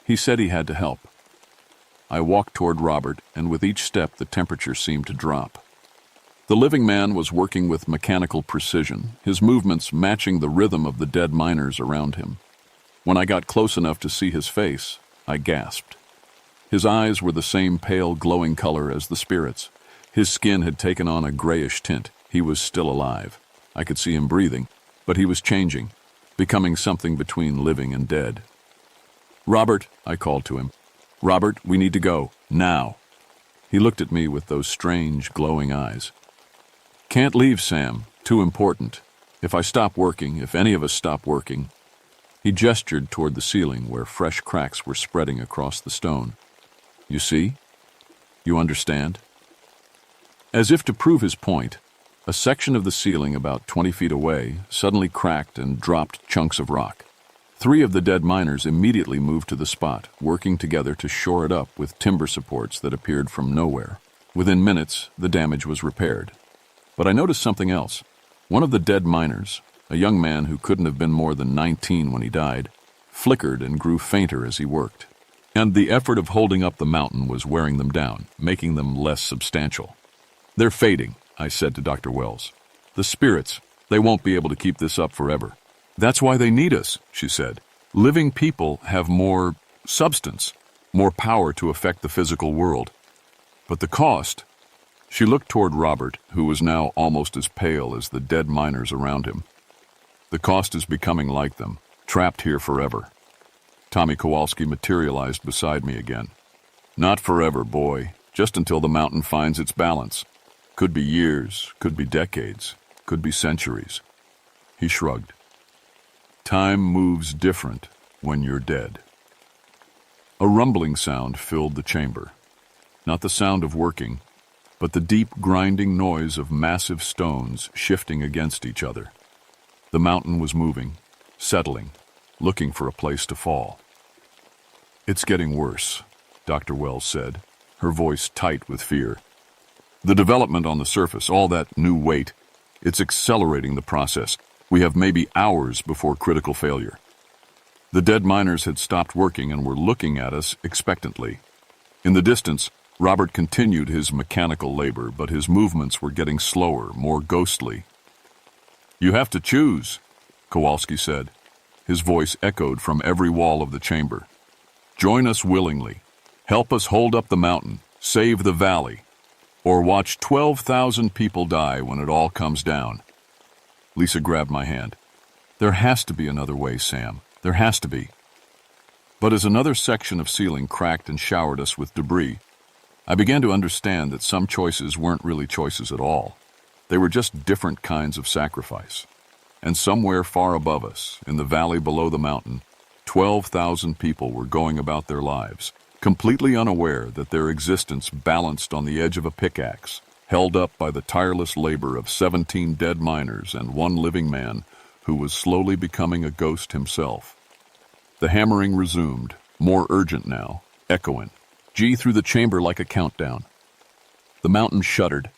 He said he had to help." I walked toward Robert, and with each step the temperature seemed to drop. The living man was working with mechanical precision, his movements matching the rhythm of the dead miners around him. When I got close enough to see his face, I gasped. His eyes were the same pale, glowing color as the spirits. His skin had taken on a grayish tint. He was still alive. I could see him breathing, but he was changing, becoming something between living and dead. "Robert," I called to him. "Robert, we need to go, now." He looked at me with those strange, glowing eyes. "Can't leave, Sam. Too important. If I stop working, if any of us stop working..." He gestured toward the ceiling where fresh cracks were spreading across the stone. "You see? You understand?" As if to prove his point, a section of the ceiling about 20 feet away suddenly cracked and dropped chunks of rock. 3 of the dead miners immediately moved to the spot, working together to shore it up with timber supports that appeared from nowhere. Within minutes, the damage was repaired. But I noticed something else. One of the dead miners, a young man who couldn't have been more than 19 when he died, flickered and grew fainter as he worked. And the effort of holding up the mountain was wearing them down, making them less substantial. "They're fading," I said to Dr. Wells. "The spirits, they won't be able to keep this up forever." "That's why they need us," she said. "Living people have more substance, more power to affect the physical world. But the cost..." She looked toward Robert, who was now almost as pale as the dead miners around him. "The cost is becoming like them, trapped here forever." Tommy Kowalski materialized beside me again. "Not forever, boy, just until the mountain finds its balance. Could be years, could be decades, could be centuries." He shrugged. "Time moves different when you're dead." A rumbling sound filled the chamber. Not the sound of working, but the deep grinding noise of massive stones shifting against each other. The mountain was moving, settling, looking for a place to fall. "It's getting worse," Dr. Wells said, her voice tight with fear. "The development on the surface, all that new weight, it's accelerating the process. We have maybe hours before critical failure." The dead miners had stopped working and were looking at us expectantly. In the distance, Robert continued his mechanical labor, but his movements were getting slower, more ghostly. "You have to choose," Kowalski said. His voice echoed from every wall of the chamber. "Join us willingly. Help us hold up the mountain, save the valley, or watch 12,000 people die when it all comes down." Lisa grabbed my hand. "There has to be another way, Sam. There has to be." But as another section of ceiling cracked and showered us with debris, I began to understand that some choices weren't really choices at all. They were just different kinds of sacrifice. And somewhere far above us, in the valley below the mountain, 12,000 people were going about their lives, completely unaware that their existence balanced on the edge of a pickaxe, held up by the tireless labor of 17 dead miners and one living man who was slowly becoming a ghost himself. The hammering resumed, more urgent now, echoing through the chamber like a countdown. The mountain shuddered,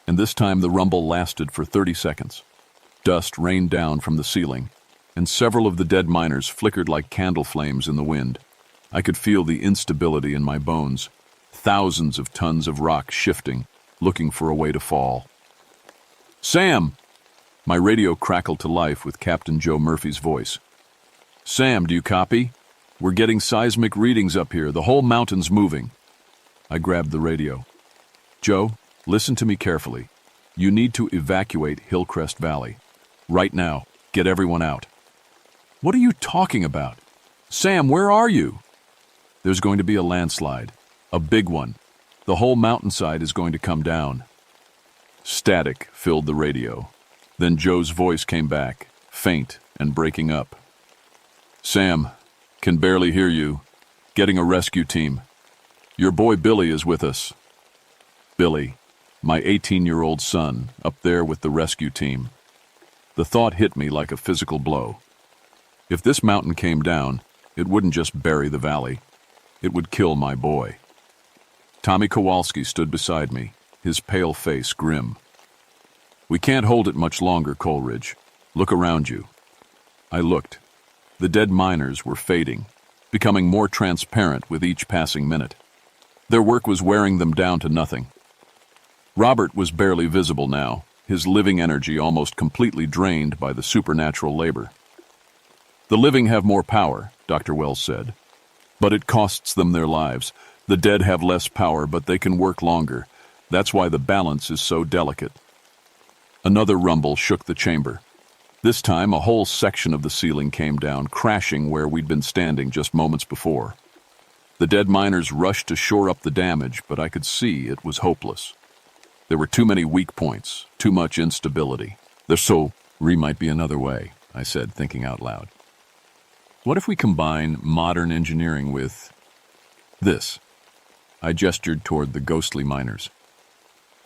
and this time the rumble lasted for 30 seconds. Dust rained down from the ceiling, and several of the dead miners flickered like candle flames in the wind. I could feel the instability in my bones, thousands of tons of rock shifting, looking for a way to fall. "Sam!" My radio crackled to life with Captain Joe Murphy's voice. "Sam, do you copy? We're getting seismic readings up here. The whole mountain's moving." I grabbed the radio. "Joe, listen to me carefully. You need to evacuate Hillcrest Valley. Right now. Get everyone out." "What are you talking about? Sam, where are you?" "There's going to be a landslide. A big one. The whole mountainside is going to come down." Static filled the radio. Then Joe's voice came back, faint and breaking up. "Sam, can barely hear you. Getting a rescue team. Your boy Billy is with us." Billy, my 18-year-old son, up there with the rescue team. The thought hit me like a physical blow. If this mountain came down, it wouldn't just bury the valley. It would kill my boy. Tommy Kowalski stood beside me, his pale face grim. "We can't hold it much longer, Coleridge. Look around you." I looked. The dead miners were fading, becoming more transparent with each passing minute. Their work was wearing them down to nothing. Robert was barely visible now, his living energy almost completely drained by the supernatural labor. "The living have more power," Dr. Wells said, "but it costs them their lives. The dead have less power, but they can work longer. That's why the balance is so delicate." Another rumble shook the chamber. This time, a whole section of the ceiling came down, crashing where we'd been standing just moments before. The dead miners rushed to shore up the damage, but I could see it was hopeless. There were too many weak points, too much instability. Might be another way, I said, thinking out loud. What if we combine modern engineering with this? I gestured toward the ghostly miners.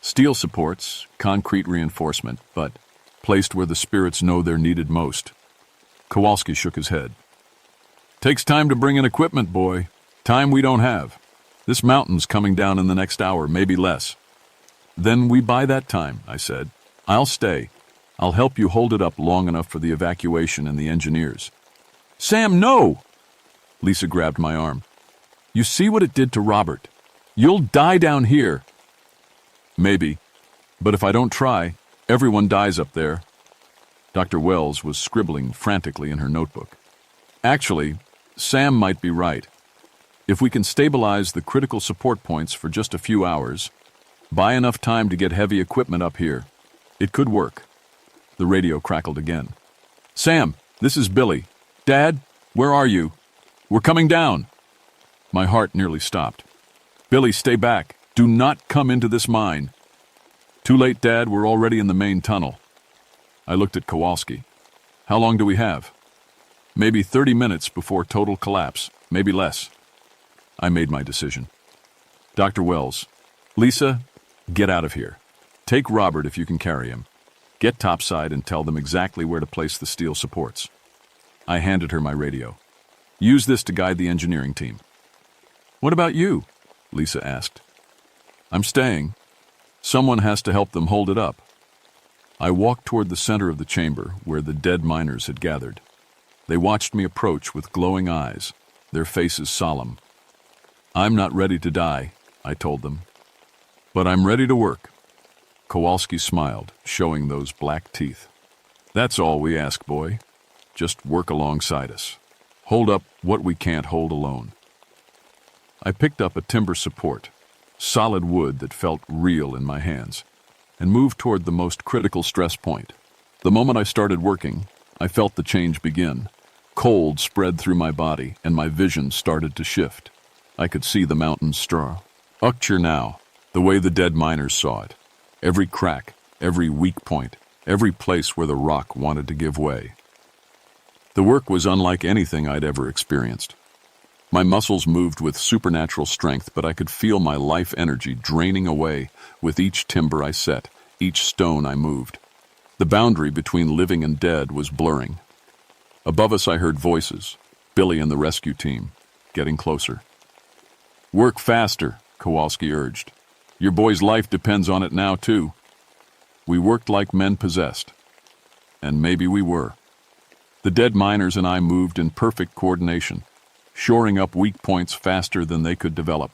Steel supports, concrete reinforcement, but placed where the spirits know they're needed most. Kowalski shook his head. "Takes time to bring in equipment, boy. Time we don't have. This mountain's coming down in the next hour, maybe less." "Then we buy that time," I said. "I'll stay. I'll help you hold it up long enough for the evacuation and the engineers." "Sam, no!" Lisa grabbed my arm. "You see what it did to Robert. You'll die down here." "Maybe. But if I don't try, everyone dies up there." Dr. Wells was scribbling frantically in her notebook. "Actually, Sam might be right. If we can stabilize the critical support points for just a few hours, buy enough time to get heavy equipment up here, it could work." The radio crackled again. "Sam, this is Billy. Dad, where are you? We're coming down." My heart nearly stopped. "Billy, stay back. Do not come into this mine." "Too late, Dad. We're already in the main tunnel." I looked at Kowalski. "How long do we have?" "Maybe 30 minutes before total collapse, maybe less." I made my decision. "Dr. Wells, Lisa, get out of here. Take Robert if you can carry him. Get topside and tell them exactly where to place the steel supports." I handed her my radio. "Use this to guide the engineering team." "What about you?" Lisa asked. "I'm staying. Someone has to help them hold it up." I walked toward the center of the chamber where the dead miners had gathered. They watched me approach with glowing eyes, their faces solemn. "I'm not ready to die," I told them, "but I'm ready to work." Kowalski smiled, showing those black teeth. "That's all we ask, boy. Just work alongside us. Hold up what we can't hold alone." I picked up a timber support, solid wood that felt real in my hands, and moved toward the most critical stress point. The moment I started working, I felt the change begin. Cold spread through my body, and my vision started to shift. I could see the mountain's structure now, the way the dead miners saw it. Every crack, every weak point, every place where the rock wanted to give way. The work was unlike anything I'd ever experienced. My muscles moved with supernatural strength, but I could feel my life energy draining away with each timber I set, each stone I moved. The boundary between living and dead was blurring. Above us I heard voices, Billy and the rescue team, getting closer. "Work faster," Kowalski urged. "Your boy's life depends on it now, too." We worked like men possessed. And maybe we were. The dead miners and I moved in perfect coordination, shoring up weak points faster than they could develop.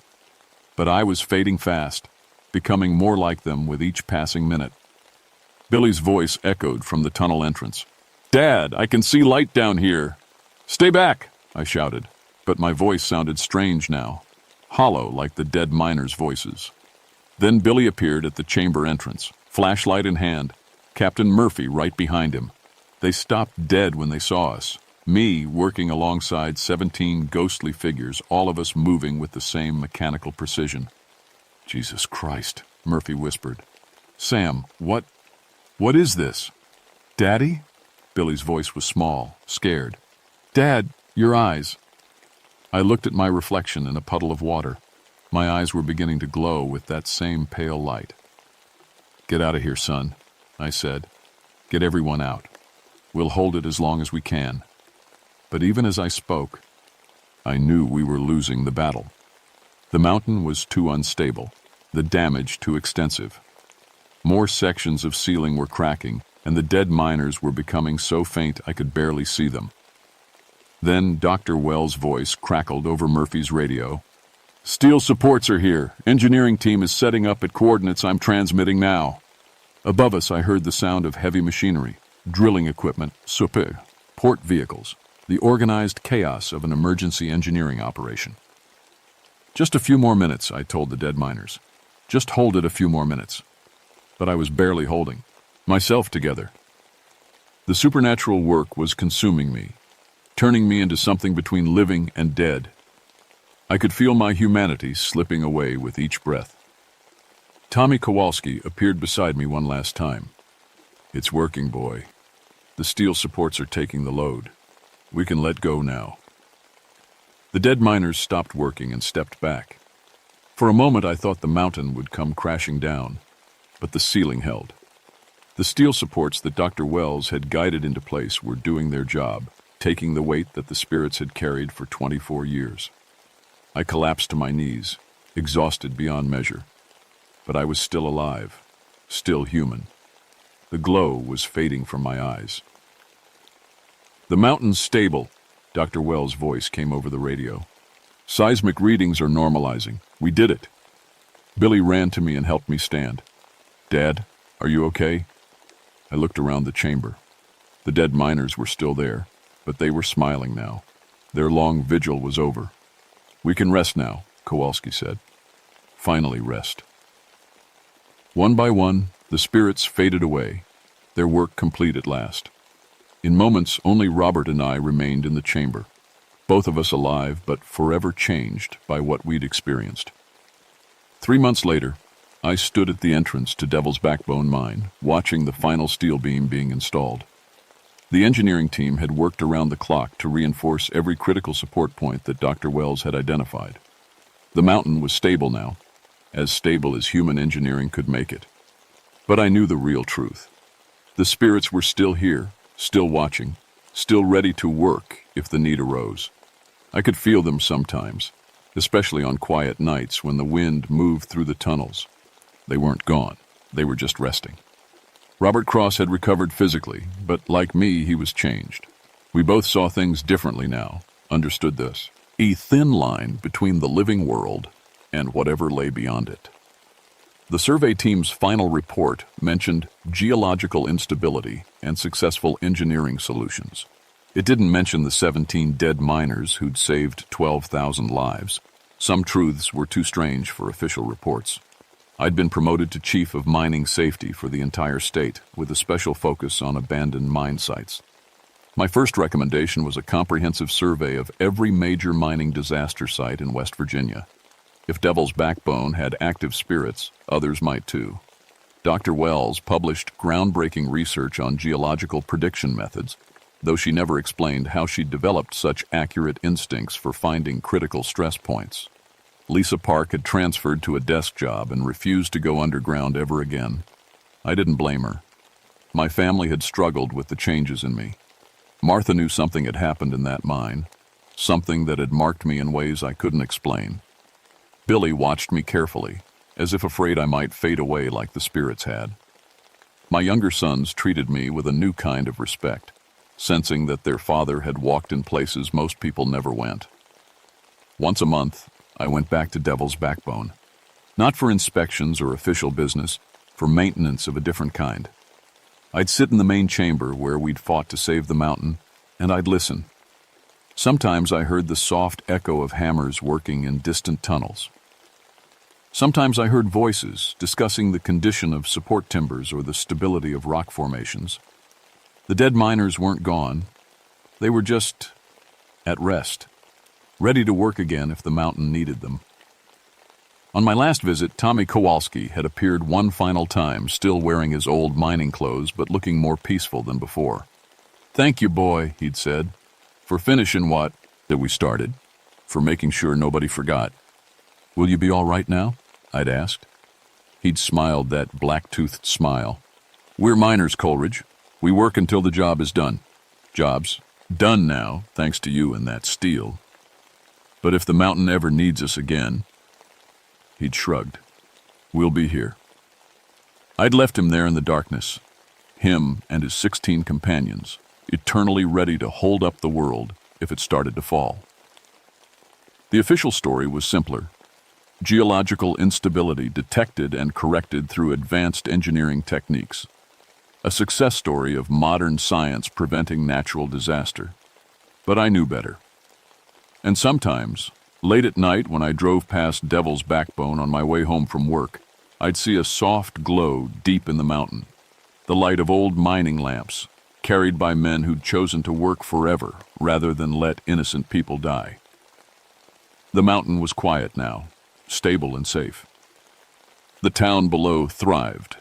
But I was fading fast, becoming more like them with each passing minute. Billy's voice echoed from the tunnel entrance. "Dad, I can see light down here." "Stay back," I shouted, but my voice sounded strange now, hollow like the dead miners' voices. Then Billy appeared at the chamber entrance, flashlight in hand, Captain Murphy right behind him. They stopped dead when they saw us, me working alongside 17 ghostly figures, all of us moving with the same mechanical precision. "Jesus Christ," Murphy whispered. "Sam, what is this?" "Daddy?" Billy's voice was small, scared. "Dad, your eyes." I looked at my reflection in a puddle of water. My eyes were beginning to glow with that same pale light. "Get out of here, son," I said. "Get everyone out. We'll hold it as long as we can." But even as I spoke, I knew we were losing the battle. The mountain was too unstable, the damage too extensive. More sections of ceiling were cracking, and the dead miners were becoming so faint I could barely see them. Then Dr. Wells' voice crackled over Murphy's radio. "Steel supports are here. Engineering team is setting up at coordinates I'm transmitting now." Above us I heard the sound of heavy machinery, drilling equipment, port vehicles, the organized chaos of an emergency engineering operation. "Just a few more minutes," I told the dead miners. "Just hold it a few more minutes." But I was barely holding myself together. The supernatural work was consuming me, turning me into something between living and dead. I could feel my humanity slipping away with each breath. Tommy Kowalski appeared beside me one last time. "It's working, boy. The steel supports are taking the load. We can let go now." The dead miners stopped working and stepped back. For a moment I thought the mountain would come crashing down, but the ceiling held. The steel supports that Dr. Wells had guided into place were doing their job, taking the weight that the spirits had carried for 24 years. I collapsed to my knees, exhausted beyond measure. But I was still alive, still human. The glow was fading from my eyes. "The mountain's stable," Dr. Wells' voice came over the radio. "Seismic readings are normalizing. We did it." Billy ran to me and helped me stand. "Dad, are you okay?" I looked around the chamber. The dead miners were still there, but they were smiling now. Their long vigil was over. "We can rest now," Kowalski said. "Finally rest." One by one, the spirits faded away, their work complete at last. In moments, only Robert and I remained in the chamber, both of us alive but forever changed by what we'd experienced. 3 months later, I stood at the entrance to Devil's Backbone Mine, watching the final steel beam being installed. The engineering team had worked around the clock to reinforce every critical support point that Dr. Wells had identified. The mountain was stable now, as stable as human engineering could make it. But I knew the real truth. The spirits were still here, still watching, still ready to work if the need arose. I could feel them sometimes, especially on quiet nights when the wind moved through the tunnels. They weren't gone, they were just resting. Robert Cross had recovered physically, but like me, he was changed. We both saw things differently now, understood this. A thin line between the living world and whatever lay beyond it. The survey team's final report mentioned geological instability and successful engineering solutions. It didn't mention the 17 dead miners who'd saved 12,000 lives. Some truths were too strange for official reports. I'd been promoted to Chief of Mining Safety for the entire state, with a special focus on abandoned mine sites. My first recommendation was a comprehensive survey of every major mining disaster site in West Virginia. If Devil's Backbone had active spirits, others might too. Dr. Wells published groundbreaking research on geological prediction methods, though she never explained how she'd developed such accurate instincts for finding critical stress points. Lisa Park had transferred to a desk job and refused to go underground ever again. I didn't blame her. My family had struggled with the changes in me. Martha knew something had happened in that mine, something that had marked me in ways I couldn't explain. Billy watched me carefully, as if afraid I might fade away like the spirits had. My younger sons treated me with a new kind of respect, sensing that their father had walked in places most people never went. Once a month, I went back to Devil's Backbone, not for inspections or official business, for maintenance of a different kind. I'd sit in the main chamber where we'd fought to save the mountain, and I'd listen. Sometimes I heard the soft echo of hammers working in distant tunnels. Sometimes I heard voices discussing the condition of support timbers or the stability of rock formations. The dead miners weren't gone. They were just at rest, ready to work again if the mountain needed them. On my last visit, Tommy Kowalski had appeared one final time, still wearing his old mining clothes but looking more peaceful than before. "Thank you, boy," he'd said, "for finishing what that we started, for making sure nobody forgot." "Will you be all right now?" I'd asked. He'd smiled that black-toothed smile. "We're miners, Coleridge. We work until the job is done. Job's done now, thanks to you and that steel. But if the mountain ever needs us again," he'd shrugged, "we'll be here." I'd left him there in the darkness, him and his 16 companions, eternally ready to hold up the world if it started to fall. The official story was simpler. Geological instability detected and corrected through advanced engineering techniques. A success story of modern science preventing natural disaster. But I knew better. And sometimes, late at night when I drove past Devil's Backbone on my way home from work, I'd see a soft glow deep in the mountain, the light of old mining lamps, carried by men who'd chosen to work forever rather than let innocent people die. The mountain was quiet now, stable and safe. The town below thrived,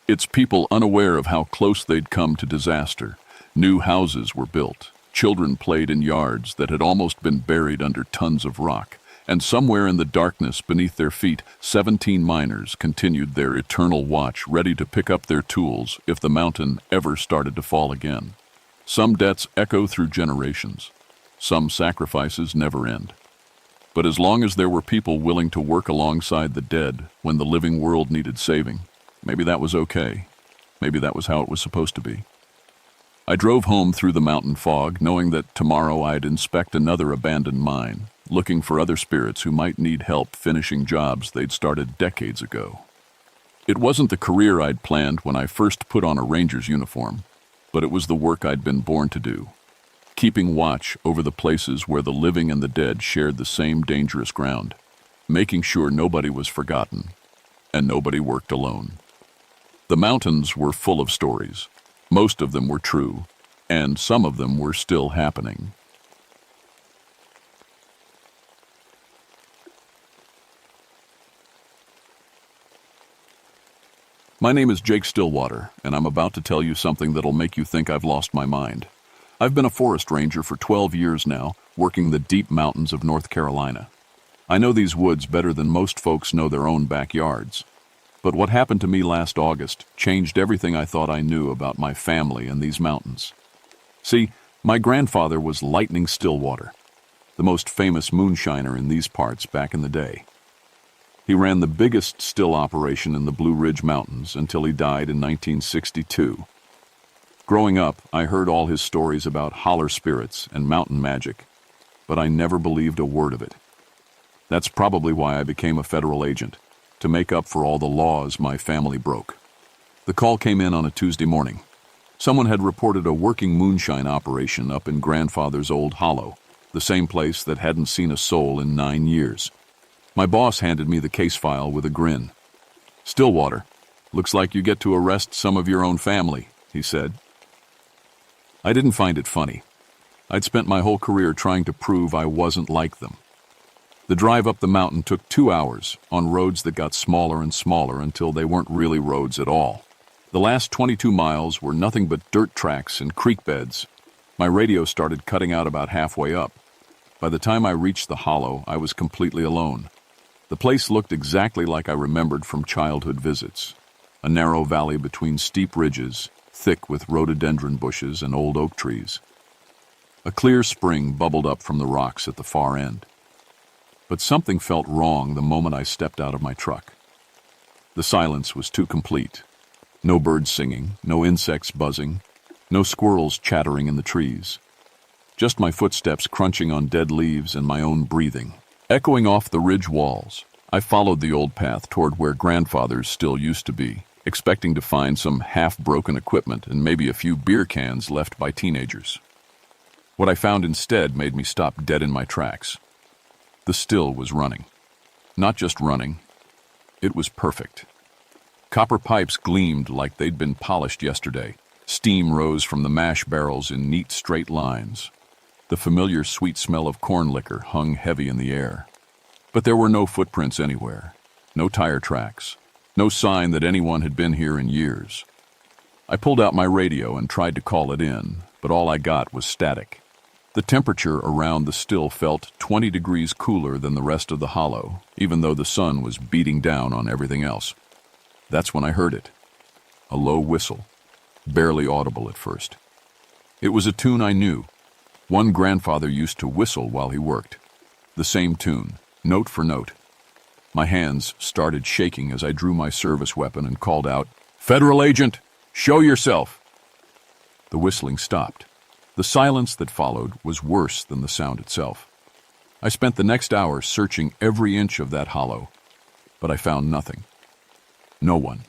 its people unaware of how close they'd come to disaster. New houses were built. Children played in yards that had almost been buried under tons of rock, and somewhere in the darkness beneath their feet, 17 miners continued their eternal watch, ready to pick up their tools if the mountain ever started to fall again. Some debts echo through generations. Some sacrifices never end. But as long as there were people willing to work alongside the dead when the living world needed saving, maybe that was okay. Maybe that was how it was supposed to be. I drove home through the mountain fog, knowing that tomorrow I'd inspect another abandoned mine, looking for other spirits who might need help finishing jobs they'd started decades ago. It wasn't the career I'd planned when I first put on a ranger's uniform, but it was the work I'd been born to do, keeping watch over the places where the living and the dead shared the same dangerous ground, making sure nobody was forgotten, and nobody worked alone. The mountains were full of stories. Most of them were true, and some of them were still happening. My name is Jake Stillwater, and I'm about to tell you something that'll make you think I've lost my mind. I've been a forest ranger for 12 years now, working the deep mountains of North Carolina. I know these woods better than most folks know their own backyards. But what happened to me last August changed everything I thought I knew about my family and these mountains. See, my grandfather was Lightning Stillwater, the most famous moonshiner in these parts back in the day. He ran the biggest still operation in the Blue Ridge Mountains until he died in 1962. Growing up, I heard all his stories about holler spirits and mountain magic, but I never believed a word of it. That's probably why I became a federal agent, to make up for all the laws my family broke. The call came in on a Tuesday morning. Someone had reported a working moonshine operation up in Grandfather's old hollow, the same place that hadn't seen a soul in 9 years. My boss handed me the case file with a grin. "Stillwater, looks like you get to arrest some of your own family," he said. I didn't find it funny. I'd spent my whole career trying to prove I wasn't like them. The drive up the mountain took 2 hours on roads that got smaller and smaller until they weren't really roads at all. The last 22 miles were nothing but dirt tracks and creek beds. My radio started cutting out about halfway up. By the time I reached the hollow, I was completely alone. The place looked exactly like I remembered from childhood visits. A narrow valley between steep ridges, thick with rhododendron bushes and old oak trees. A clear spring bubbled up from the rocks at the far end. But something felt wrong the moment I stepped out of my truck. The silence was too complete. No birds singing, no insects buzzing, no squirrels chattering in the trees. Just my footsteps crunching on dead leaves and my own breathing, echoing off the ridge walls. I followed the old path toward where Grandfather's still used to be, expecting to find some half-broken equipment and maybe a few beer cans left by teenagers. What I found instead made me stop dead in my tracks. The still was running. Not just running, it was perfect. Copper pipes gleamed like they'd been polished yesterday. Steam rose from the mash barrels in neat straight lines. The familiar sweet smell of corn liquor hung heavy in the air. But there were no footprints anywhere, no tire tracks, no sign that anyone had been here in years. I pulled out my radio and tried to call it in, but all I got was static. The temperature around the still felt 20 degrees cooler than the rest of the hollow, even though the sun was beating down on everything else. That's when I heard it. A low whistle, barely audible at first. It was a tune I knew. One Grandfather used to whistle while he worked. The same tune, note for note. My hands started shaking as I drew my service weapon and called out, "Federal agent, show yourself!" The whistling stopped. The silence that followed was worse than the sound itself. I spent the next hour searching every inch of that hollow, but I found nothing. No one.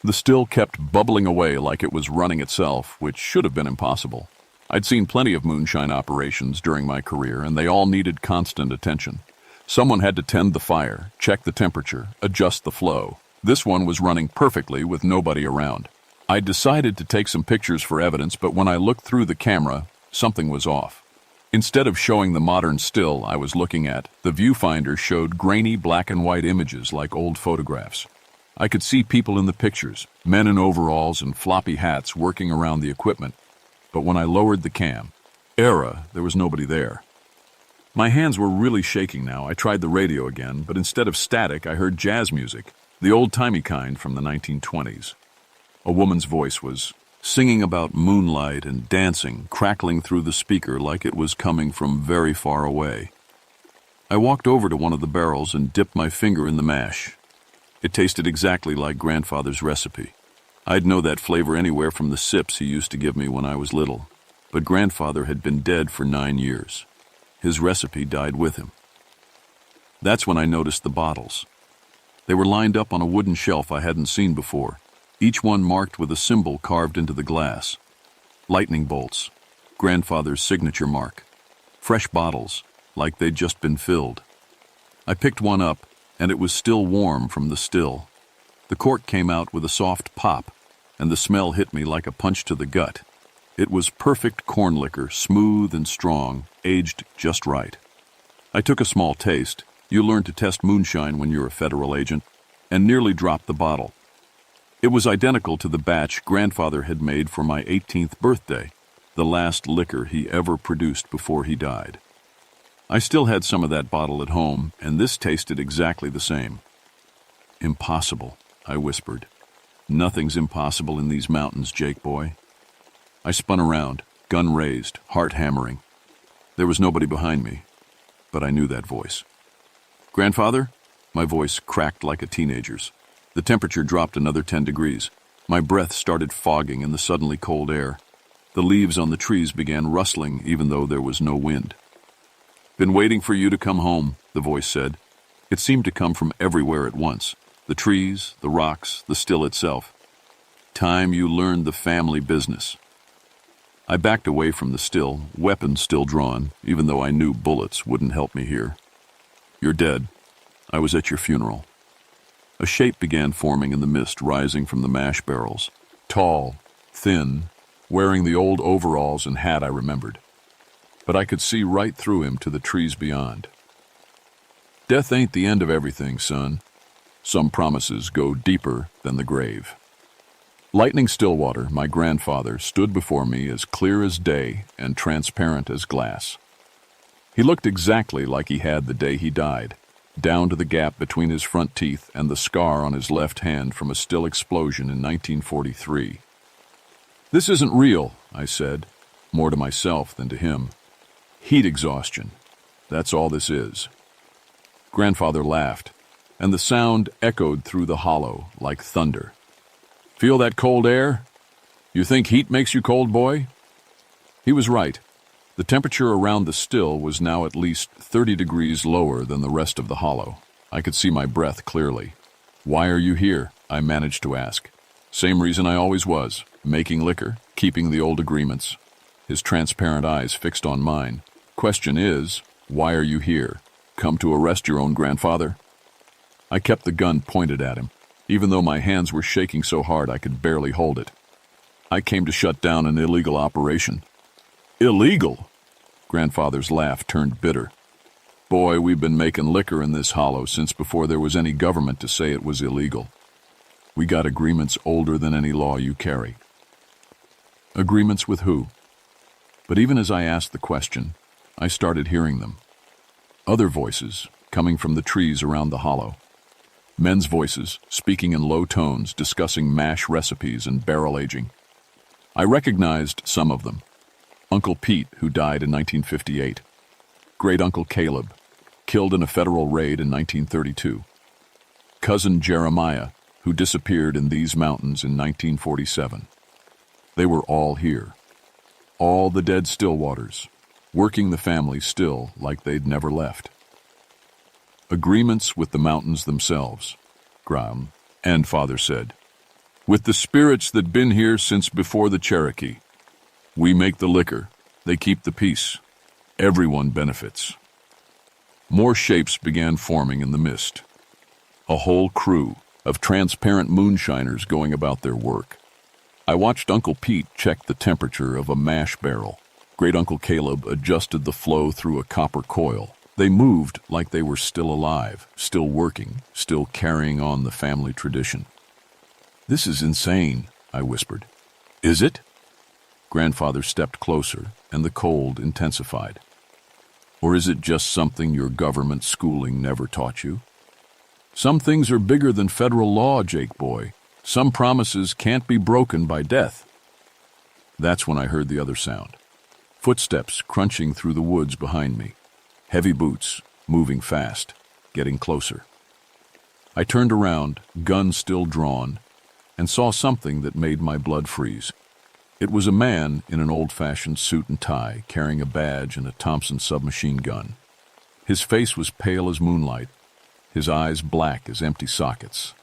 The still kept bubbling away like it was running itself, which should have been impossible. I'd seen plenty of moonshine operations during my career, and they all needed constant attention. Someone had to tend the fire, check the temperature, adjust the flow. This one was running perfectly with nobody around. I decided to take some pictures for evidence, but when I looked through the camera, something was off. Instead of showing the modern still I was looking at, the viewfinder showed grainy black and white images like old photographs. I could see people in the pictures, men in overalls and floppy hats working around the equipment. But when I lowered the cam, there was nobody there. My hands were really shaking now. I tried the radio again, but instead of static, I heard jazz music, the old-timey kind from the 1920s. A woman's voice was singing about moonlight and dancing, crackling through the speaker like it was coming from very far away. I walked over to one of the barrels and dipped my finger in the mash. It tasted exactly like Grandfather's recipe. I'd know that flavor anywhere from the sips he used to give me when I was little. But Grandfather had been dead for 9 years. His recipe died with him. That's when I noticed the bottles. They were lined up on a wooden shelf I hadn't seen before, each one marked with a symbol carved into the glass. Lightning bolts, Grandfather's signature mark. Fresh bottles, like they'd just been filled. I picked one up, and it was still warm from the still. The cork came out with a soft pop, and the smell hit me like a punch to the gut. It was perfect corn liquor, smooth and strong, aged just right. I took a small taste. You learn to test moonshine when you're a federal agent, and nearly dropped the bottle. It was identical to the batch Grandfather had made for my 18th birthday, the last liquor he ever produced before he died. I still had some of that bottle at home, and this tasted exactly the same. "Impossible," I whispered. "Nothing's impossible in these mountains, Jake boy." I spun around, gun raised, heart hammering. There was nobody behind me, but I knew that voice. "Grandfather?" My voice cracked like a teenager's. The temperature dropped another 10 degrees. My breath started fogging in the suddenly cold air. The leaves on the trees began rustling even though there was no wind. "Been waiting for you to come home," the voice said. It seemed to come from everywhere at once. The trees, the rocks, the still itself. "Time you learned the family business." I backed away from the still, weapon still drawn, even though I knew bullets wouldn't help me here. "You're dead. I was at your funeral." A shape began forming in the mist rising from the mash barrels. Tall, thin, wearing the old overalls and hat I remembered. But I could see right through him to the trees beyond. "Death ain't the end of everything, son. Some promises go deeper than the grave." Lightning Stillwater, my grandfather, stood before me as clear as day and transparent as glass. He looked exactly like he had the day he died, down to the gap between his front teeth and the scar on his left hand from a still explosion in 1943. "This isn't real," I said, more to myself than to him. "Heat exhaustion. That's all this is." Grandfather laughed, and the sound echoed through the hollow like thunder. "Feel that cold air? You think heat makes you cold, boy?" He was right. The temperature around the still was now at least 30 degrees lower than the rest of the hollow. I could see my breath clearly. "Why are you here?" I managed to ask. "Same reason I always was, making liquor, keeping the old agreements." His transparent eyes fixed on mine. "Question is, why are you here? Come to arrest your own grandfather?" I kept the gun pointed at him, even though my hands were shaking so hard I could barely hold it. "I came to shut down an illegal operation." "Illegal?" Grandfather's laugh turned bitter. "Boy, we've been making liquor in this hollow since before there was any government to say it was illegal. We got agreements older than any law you carry." Agreements with who? But even as I asked the question, I started hearing them. Other voices coming from the trees around the hollow. Men's voices speaking in low tones, discussing mash recipes and barrel aging. I recognized some of them. Uncle Pete, who died in 1958. Great Uncle Caleb, killed in a federal raid in 1932. Cousin Jeremiah, who disappeared in these mountains in 1947. They were all here. All the dead Stillwaters, working the family still like they'd never left. Agreements with the mountains themselves, Graham and Father said. With the spirits that been here since before the Cherokee. We make the liquor, they keep the peace. Everyone benefits. More shapes began forming in the mist. A whole crew of transparent moonshiners going about their work. I watched Uncle Pete check the temperature of a mash barrel. Great Uncle Caleb adjusted the flow through a copper coil. They moved like they were still alive, still working, still carrying on the family tradition. This is insane, I whispered. Is it? Grandfather stepped closer, and the cold intensified. Or is it just something your government schooling never taught you? Some things are bigger than federal law, Jake boy. Some promises can't be broken by death. That's when I heard the other sound. Footsteps crunching through the woods behind me. Heavy boots, moving fast, getting closer. I turned around, gun still drawn, and saw something that made my blood freeze. It was a man in an old-fashioned suit and tie, carrying a badge and a Thompson submachine gun. His face was pale as moonlight, his eyes black as empty sockets.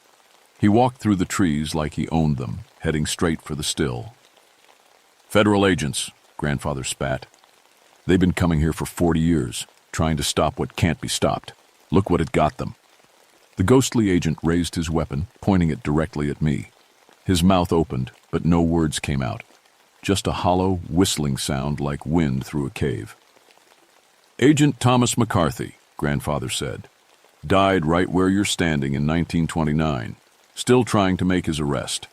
He walked through the trees like he owned them, heading straight for the still. Federal agents, Grandfather spat. They've been coming here for 40 years, trying to stop what can't be stopped. Look what it got them. The ghostly agent raised his weapon, pointing it directly at me. His mouth opened, but no words came out. Just a hollow, whistling sound like wind through a cave. Agent Thomas McCarthy, Grandfather said. Died right where you're standing in 1929, still trying to make his arrest.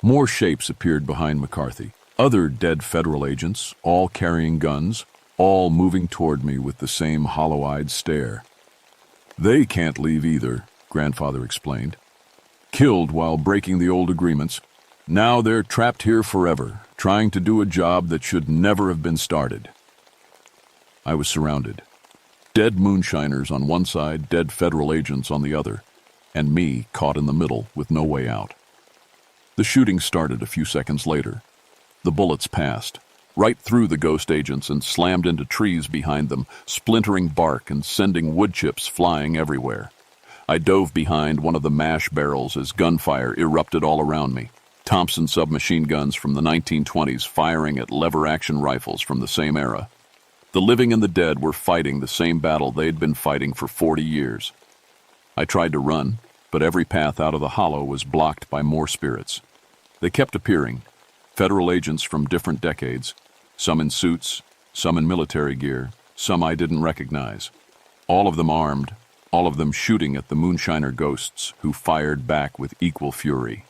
More shapes appeared behind McCarthy. Other dead federal agents, all carrying guns, all moving toward me with the same hollow-eyed stare. They can't leave either, Grandfather explained. Killed while breaking the old agreements. Now they're trapped here forever, trying to do a job that should never have been started. I was surrounded. Dead moonshiners on one side, dead federal agents on the other, and me caught in the middle with no way out. The shooting started a few seconds later. The bullets passed right through the ghost agents and slammed into trees behind them, splintering bark and sending wood chips flying everywhere. I dove behind one of the mash barrels as gunfire erupted all around me. Thompson submachine guns from the 1920s firing at lever-action rifles from the same era. The living and the dead were fighting the same battle they'd been fighting for 40 years. I tried to run, but every path out of the hollow was blocked by more spirits. They kept appearing, federal agents from different decades, some in suits, some in military gear, some I didn't recognize. All of them armed, all of them shooting at the moonshiner ghosts, who fired back with equal fury.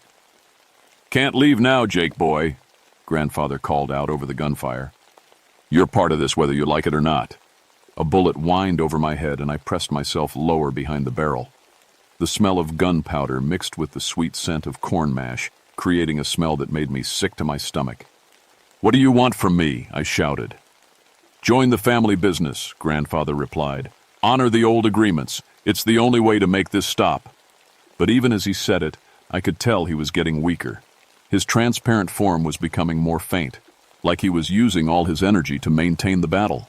"Can't leave now, Jake boy," Grandfather called out over the gunfire. "You're part of this whether you like it or not." A bullet whined over my head and I pressed myself lower behind the barrel. The smell of gunpowder mixed with the sweet scent of corn mash, creating a smell that made me sick to my stomach. "What do you want from me?" I shouted. "Join the family business," Grandfather replied. "Honor the old agreements. It's the only way to make this stop." But even as he said it, I could tell he was getting weaker. His transparent form was becoming more faint, like he was using all his energy to maintain the battle.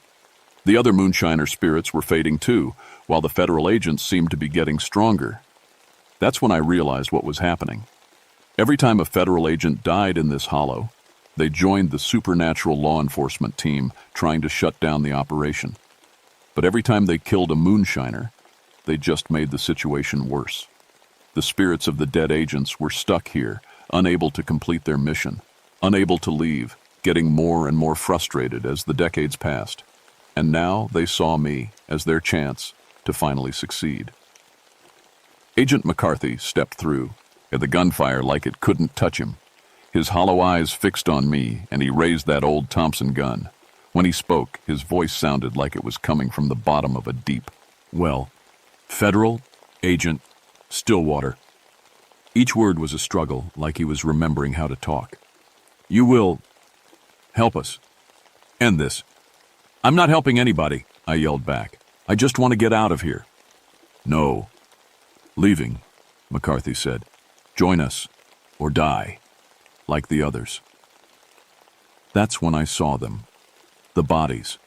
The other moonshiner spirits were fading too, while the federal agents seemed to be getting stronger. That's when I realized what was happening. Every time a federal agent died in this hollow, they joined the supernatural law enforcement team trying to shut down the operation. But every time they killed a moonshiner, they just made the situation worse. The spirits of the dead agents were stuck here, unable to complete their mission, unable to leave, getting more and more frustrated as the decades passed. And now they saw me as their chance to finally succeed. Agent McCarthy stepped through, at the gunfire like it couldn't touch him. His hollow eyes fixed on me, and he raised that old Thompson gun. When he spoke, his voice sounded like it was coming from the bottom of a deep well. "Federal Agent Stillwater." Each word was a struggle, like he was remembering how to talk. "You will help us end this." "I'm not helping anybody," I yelled back. "I just want to get out of here." "No. Leaving," McCarthy said. "Join us, or die, like the others." That's when I saw them. The bodies.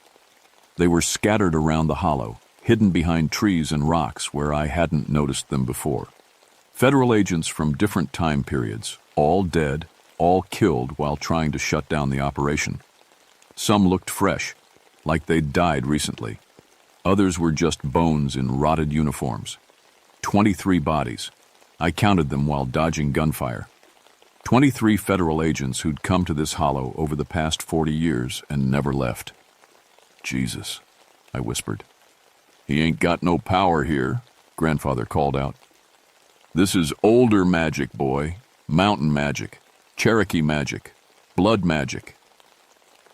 They were scattered around the hollow, hidden behind trees and rocks where I hadn't noticed them before. Federal agents from different time periods, all dead, all killed while trying to shut down the operation. Some looked fresh, like they'd died recently. Others were just bones in rotted uniforms. 23 bodies. I counted them while dodging gunfire. 23 federal agents who'd come to this hollow over the past 40 years and never left. "Jesus," I whispered. "He ain't got no power here," Grandfather called out. "This is older magic, boy. Mountain magic, Cherokee magic, blood magic."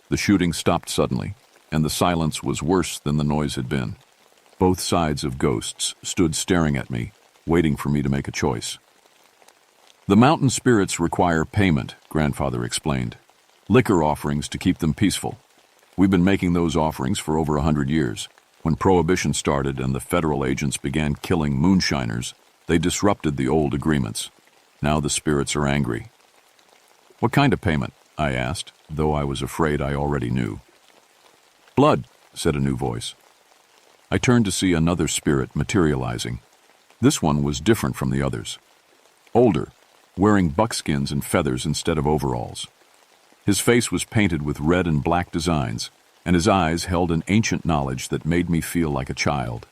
The shooting stopped suddenly, and the silence was worse than the noise had been. Both sides of ghosts stood staring at me, waiting for me to make a choice. "The mountain spirits require payment," Grandfather explained. "Liquor offerings to keep them peaceful. We've been making those offerings for over 100 years. When Prohibition started and the federal agents began killing moonshiners, they disrupted the old agreements. Now the spirits are angry." "What kind of payment?" I asked, though I was afraid I already knew. "Blood," said a new voice. I turned to see another spirit materializing. This one was different from the others. Older, wearing buckskins and feathers instead of overalls. His face was painted with red and black designs, and his eyes held an ancient knowledge that made me feel like a child.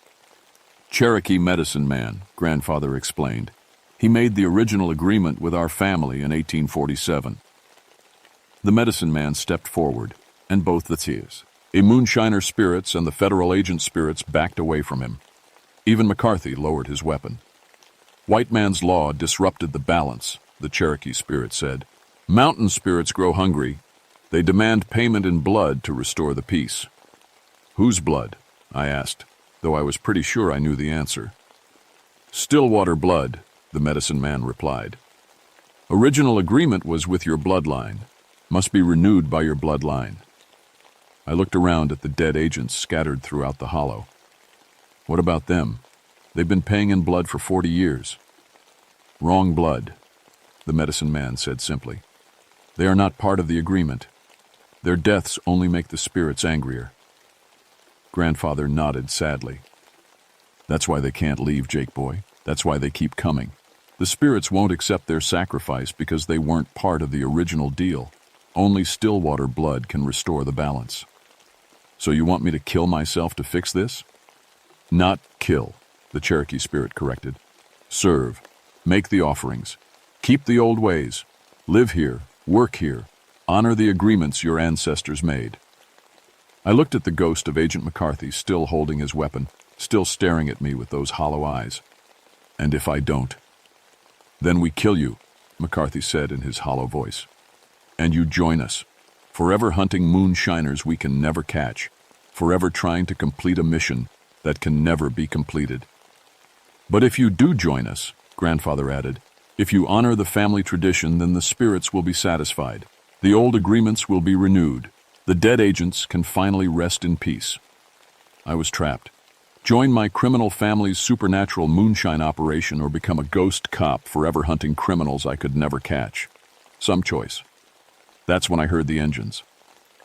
"Cherokee medicine man," Grandfather explained. "He made the original agreement with our family in 1847. The medicine man stepped forward, and both the tears. Moonshiner spirits and the federal agent spirits backed away from him. Even McCarthy lowered his weapon. "White man's law disrupted the balance," the Cherokee spirit said. "Mountain spirits grow hungry. They demand payment in blood to restore the peace." "Whose blood?" I asked, though I was pretty sure I knew the answer. "Stillwater blood," the medicine man replied. "Original agreement was with your bloodline. Must be renewed by your bloodline." I looked around at the dead agents scattered throughout the hollow. What about them? They've been paying in blood for 40 years. Wrong blood, the medicine man said simply. They are not part of the agreement. Their deaths only make the spirits angrier. Grandfather nodded sadly. That's why they can't leave, Jake boy. That's why they keep coming. The spirits won't accept their sacrifice because they weren't part of the original deal. Only Stillwater blood can restore the balance. So you want me to kill myself to fix this? Not kill, the Cherokee spirit corrected. Serve. Make the offerings. Keep the old ways. Live here. Work here. Honor the agreements your ancestors made. I looked at the ghost of Agent McCarthy, still holding his weapon, still staring at me with those hollow eyes. And if I don't? Then we kill you, McCarthy said in his hollow voice. And you join us, forever hunting moonshiners we can never catch, forever trying to complete a mission that can never be completed. But if you do join us, Grandfather added, if you honor the family tradition, then the spirits will be satisfied. The old agreements will be renewed. The dead agents can finally rest in peace. I was trapped. Join my criminal family's supernatural moonshine operation or become a ghost cop forever hunting criminals I could never catch. Some choice. That's when I heard the engines.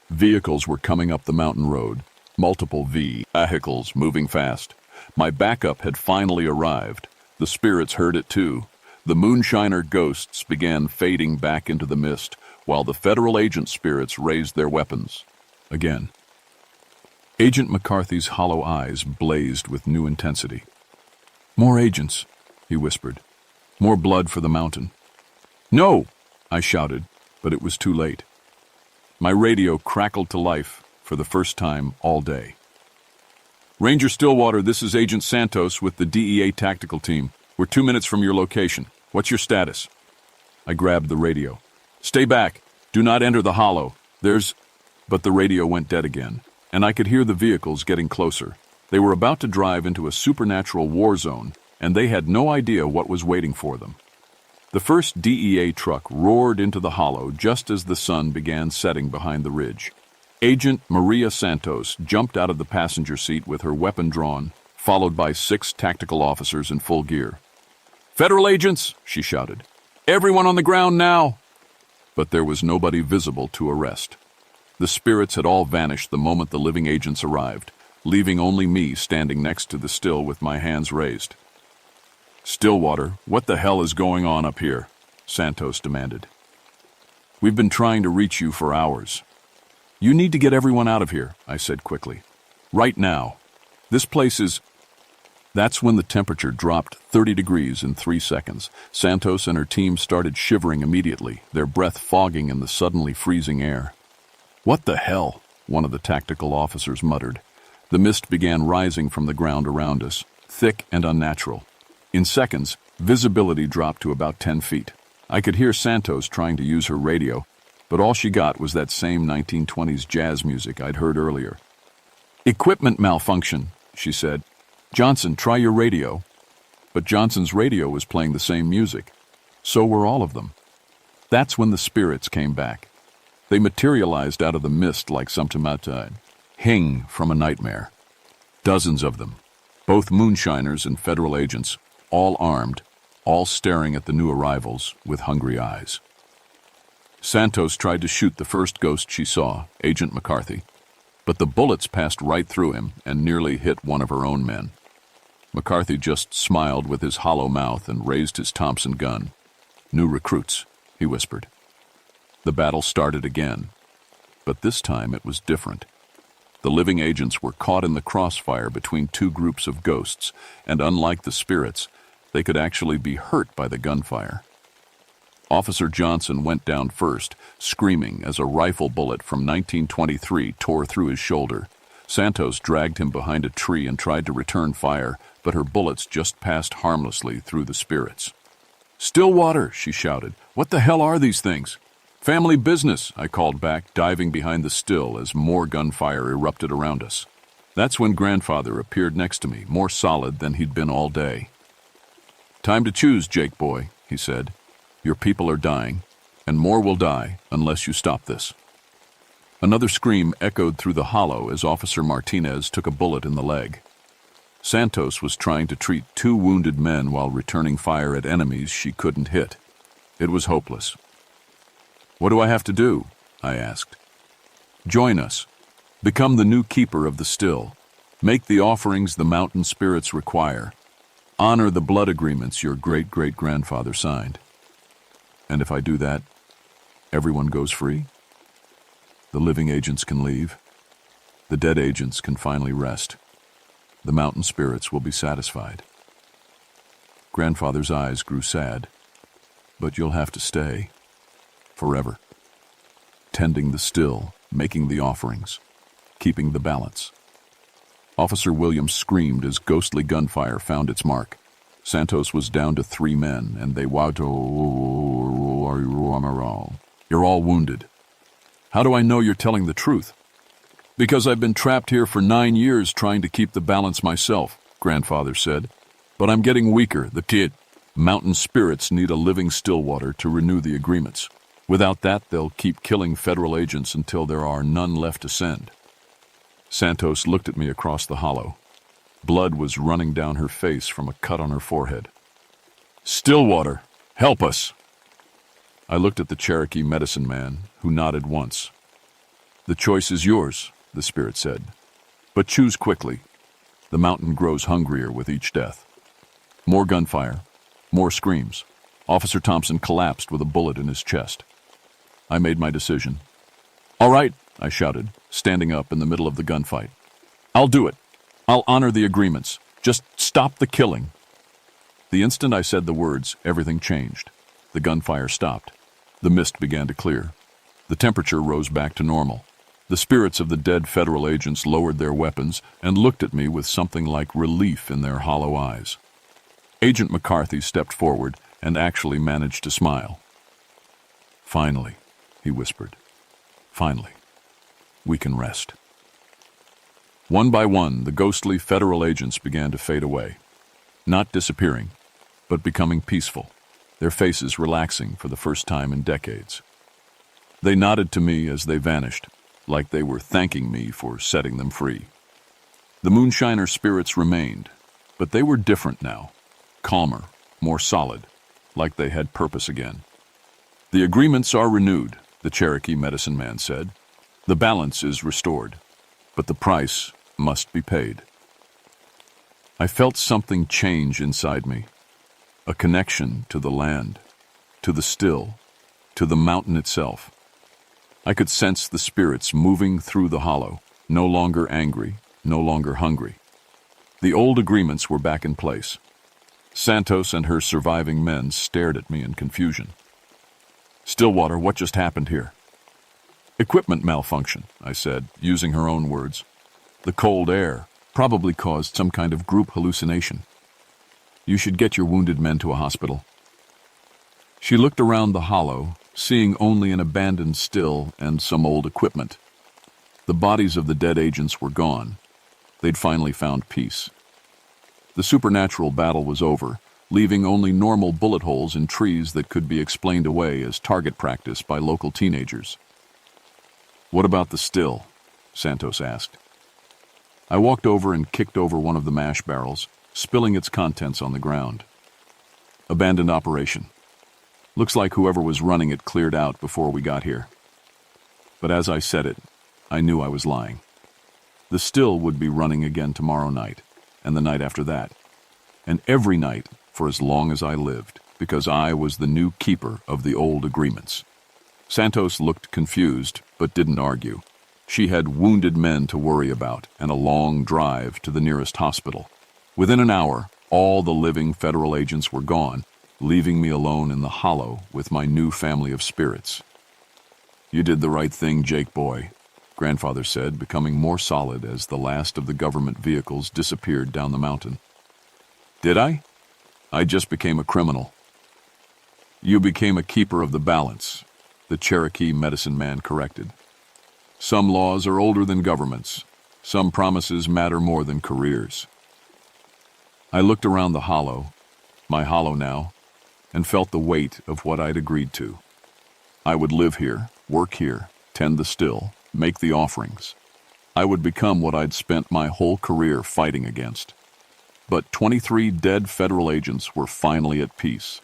Vehicles were coming up the mountain road, multiple vehicles moving fast. My backup had finally arrived. The spirits heard it too. The moonshiner ghosts began fading back into the mist, while the federal agent spirits raised their weapons. Again. Agent McCarthy's hollow eyes blazed with new intensity. More agents, he whispered. More blood for the mountain. No, I shouted, but it was too late. My radio crackled to life for the first time all day. Ranger Stillwater, this is Agent Santos with the DEA tactical team. We're 2 minutes from your location. What's your status? I grabbed the radio. Stay back. Do not enter the hollow. But the radio went dead again, and I could hear the vehicles getting closer. They were about to drive into a supernatural war zone, and they had no idea what was waiting for them. The first DEA truck roared into the hollow just as the sun began setting behind the ridge. Agent Maria Santos jumped out of the passenger seat with her weapon drawn, followed by 6 tactical officers in full gear. Federal agents, she shouted. Everyone on the ground now! But there was nobody visible to arrest. The spirits had all vanished the moment the living agents arrived, leaving only me standing next to the still with my hands raised. Stillwater, what the hell is going on up here? Santos demanded. We've been trying to reach you for hours. You need to get everyone out of here, I said quickly. Right now. This place is... That's when the temperature dropped 30 degrees in 3 seconds. Santos and her team started shivering immediately, their breath fogging in the suddenly freezing air. What the hell? One of the tactical officers muttered. The mist began rising from the ground around us, thick and unnatural. In seconds, visibility dropped to about 10 feet. I could hear Santos trying to use her radio, but all she got was that same 1920s jazz music I'd heard earlier. Equipment malfunction, she said. Johnson, try your radio. But Johnson's radio was playing the same music. So were all of them. That's when the spirits came back. They materialized out of the mist like something hing from a nightmare. Dozens of them, both moonshiners and federal agents, all armed, all staring at the new arrivals with hungry eyes. Santos tried to shoot the first ghost she saw, Agent McCarthy, but the bullets passed right through him and nearly hit one of her own men. McCarthy just smiled with his hollow mouth and raised his Thompson gun. New recruits, he whispered. The battle started again, but this time it was different. The living agents were caught in the crossfire between 2 groups of ghosts, and unlike the spirits, they could actually be hurt by the gunfire. Officer Johnson went down first, screaming as a rifle bullet from 1923 tore through his shoulder. Santos dragged him behind a tree and tried to return fire, but her bullets just passed harmlessly through the spirits. Stillwater, she shouted. What the hell are these things? Family business, I called back, diving behind the still as more gunfire erupted around us. That's when Grandfather appeared next to me, more solid than he'd been all day. Time to choose, Jake boy, he said. Your people are dying, and more will die unless you stop this. Another scream echoed through the hollow as Officer Martinez took a bullet in the leg. Santos was trying to treat two wounded men while returning fire at enemies she couldn't hit. It was hopeless. "What do I have to do?" I asked. "Join us. Become the new keeper of the still. Make the offerings the mountain spirits require. Honor the blood agreements your great-great-grandfather signed." "And if I do that, everyone goes free? The living agents can leave. The dead agents can finally rest. The mountain spirits will be satisfied." Grandfather's eyes grew sad. "But you'll have to stay. Forever. Tending the still, making the offerings, keeping the balance." Officer Williams screamed as ghostly gunfire found its mark. Santos was down to 3 men, and they wowed. "You're all wounded." "How do I know you're telling the truth?" "Because I've been trapped here for 9 years trying to keep the balance myself," Grandfather said. "But I'm getting weaker. The mountain spirits need a living Stillwater to renew the agreements. Without that, they'll keep killing federal agents until there are none left to send." Santos looked at me across the hollow. Blood was running down her face from a cut on her forehead. "Stillwater, help us!" I looked at the Cherokee medicine man, who nodded once. "The choice is yours," the spirit said. "But choose quickly. The mountain grows hungrier with each death." More gunfire, more screams. Officer Thompson collapsed with a bullet in his chest. I made my decision. "All right," I shouted, standing up in the middle of the gunfight. "I'll do it. I'll honor the agreements. Just stop the killing." The instant I said the words, everything changed. The gunfire stopped. The mist began to clear. The temperature rose back to normal. The spirits of the dead federal agents lowered their weapons and looked at me with something like relief in their hollow eyes. Agent McCarthy stepped forward and actually managed to smile. "Finally," he whispered. "Finally. We can rest." One by one, the ghostly federal agents began to fade away. Not disappearing, but becoming peaceful, their faces relaxing for the first time in decades. They nodded to me as they vanished, like they were thanking me for setting them free. The moonshiner spirits remained, but they were different now, calmer, more solid, like they had purpose again. "The agreements are renewed," the Cherokee medicine man said. "The balance is restored, but the price must be paid." I felt something change inside me, a connection to the land, to the still, to the mountain itself. I could sense the spirits moving through the hollow, no longer angry, no longer hungry. The old agreements were back in place. Santos and her surviving men stared at me in confusion. "Stillwater, what just happened here?" "Equipment malfunction," I said, using her own words. "The cold air probably caused some kind of group hallucination. You should get your wounded men to a hospital." She looked around the hollow, seeing only an abandoned still and some old equipment. The bodies of the dead agents were gone. They'd finally found peace. The supernatural battle was over, leaving only normal bullet holes in trees that could be explained away as target practice by local teenagers. "What about the still?" Santos asked. I walked over and kicked over one of the mash barrels, spilling its contents on the ground. "Abandoned operation. Looks like whoever was running it cleared out before we got here." But as I said it, I knew I was lying. The still would be running again tomorrow night, and the night after that, and every night for as long as I lived, because I was the new keeper of the old agreements. Santos looked confused, but didn't argue. She had wounded men to worry about and a long drive to the nearest hospital. Within an hour, all the living federal agents were gone, leaving me alone in the hollow with my new family of spirits. "You did the right thing, Jake boy," Grandfather said, becoming more solid as the last of the government vehicles disappeared down the mountain. "Did I? I just became a criminal." "You became a keeper of the balance," the Cherokee medicine man corrected. "Some laws are older than governments. Some promises matter more than careers." I looked around the hollow, my hollow now, and felt the weight of what I'd agreed to. I would live here, work here, tend the still, make the offerings. I would become what I'd spent my whole career fighting against. But 23 dead federal agents were finally at peace.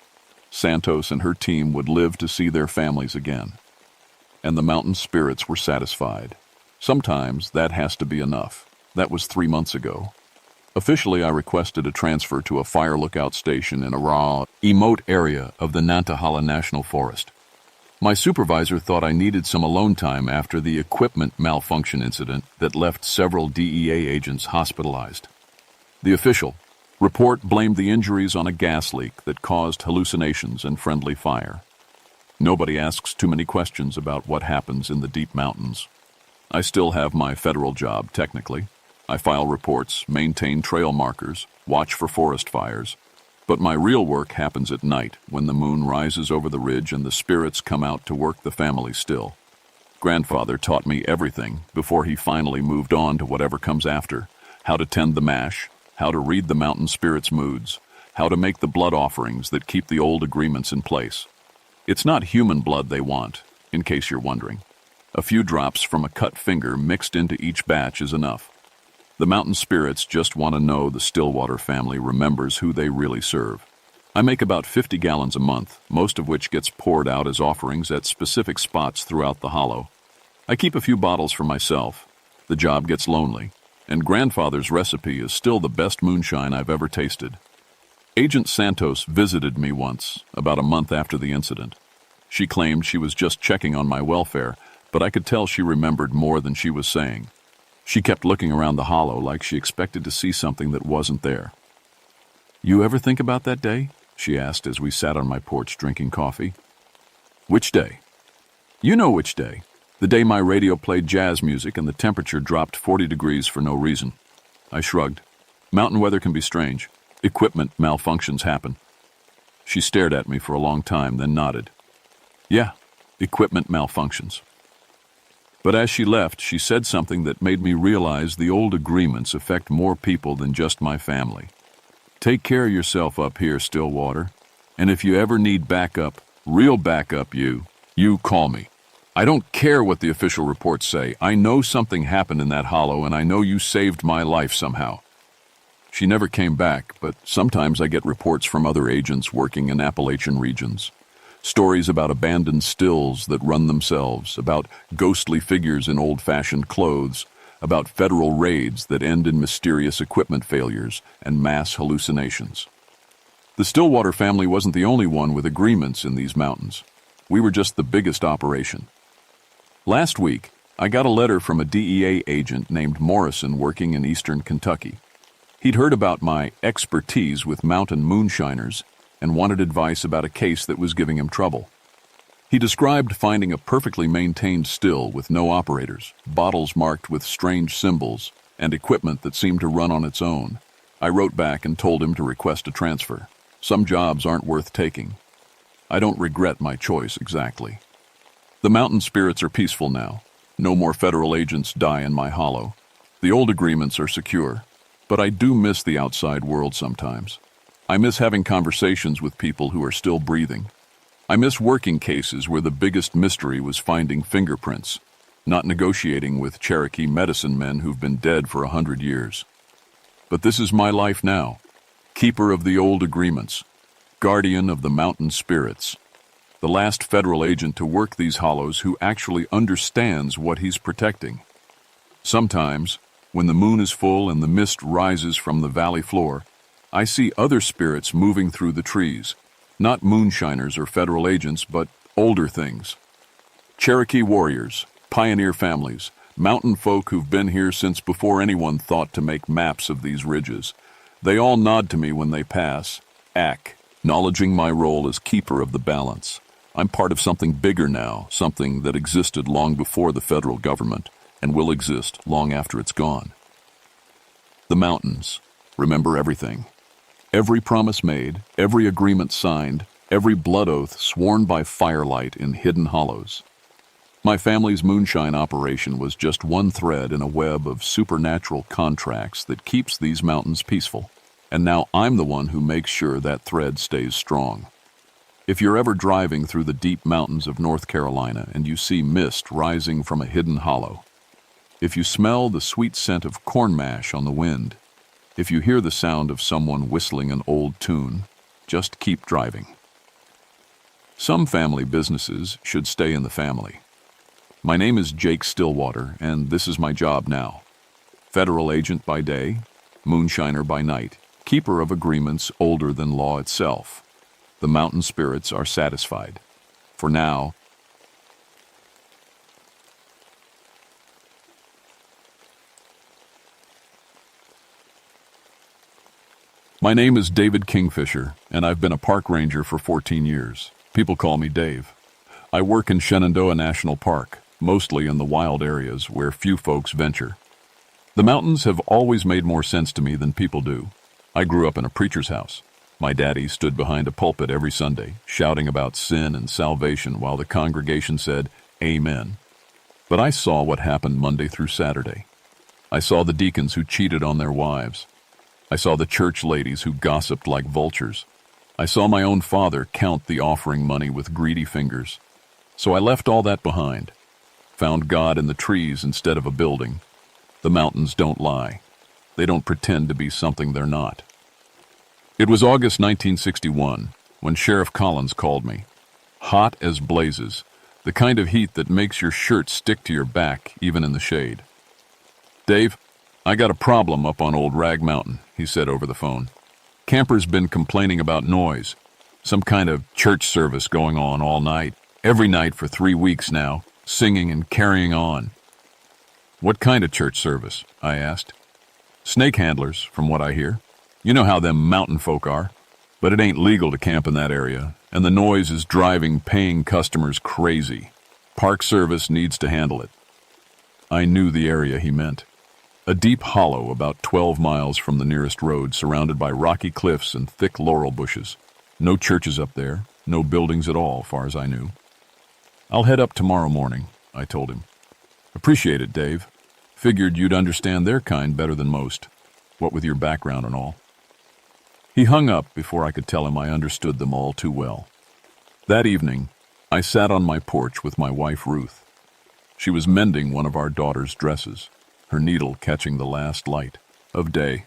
Santos and her team would live to see their families again. And the mountain spirits were satisfied. Sometimes that has to be enough. That was 3 months ago. Officially, I requested a transfer to a fire lookout station in a remote area of the Nantahala National Forest. My supervisor thought I needed some alone time after the equipment malfunction incident that left several DEA agents hospitalized. The official report blamed the injuries on a gas leak that caused hallucinations and friendly fire. Nobody asks too many questions about what happens in the deep mountains. I still have my federal job, technically. I file reports, maintain trail markers, watch for forest fires. But my real work happens at night, when the moon rises over the ridge and the spirits come out to work the family still. Grandfather taught me everything before he finally moved on to whatever comes after. How to tend the mash, how to read the mountain spirits' moods, how to make the blood offerings that keep the old agreements in place. It's not human blood they want, in case you're wondering. A few drops from a cut finger mixed into each batch is enough. The mountain spirits just want to know the Stillwater family remembers who they really serve. I make about 50 gallons a month, most of which gets poured out as offerings at specific spots throughout the hollow. I keep a few bottles for myself. The job gets lonely, and Grandfather's recipe is still the best moonshine I've ever tasted. Agent Santos visited me once, about a month after the incident. She claimed she was just checking on my welfare, but I could tell she remembered more than she was saying. She kept looking around the hollow like she expected to see something that wasn't there. "You ever think about that day?" she asked as we sat on my porch drinking coffee. "Which day?" "You know which day. The day my radio played jazz music and the temperature dropped 40 degrees for no reason." I shrugged. Mountain weather can be strange. Equipment malfunctions happen. She stared at me for a long time, then nodded. "Yeah, equipment malfunctions." But as she left, she said something that made me realize the old agreements affect more people than just my family. "Take care of yourself up here, Stillwater. And if you ever need backup, real backup, you call me. I don't care what the official reports say. I know something happened in that hollow, and I know you saved my life somehow." She never came back, but sometimes I get reports from other agents working in Appalachian regions. Stories about abandoned stills that run themselves, about ghostly figures in old-fashioned clothes, about federal raids that end in mysterious equipment failures and mass hallucinations. The Stillwater family wasn't the only one with agreements in these mountains. We were just the biggest operation. Last week, I got a letter from a DEA agent named Morrison working in eastern Kentucky. He'd heard about my expertise with mountain moonshiners and wanted advice about a case that was giving him trouble. He described finding a perfectly maintained still with no operators, bottles marked with strange symbols, and equipment that seemed to run on its own. I wrote back and told him to request a transfer. Some jobs aren't worth taking. I don't regret my choice exactly. The mountain spirits are peaceful now. No more federal agents die in my hollow. The old agreements are secure, but I do miss the outside world sometimes. I miss having conversations with people who are still breathing. I miss working cases where the biggest mystery was finding fingerprints, not negotiating with Cherokee medicine men who've been dead for 100 years. But this is my life now, keeper of the old agreements, guardian of the mountain spirits, the last federal agent to work these hollows who actually understands what he's protecting. Sometimes, when the moon is full and the mist rises from the valley floor, I see other spirits moving through the trees, not moonshiners or federal agents, but older things. Cherokee warriors, pioneer families, mountain folk who've been here since before anyone thought to make maps of these ridges. They all nod to me when they pass, acknowledging my role as keeper of the balance. I'm part of something bigger now, something that existed long before the federal government and will exist long after it's gone. The mountains remember everything. Every promise made, every agreement signed, every blood oath sworn by firelight in hidden hollows. My family's moonshine operation was just one thread in a web of supernatural contracts that keeps these mountains peaceful. And now I'm the one who makes sure that thread stays strong. If you're ever driving through the deep mountains of North Carolina and you see mist rising from a hidden hollow, if you smell the sweet scent of corn mash on the wind, If you hear the sound of someone whistling an old tune, just keep driving. Some family businesses should stay in the family. My name is Jake Stillwater, and this is my job now. Federal agent by day, moonshiner by night, keeper of agreements older than law itself. The mountain spirits are satisfied. For now, my name is David Kingfisher, and I've been a park ranger for 14 years. People call me Dave. I work in Shenandoah National Park, mostly in the wild areas where few folks venture. The mountains have always made more sense to me than people do. I grew up in a preacher's house. My daddy stood behind a pulpit every Sunday, shouting about sin and salvation while the congregation said, "Amen." But I saw what happened Monday through Saturday. I saw the deacons who cheated on their wives. I saw the church ladies who gossiped like vultures. I saw my own father count the offering money with greedy fingers. So I left all that behind, found God in the trees instead of a building. The mountains don't lie. They don't pretend to be something they're not. It was August 1961 when Sheriff Collins called me. Hot as blazes, the kind of heat that makes your shirt stick to your back even in the shade. "Dave, I got a problem up on Old Rag Mountain," he said over the phone. "Campers been complaining about noise. Some kind of church service going on all night, every night for 3 weeks now, singing and carrying on." "What kind of church service?" I asked. "Snake handlers, from what I hear. You know how them mountain folk are. But it ain't legal to camp in that area, and the noise is driving paying customers crazy. Park Service needs to handle it." I knew the area he meant. A deep hollow about 12 miles from the nearest road, surrounded by rocky cliffs and thick laurel bushes. No churches up there, no buildings at all, far as I knew. "I'll head up tomorrow morning," I told him. "Appreciate it, Dave. Figured you'd understand their kind better than most, what with your background and all." He hung up before I could tell him I understood them all too well. That evening, I sat on my porch with my wife, Ruth. She was mending one of our daughter's dresses, her needle catching the last light of day.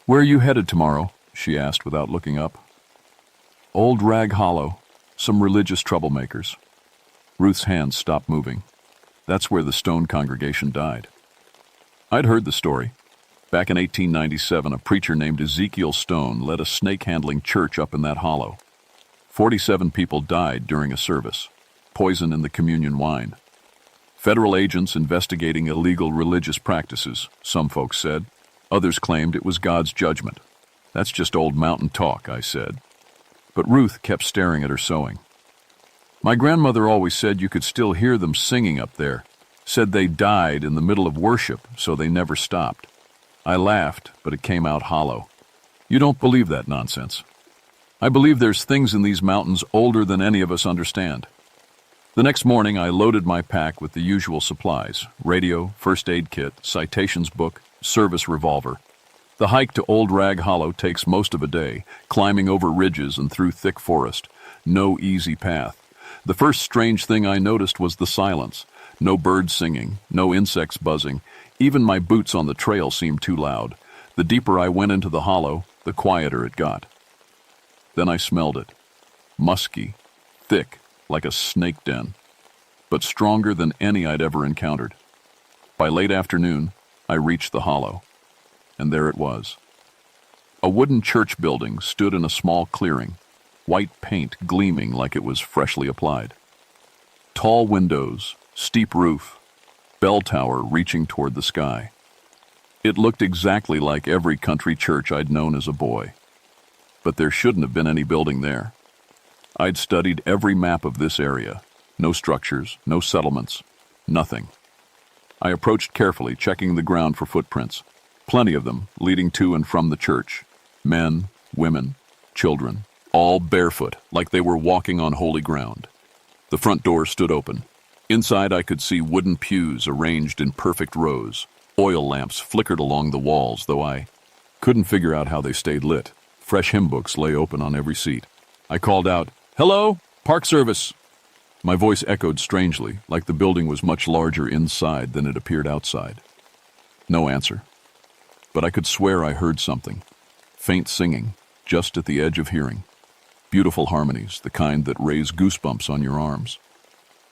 "Where are you headed tomorrow?" she asked without looking up. "Old Rag Hollow, some religious troublemakers." Ruth's hands stopped moving. "That's where the Stone congregation died." I'd heard the story. Back in 1897, a preacher named Ezekiel Stone led a snake-handling church up in that hollow. 47 people died during a service, poison in the communion wine. Federal agents investigating illegal religious practices, some folks said. Others claimed it was God's judgment. "That's just old mountain talk," I said. But Ruth kept staring at her sewing. "My grandmother always said you could still hear them singing up there. Said they died in the middle of worship, so they never stopped." I laughed, but it came out hollow. "You don't believe that nonsense." "I believe there's things in these mountains older than any of us understand." The next morning, I loaded my pack with the usual supplies: radio, first aid kit, citations book, service revolver. The hike to Old Rag Hollow takes most of a day, climbing over ridges and through thick forest. No easy path. The first strange thing I noticed was the silence. No birds singing, no insects buzzing. Even my boots on the trail seemed too loud. The deeper I went into the hollow, the quieter it got. Then I smelled it. Musky, thick, like a snake den, but stronger than any I'd ever encountered. By late afternoon, I reached the hollow, and there it was. A wooden church building stood in a small clearing, white paint gleaming like it was freshly applied. Tall windows, steep roof, bell tower reaching toward the sky. It looked exactly like every country church I'd known as a boy, but there shouldn't have been any building there. I'd studied every map of this area. No structures, no settlements, nothing. I approached carefully, checking the ground for footprints. Plenty of them, leading to and from the church. Men, women, children, all barefoot, like they were walking on holy ground. The front door stood open. Inside, I could see wooden pews arranged in perfect rows. Oil lamps flickered along the walls, though I couldn't figure out how they stayed lit. Fresh hymn books lay open on every seat. I called out, "Hello, Park Service." My voice echoed strangely, like the building was much larger inside than it appeared outside. No answer. but I could swear I heard something. Faint singing, just at the edge of hearing. Beautiful harmonies, the kind that raise goosebumps on your arms.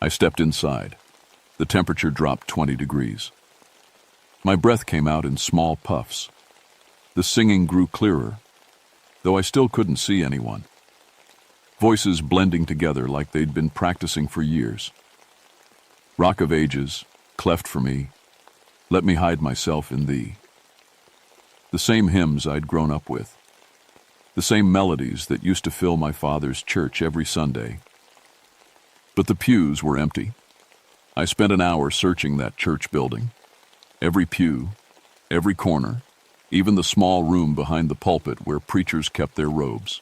I stepped inside. The temperature dropped 20 degrees. My breath came out in small puffs. The singing grew clearer, though I still couldn't see anyone. Voices blending together like they'd been practicing for years. Rock of Ages, cleft for me, let me hide myself in thee. The same hymns I'd grown up with. The same melodies that used to fill my father's church every Sunday. But the pews were empty. I spent an hour searching that church building. Every pew, every corner, even the small room behind the pulpit where preachers kept their robes.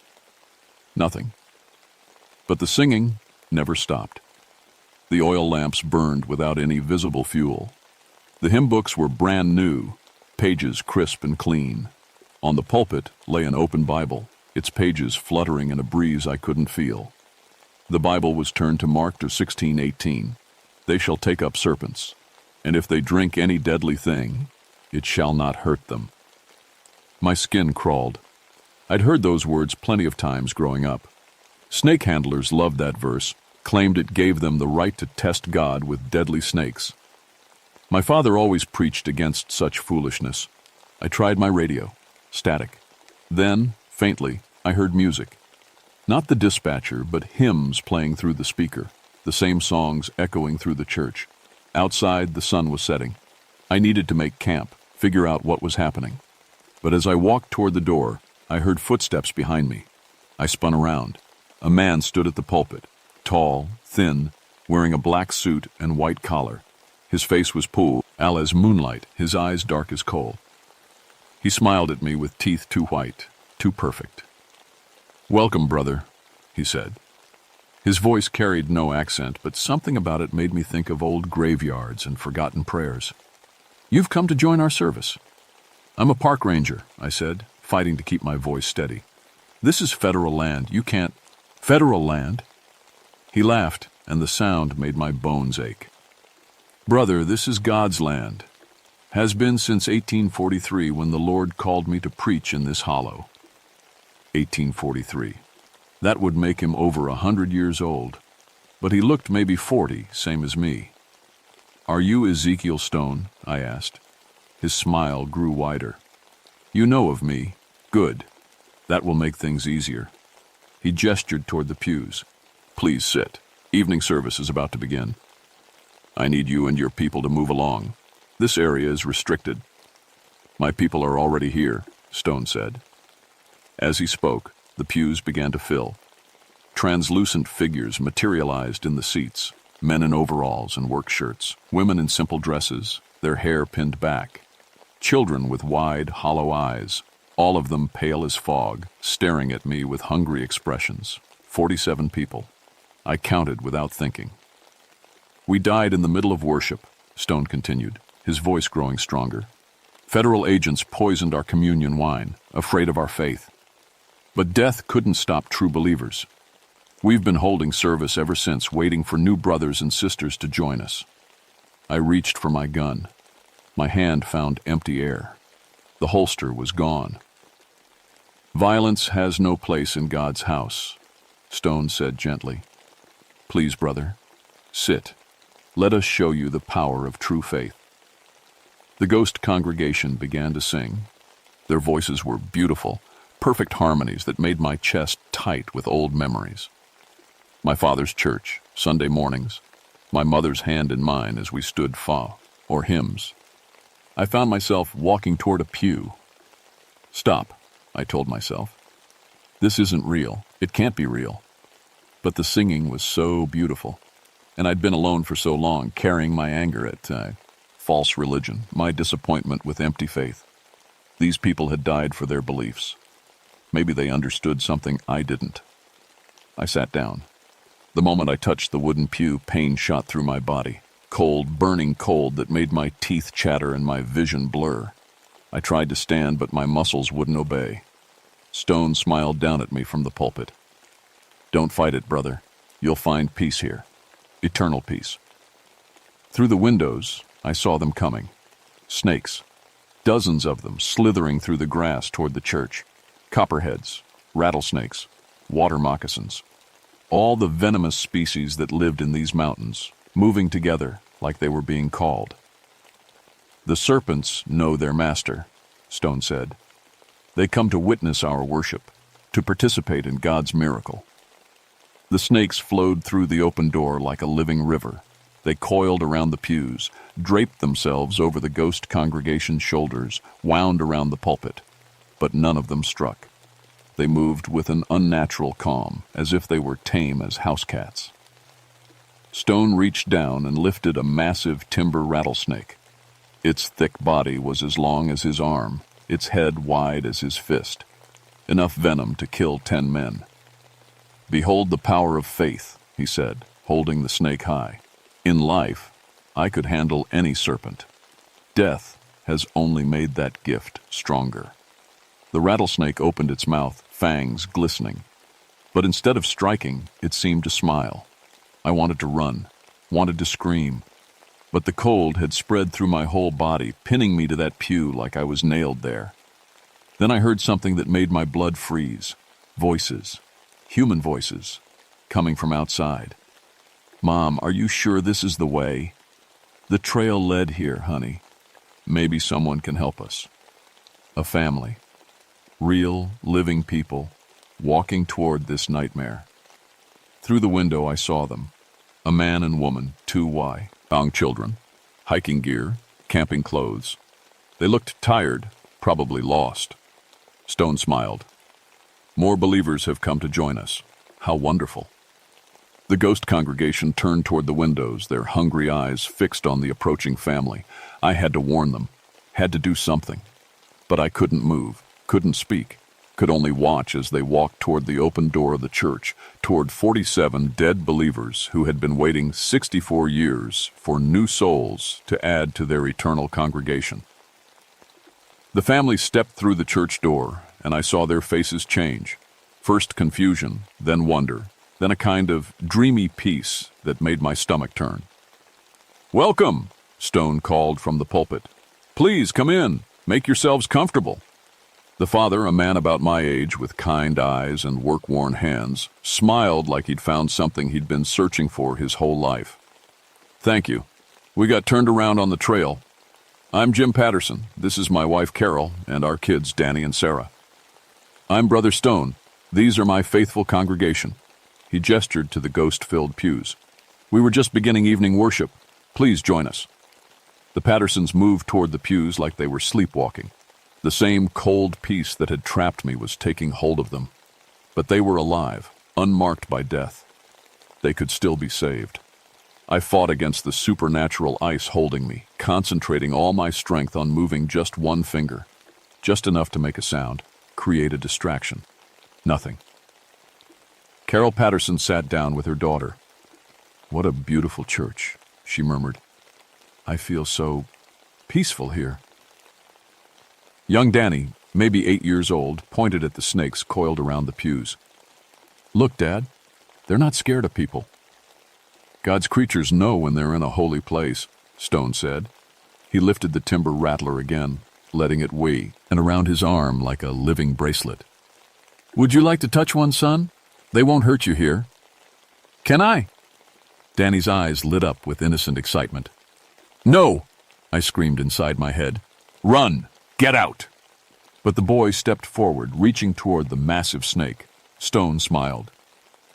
Nothing. But the singing never stopped. The oil lamps burned without any visible fuel. The hymn books were brand new, pages crisp and clean. On the pulpit lay an open Bible, its pages fluttering in a breeze I couldn't feel. The Bible was turned to Mark 16:18. They shall take up serpents, and if they drink any deadly thing, it shall not hurt them. My skin crawled. I'd heard those words plenty of times growing up. Snake handlers loved that verse, claimed it gave them the right to test God with deadly snakes. My father always preached against such foolishness. I tried my radio. Static. Then, faintly, I heard music. Not the dispatcher, but hymns playing through the speaker, the same songs echoing through the church. Outside, the sun was setting. I needed to make camp, figure out what was happening. But as I walked toward the door, I heard footsteps behind me. I spun around. A man stood at the pulpit, tall, thin, wearing a black suit and white collar. His face was pale as moonlight, his eyes dark as coal. He smiled at me with teeth too white, too perfect. "Welcome, brother," he said. His voice carried no accent, but something about it made me think of old graveyards and forgotten prayers. "You've come to join our service." "I'm a park ranger," I said, fighting to keep my voice steady. "This is federal land. You can't—" "Federal land?" He laughed, and the sound made my bones ache. "Brother, this is God's land. Has been since 1843 when the Lord called me to preach in this hollow." 1843. That would make him over 100 years old. But he looked maybe 40, same as me. "Are you Ezekiel Stone?" I asked. His smile grew wider. "You know of me. Good. That will make things easier." He gestured toward the pews. "Please sit. Evening service is about to begin. I need you and your people to move along. This area is restricted." "My people are already here," Stone said. As he spoke, the pews began to fill. Translucent figures materialized in the seats, men in overalls and work shirts, women in simple dresses, their hair pinned back, children with wide, hollow eyes, all of them pale as fog, staring at me with hungry expressions. 47 people. I counted without thinking. "We died in the middle of worship," Stone continued, his voice growing stronger. "Federal agents poisoned our communion wine, afraid of our faith. But death couldn't stop true believers. We've been holding service ever since, waiting for new brothers and sisters to join us." I reached for my gun. My hand found empty air. The holster was gone. "Violence has no place in God's house," Stone said gently. "Please, brother, sit. Let us show you the power of true faith." The ghost congregation began to sing. Their voices were beautiful, perfect harmonies that made my chest tight with old memories. My father's church, Sunday mornings, my mother's hand in mine as we stood fa, or hymns. I found myself walking toward a pew. "Stop," I told myself. "This isn't real. It can't be real." But the singing was so beautiful, and I'd been alone for so long, carrying my anger at false religion, my disappointment with empty faith. These people had died for their beliefs. Maybe they understood something I didn't. I sat down. The moment I touched the wooden pew, pain shot through my body. Cold, burning cold that made my teeth chatter and my vision blur. I tried to stand, but my muscles wouldn't obey. Stone smiled down at me from the pulpit. "Don't fight it, brother. You'll find peace here. Eternal peace." Through the windows, I saw them coming. Snakes. dozens of them slithering through the grass toward the church. Copperheads, rattlesnakes, water moccasins. All the venomous species that lived in these mountains, moving together like they were being called. "The serpents know their master," Stone said. "They come to witness our worship, to participate in God's miracle." The snakes flowed through the open door like a living river. They coiled around the pews, draped themselves over the ghost congregation's shoulders, wound around the pulpit. But none of them struck. They moved with an unnatural calm, as if they were tame as house cats. Stone reached down and lifted a massive timber rattlesnake. Its thick body was as long as his arm, its head wide as his fist. Enough venom to kill 10 men. "Behold the power of faith," he said, holding the snake high. "In life, I could handle any serpent. Death has only made that gift stronger." The rattlesnake opened its mouth, fangs glistening. But instead of striking, it seemed to smile. I wanted to run, wanted to scream. But the cold had spread through my whole body, pinning me to that pew like I was nailed there. Then I heard something that made my blood freeze. Voices. Human voices. Coming from outside. "Mom, are you sure this is the way? The trail led here, honey. Maybe someone can help us." A family. Real, living people, walking toward this nightmare. Through the window I saw them. A man and woman, 2 young children, hiking gear, camping clothes. They looked tired, probably lost. Stone smiled. "More believers have come to join us. How wonderful." The ghost congregation turned toward the windows, their hungry eyes fixed on the approaching family. I had to warn them, had to do something. But I couldn't move, couldn't speak, could only watch as they walked toward the open door of the church, toward 47 dead believers who had been waiting 64 years for new souls to add to their eternal congregation. The family stepped through the church door, and I saw their faces change. First confusion, then wonder, then a kind of dreamy peace that made my stomach turn. "Welcome," Stone called from the pulpit. "Please come in. Make yourselves comfortable." The father, a man about my age with kind eyes and work-worn hands, smiled like he'd found something he'd been searching for his whole life. "Thank you. We got turned around on the trail. I'm Jim Patterson. This is my wife Carol and our kids Danny and Sarah. I'm Brother Stone. These are my faithful congregation." He gestured to the ghost-filled pews. "We were just beginning evening worship. Please join us." The Pattersons moved toward the pews like they were sleepwalking. The same cold peace that had trapped me was taking hold of them. But they were alive, unmarked by death. They could still be saved. I fought against the supernatural ice holding me, concentrating all my strength on moving just one finger. Just enough to make a sound, create a distraction. Nothing. Carol Patterson sat down with her daughter. "What a beautiful church," she murmured. "I feel so peaceful here." Young Danny, maybe 8 years old, pointed at the snakes coiled around the pews. "Look, Dad, they're not scared of people." "God's creatures know when they're in a holy place," Stone said. He lifted the timber rattler again, letting it weigh, and around his arm like a living bracelet. "Would you like to touch one, son? They won't hurt you here." "Can I?" Danny's eyes lit up with innocent excitement. "No!" I screamed inside my head. "Run! Get out!" But the boy stepped forward, reaching toward the massive snake. Stone smiled.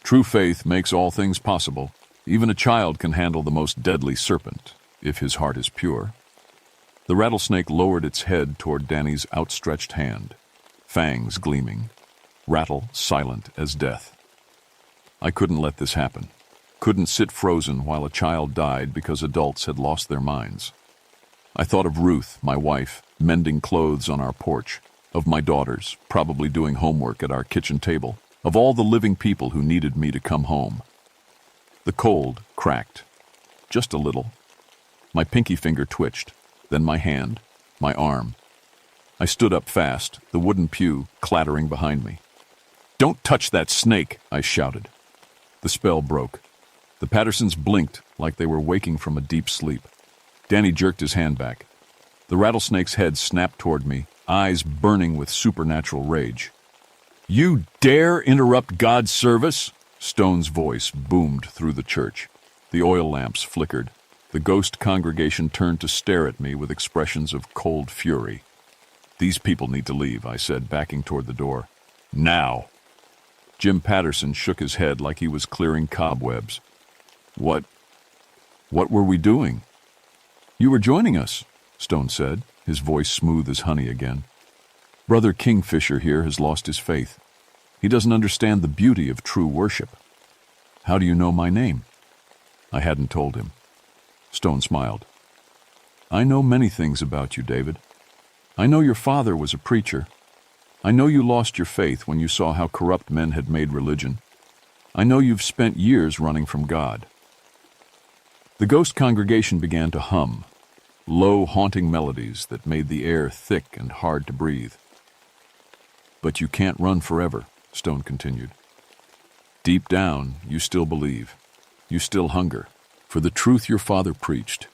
"True faith makes all things possible. Even a child can handle the most deadly serpent, if his heart is pure." The rattlesnake lowered its head toward Danny's outstretched hand, fangs gleaming, rattle silent as death. I couldn't let this happen. Couldn't sit frozen while a child died because adults had lost their minds. I thought of Ruth, my wife, mending clothes on our porch, of my daughters, probably doing homework at our kitchen table, of all the living people who needed me to come home. The cold cracked, just a little. My pinky finger twitched, then my hand, my arm. I stood up fast, the wooden pew clattering behind me. "Don't touch that snake!" I shouted. The spell broke. The Pattersons blinked like they were waking from a deep sleep. Danny jerked his hand back. The rattlesnake's head snapped toward me, eyes burning with supernatural rage. "You dare interrupt God's service?" Stone's voice boomed through the church. The oil lamps flickered. The ghost congregation turned to stare at me with expressions of cold fury. "These people need to leave," I said, backing toward the door. "Now!" Jim Patterson shook his head like he was clearing cobwebs. What were we doing?" "You were joining us," Stone said, his voice smooth as honey again. "Brother Kingfisher here has lost his faith. He doesn't understand the beauty of true worship." "How do you know my name?" I hadn't told him. Stone smiled. "I know many things about you, David. I know your father was a preacher. I know you lost your faith when you saw how corrupt men had made religion. I know you've spent years running from God." The ghost congregation began to hum, low, haunting melodies that made the air thick and hard to breathe. "But you can't run forever," Stone continued. "Deep down, you still believe. You still hunger for the truth your father preached,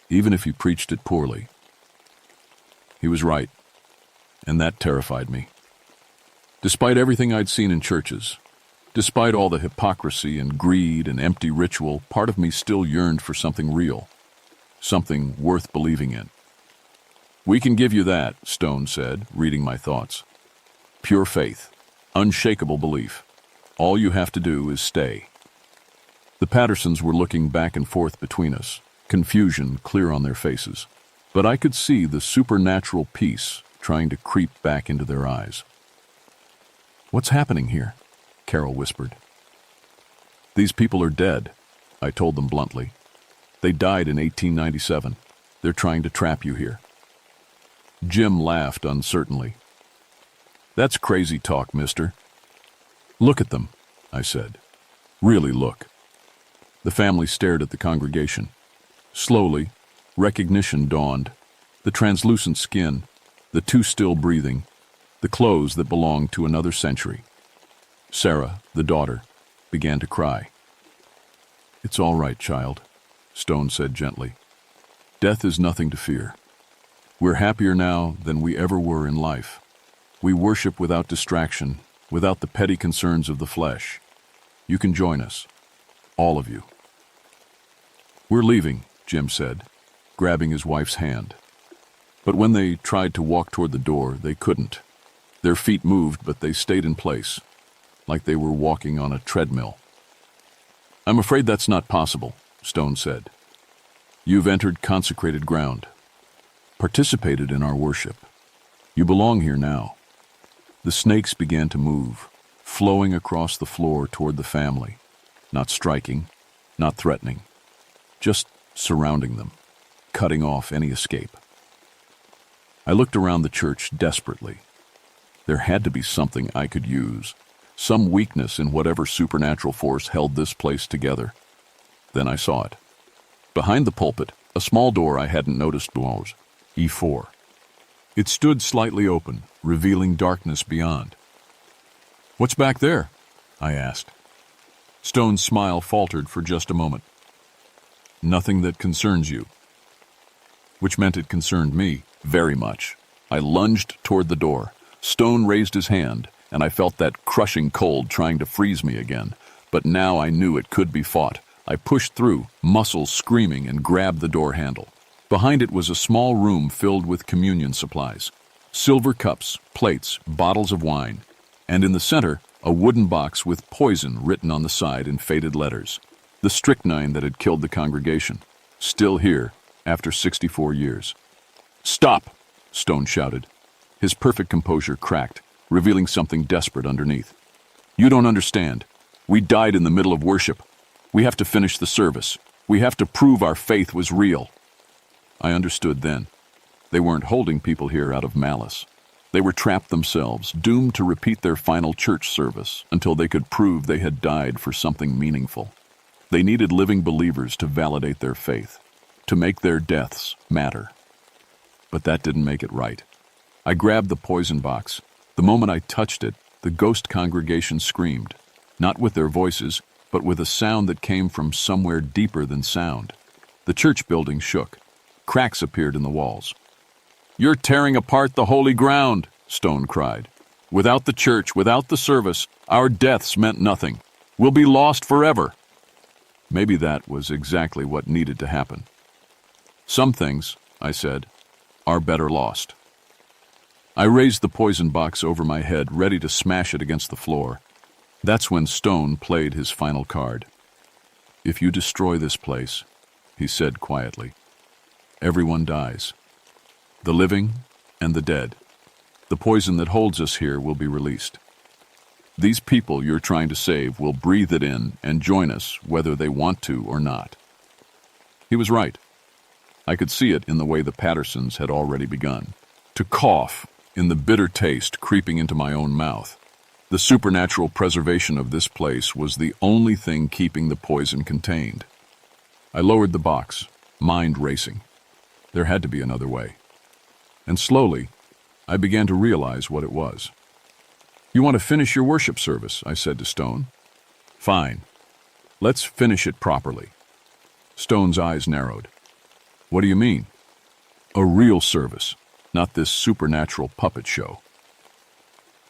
even if he preached it poorly." He was right, and that terrified me. Despite everything I'd seen in churches, despite all the hypocrisy and greed and empty ritual, part of me still yearned for something real, something worth believing in. "We can give you that," Stone said, reading my thoughts. "Pure faith, unshakable belief. All you have to do is stay." The Pattersons were looking back and forth between us, confusion clear on their faces, but I could see the supernatural peace trying to creep back into their eyes. "What's happening here?" Carol whispered. "These people are dead," I told them bluntly. "They died in 1897. They're trying to trap you here." Jim laughed uncertainly. "That's crazy talk, mister." "Look at them," I said. "Really look." The family stared at the congregation. Slowly, recognition dawned. The translucent skin, the too still breathing, the clothes that belonged to another century. Sarah, the daughter, began to cry. "It's all right, child," Stone said gently. "Death is nothing to fear. We're happier now than we ever were in life. We worship without distraction, without the petty concerns of the flesh. You can join us. All of you." "We're leaving," Jim said, grabbing his wife's hand. But when they tried to walk toward the door, they couldn't. Their feet moved, but they stayed in place, like they were walking on a treadmill. "I'm afraid that's not possible," Stone said. "You've entered consecrated ground, participated in our worship. You belong here now." The snakes began to move, flowing across the floor toward the family, not striking, not threatening, just surrounding them, cutting off any escape. I looked around the church desperately. There had to be something I could use, some weakness in whatever supernatural force held this place together. Then I saw it. Behind the pulpit, a small door I hadn't noticed before, E4. It stood slightly open, revealing darkness beyond. "What's back there?" I asked. Stone's smile faltered for just a moment. "Nothing that concerns you." Which meant it concerned me very much. I lunged toward the door. Stone raised his hand, and I felt that crushing cold trying to freeze me again. But now I knew it could be fought. I pushed through, muscles screaming, and grabbed the door handle. Behind it was a small room filled with communion supplies. Silver cups, plates, bottles of wine. And in the center, a wooden box with poison written on the side in faded letters. The strychnine that had killed the congregation. Still here, after 64 years. "Stop!" Stone shouted. His perfect composure cracked, revealing something desperate underneath. "You don't understand. We died in the middle of worship. We have to finish the service. We have to prove our faith was real." I understood then. They weren't holding people here out of malice. They were trapped themselves, doomed to repeat their final church service until they could prove they had died for something meaningful. They needed living believers to validate their faith, to make their deaths matter. But that didn't make it right. I grabbed the poison box. The moment I touched it, the ghost congregation screamed, not with their voices, but with a sound that came from somewhere deeper than sound. The church building shook. Cracks appeared in the walls. You're tearing apart the holy ground, Stone cried. Without the church, without the service, our deaths meant nothing. We'll be lost forever. Maybe that was exactly what needed to happen. Some things, I said, are better lost. I raised the poison box over my head, ready to smash it against the floor. That's when Stone played his final card. If you destroy this place, he said quietly, everyone dies. The living and the dead. The poison that holds us here will be released. These people you're trying to save will breathe it in and join us whether they want to or not. He was right. I could see it in the way the Pattersons had already begun. To cough in the bitter taste creeping into my own mouth. The supernatural preservation of this place was the only thing keeping the poison contained. I lowered the box, mind racing. There had to be another way. And slowly, I began to realize what it was. You want to finish your worship service, I said to Stone. Fine. Let's finish it properly. Stone's eyes narrowed. What do you mean? A real service, not this supernatural puppet show.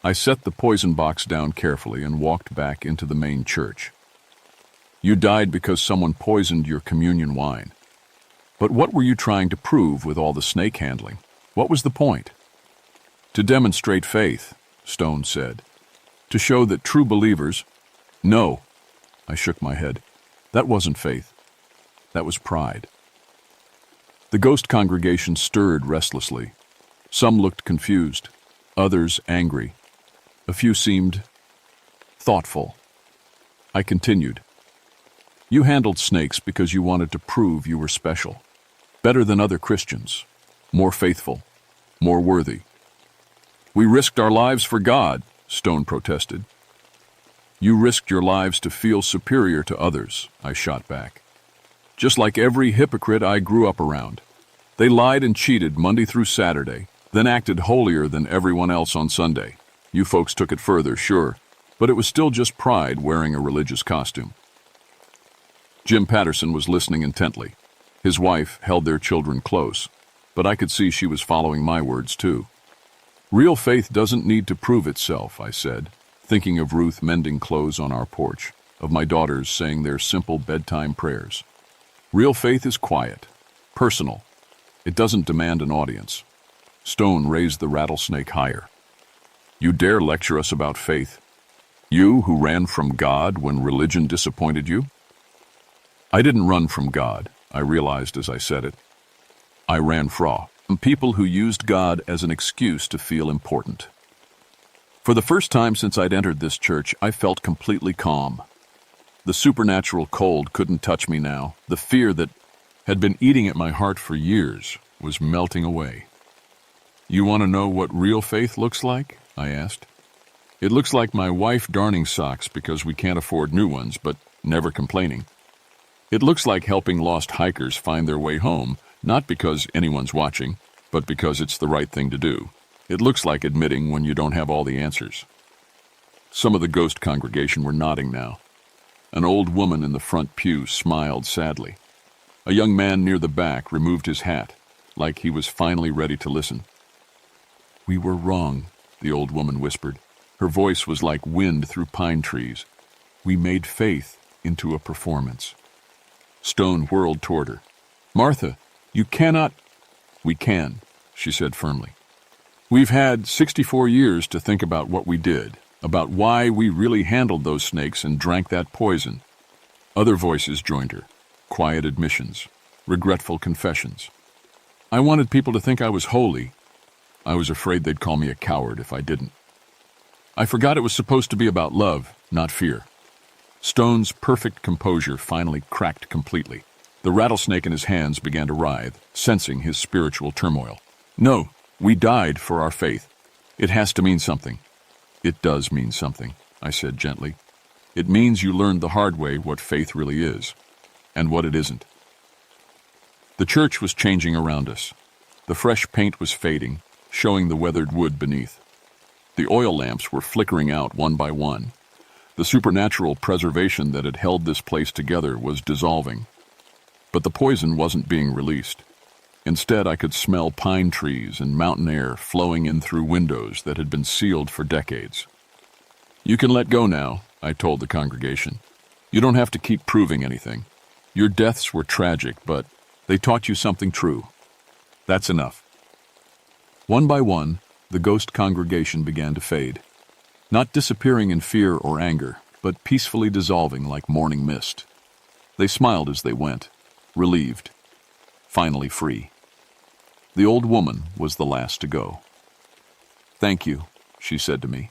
I set the poison box down carefully and walked back into the main church. You died because someone poisoned your communion wine. But what were you trying to prove with all the snake handling? What was the point? To demonstrate faith, Stone said. To show that true believers... No, I shook my head. That wasn't faith. That was pride. The ghost congregation stirred restlessly. Some looked confused, others angry. A few seemed thoughtful. I continued. You handled snakes because you wanted to prove you were special. Better than other Christians. More faithful. More worthy. We risked our lives for God, Stone protested. You risked your lives to feel superior to others, I shot back. Just like every hypocrite I grew up around. They lied and cheated Monday through Saturday, then acted holier than everyone else on Sunday. You folks took it further, sure, but it was still just pride wearing a religious costume. Jim Patterson was listening intently. His wife held their children close, but I could see she was following my words too. Real faith doesn't need to prove itself, I said, thinking of Ruth mending clothes on our porch, of my daughters saying their simple bedtime prayers. Real faith is quiet, personal. It doesn't demand an audience. Stone raised the rattlesnake higher. You dare lecture us about faith? You who ran from God when religion disappointed you? I didn't run from God, I realized as I said it. I ran from people who used God as an excuse to feel important. For the first time since I'd entered this church, I felt completely calm. The supernatural cold couldn't touch me now. The fear that had been eating at my heart for years was melting away. You want to know what real faith looks like? I asked. It looks like my wife darning socks because we can't afford new ones, but never complaining. It looks like helping lost hikers find their way home, not because anyone's watching, but because it's the right thing to do. It looks like admitting when you don't have all the answers. Some of the ghost congregation were nodding now. An old woman in the front pew smiled sadly. A young man near the back removed his hat, like he was finally ready to listen. We were wrong, the old woman whispered. Her voice was like wind through pine trees. We made faith into a performance. Stone whirled toward her. Martha, you cannot... We can, she said firmly. We've had 64 years to think about what we did, about why we really handled those snakes and drank that poison. Other voices joined her, quiet admissions, regretful confessions. I wanted people to think I was holy. I was afraid they'd call me a coward if I didn't. I forgot it was supposed to be about love, not fear. Stone's perfect composure finally cracked completely. The rattlesnake in his hands began to writhe, sensing his spiritual turmoil. No, we died for our faith. It has to mean something. It does mean something, I said gently. It means you learned the hard way what faith really is, and what it isn't. The church was changing around us. The fresh paint was fading, showing the weathered wood beneath. The oil lamps were flickering out one by one. The supernatural preservation that had held this place together was dissolving. But the poison wasn't being released. Instead, I could smell pine trees and mountain air flowing in through windows that had been sealed for decades. "You can let go now," I told the congregation. "You don't have to keep proving anything. Your deaths were tragic, but they taught you something true. That's enough." One by one, the ghost congregation began to fade, not disappearing in fear or anger, but peacefully dissolving like morning mist. They smiled as they went, relieved, finally free. The old woman was the last to go. "Thank you," she said to me,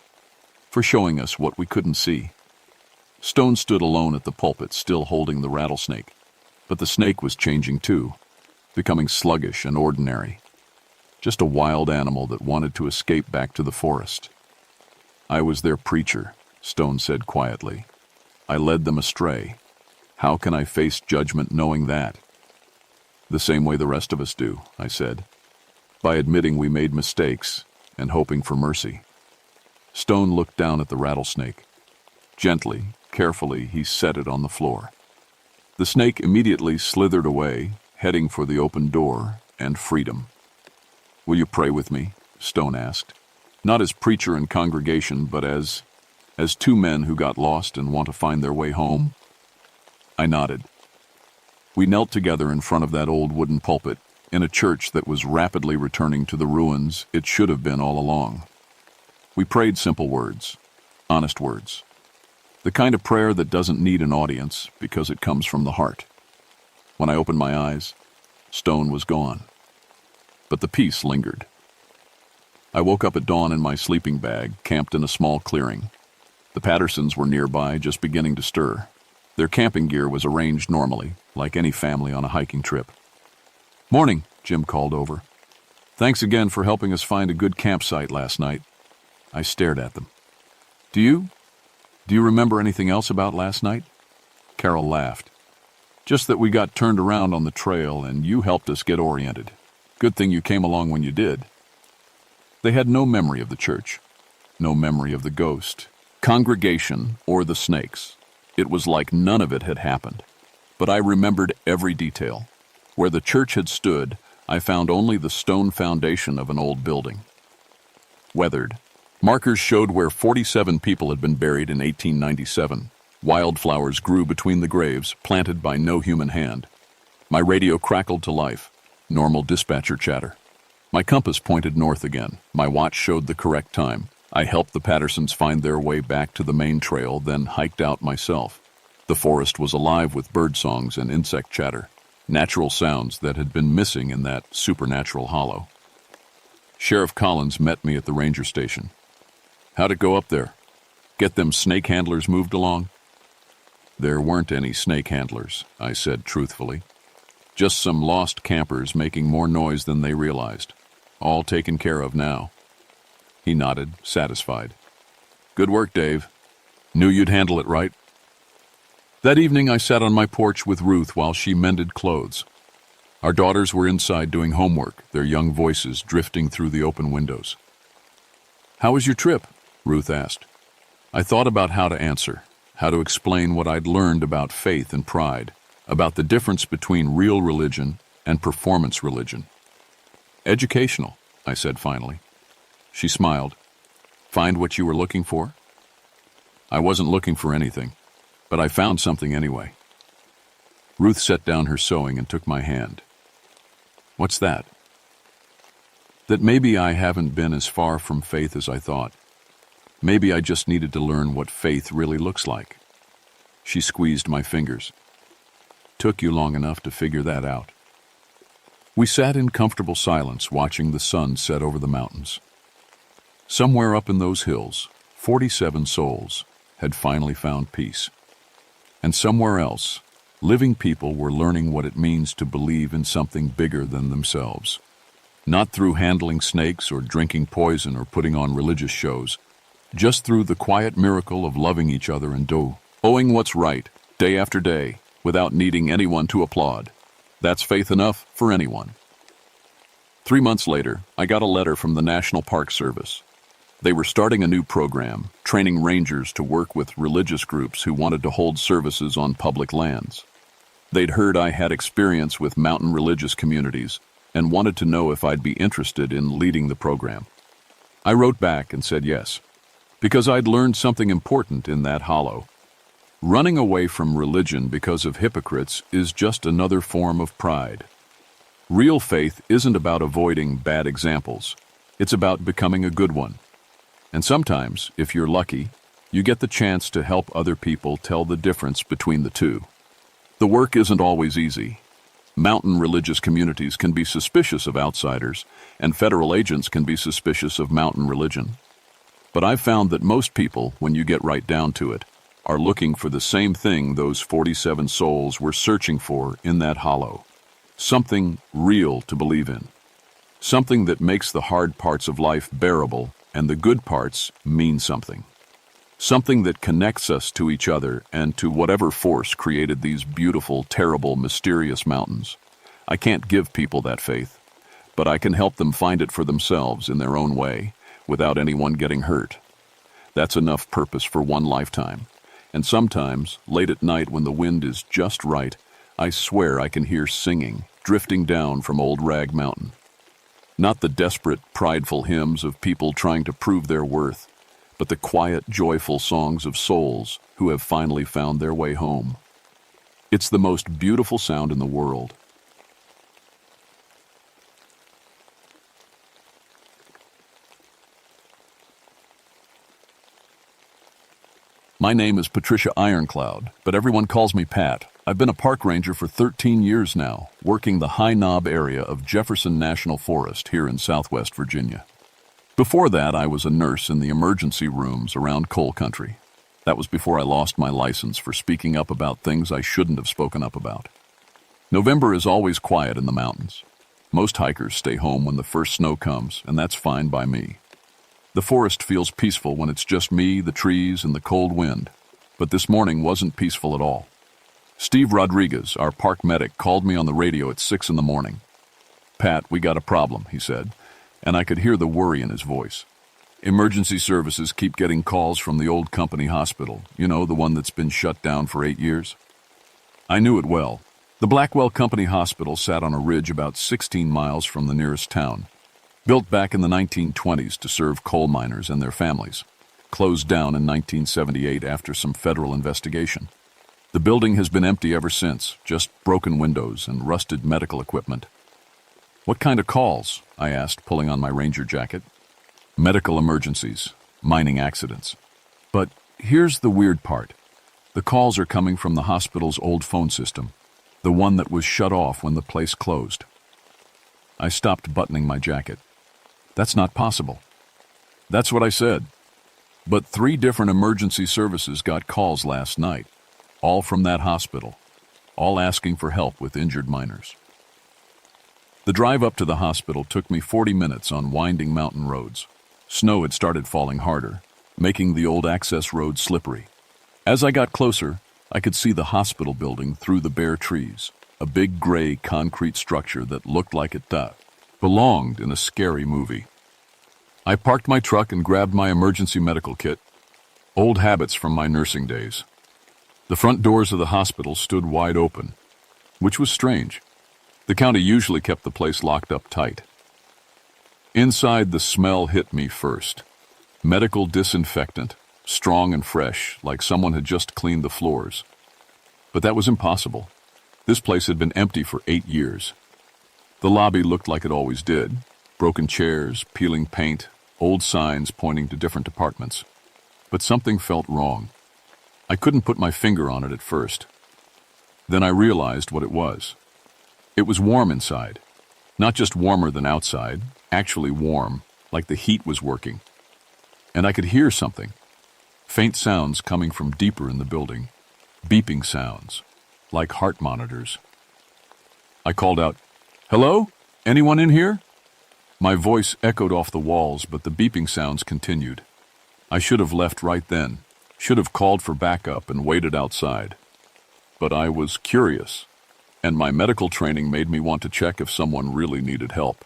"for showing us what we couldn't see." Stone stood alone at the pulpit, still holding the rattlesnake, but the snake was changing too, becoming sluggish and ordinary. Just a wild animal that wanted to escape back to the forest. "I was their preacher," Stone said quietly. "I led them astray. How can I face judgment knowing that?" "The same way the rest of us do," I said, "by admitting we made mistakes and hoping for mercy." Stone looked down at the rattlesnake. Gently, carefully, he set it on the floor. The snake immediately slithered away, heading for the open door and freedom. "Will you pray with me?" Stone asked. "Not as preacher and congregation, but as two men who got lost and want to find their way home?" I nodded. We knelt together in front of that old wooden pulpit, in a church that was rapidly returning to the ruins it should have been all along. We prayed simple words, honest words. The kind of prayer that doesn't need an audience because it comes from the heart. When I opened my eyes, Stone was gone. But the peace lingered. I woke up at dawn in my sleeping bag, camped in a small clearing. The Pattersons were nearby, just beginning to stir. Their camping gear was arranged normally, like any family on a hiking trip. "Morning," Jim called over. "Thanks again for helping us find a good campsite last night." I stared at them. Do you remember anything else about last night?" Carol laughed. "Just that we got turned around on the trail and you helped us get oriented. Good thing you came along when you did." They had no memory of the church, no memory of the ghost, congregation, or the snakes. It was like none of it had happened. But I remembered every detail. Where the church had stood, I found only the stone foundation of an old building. Weathered. Markers showed where 47 people had been buried in 1897. Wildflowers grew between the graves, planted by no human hand. My radio crackled to life. Normal dispatcher chatter. My compass pointed north again. My watch showed the correct time. I helped the Pattersons find their way back to the main trail, then hiked out myself. The forest was alive with bird songs and insect chatter, natural sounds that had been missing in that supernatural hollow. Sheriff Collins met me at the ranger station. "How'd it go up there? Get them snake handlers moved along?" "There weren't any snake handlers," I said truthfully. "Just some lost campers making more noise than they realized. All taken care of now." He nodded, satisfied. "Good work, Dave. Knew you'd handle it right." That evening I sat on my porch with Ruth while she mended clothes. Our daughters were inside doing homework, their young voices drifting through the open windows. "How was your trip?" Ruth asked. I thought about how to answer, how to explain what I'd learned about faith and pride, about the difference between real religion and performance religion. "Educational," I said finally. She smiled. "Find what you were looking for?" "I wasn't looking for anything, but I found something anyway." Ruth set down her sewing and took my hand. "What's that?" "That maybe I haven't been as far from faith as I thought. Maybe I just needed to learn what faith really looks like." She squeezed my fingers. "Took you long enough to figure that out." We sat in comfortable silence, watching the sun set over the mountains. Somewhere up in those hills, 47 souls had finally found peace. And somewhere else, living people were learning what it means to believe in something bigger than themselves. Not through handling snakes or drinking poison or putting on religious shows, just through the quiet miracle of loving each other and doing what's right, day after day, without needing anyone to applaud. That's faith enough for anyone. 3 months later, I got a letter from the National Park Service. They were starting a new program, training rangers to work with religious groups who wanted to hold services on public lands. They'd heard I had experience with mountain religious communities, and wanted to know if I'd be interested in leading the program. I wrote back and said yes, because I'd learned something important in that hollow. Running away from religion because of hypocrites is just another form of pride. Real faith isn't about avoiding bad examples. It's about becoming a good one. And sometimes, if you're lucky, you get the chance to help other people tell the difference between the two. The work isn't always easy. Mountain religious communities can be suspicious of outsiders, and federal agents can be suspicious of mountain religion. But I've found that most people, when you get right down to it, are looking for the same thing those 47 souls were searching for in that hollow. Something real to believe in. Something that makes the hard parts of life bearable and the good parts mean something. Something that connects us to each other and to whatever force created these beautiful, terrible, mysterious mountains. I can't give people that faith, but I can help them find it for themselves in their own way, without anyone getting hurt. That's enough purpose for one lifetime. And sometimes, late at night when the wind is just right, I swear I can hear singing, drifting down from Old Rag Mountain. Not the desperate, prideful hymns of people trying to prove their worth, but the quiet, joyful songs of souls who have finally found their way home. It's the most beautiful sound in the world. My name is Patricia Ironcloud, but everyone calls me Pat. I've been a park ranger for 13 years now, working the High Knob area of Jefferson National Forest here in Southwest Virginia. Before that, I was a nurse in the emergency rooms around coal country. That was before I lost my license for speaking up about things I shouldn't have spoken up about. November is always quiet in the mountains. Most hikers stay home when the first snow comes, and that's fine by me. The forest feels peaceful when it's just me, the trees, and the cold wind. But this morning wasn't peaceful at all. Steve Rodriguez, our park medic, called me on the radio at 6 in the morning. "Pat, we got a problem," he said, and I could hear the worry in his voice. "Emergency services keep getting calls from the old company hospital, you know, the one that's been shut down for 8 years. I knew it well. The Blackwell Company Hospital sat on a ridge about 16 miles from the nearest town. Built back in the 1920s to serve coal miners and their families. Closed down in 1978 after some federal investigation. The building has been empty ever since, just broken windows and rusted medical equipment." "What kind of calls?" I asked, pulling on my ranger jacket. "Medical emergencies, mining accidents. But here's the weird part. The calls are coming from the hospital's old phone system, the one that was shut off when the place closed." I stopped buttoning my jacket. "That's not possible." "That's what I said. But 3 different emergency services got calls last night, all from that hospital, all asking for help with injured miners." The drive up to the hospital took me 40 minutes on winding mountain roads. Snow had started falling harder, making the old access road slippery. As I got closer, I could see the hospital building through the bare trees, a big gray concrete structure that looked like it belonged in a scary movie. I parked my truck and grabbed my emergency medical kit, old habits from my nursing days. The front doors of the hospital stood wide open, which was strange. The county usually kept the place locked up tight. Inside, the smell hit me first. Medical disinfectant, strong and fresh, like someone had just cleaned the floors. But that was impossible. This place had been empty for 8 years. The lobby looked like it always did. Broken chairs, peeling paint, old signs pointing to different departments. But something felt wrong. I couldn't put my finger on it at first. Then I realized what it was. It was warm inside. Not just warmer than outside, actually warm, like the heat was working. And I could hear something. Faint sounds coming from deeper in the building. Beeping sounds, like heart monitors. I called out, "Hello? Anyone in here?" My voice echoed off the walls, but the beeping sounds continued. I should have left right then, should have called for backup and waited outside. But I was curious, and my medical training made me want to check if someone really needed help.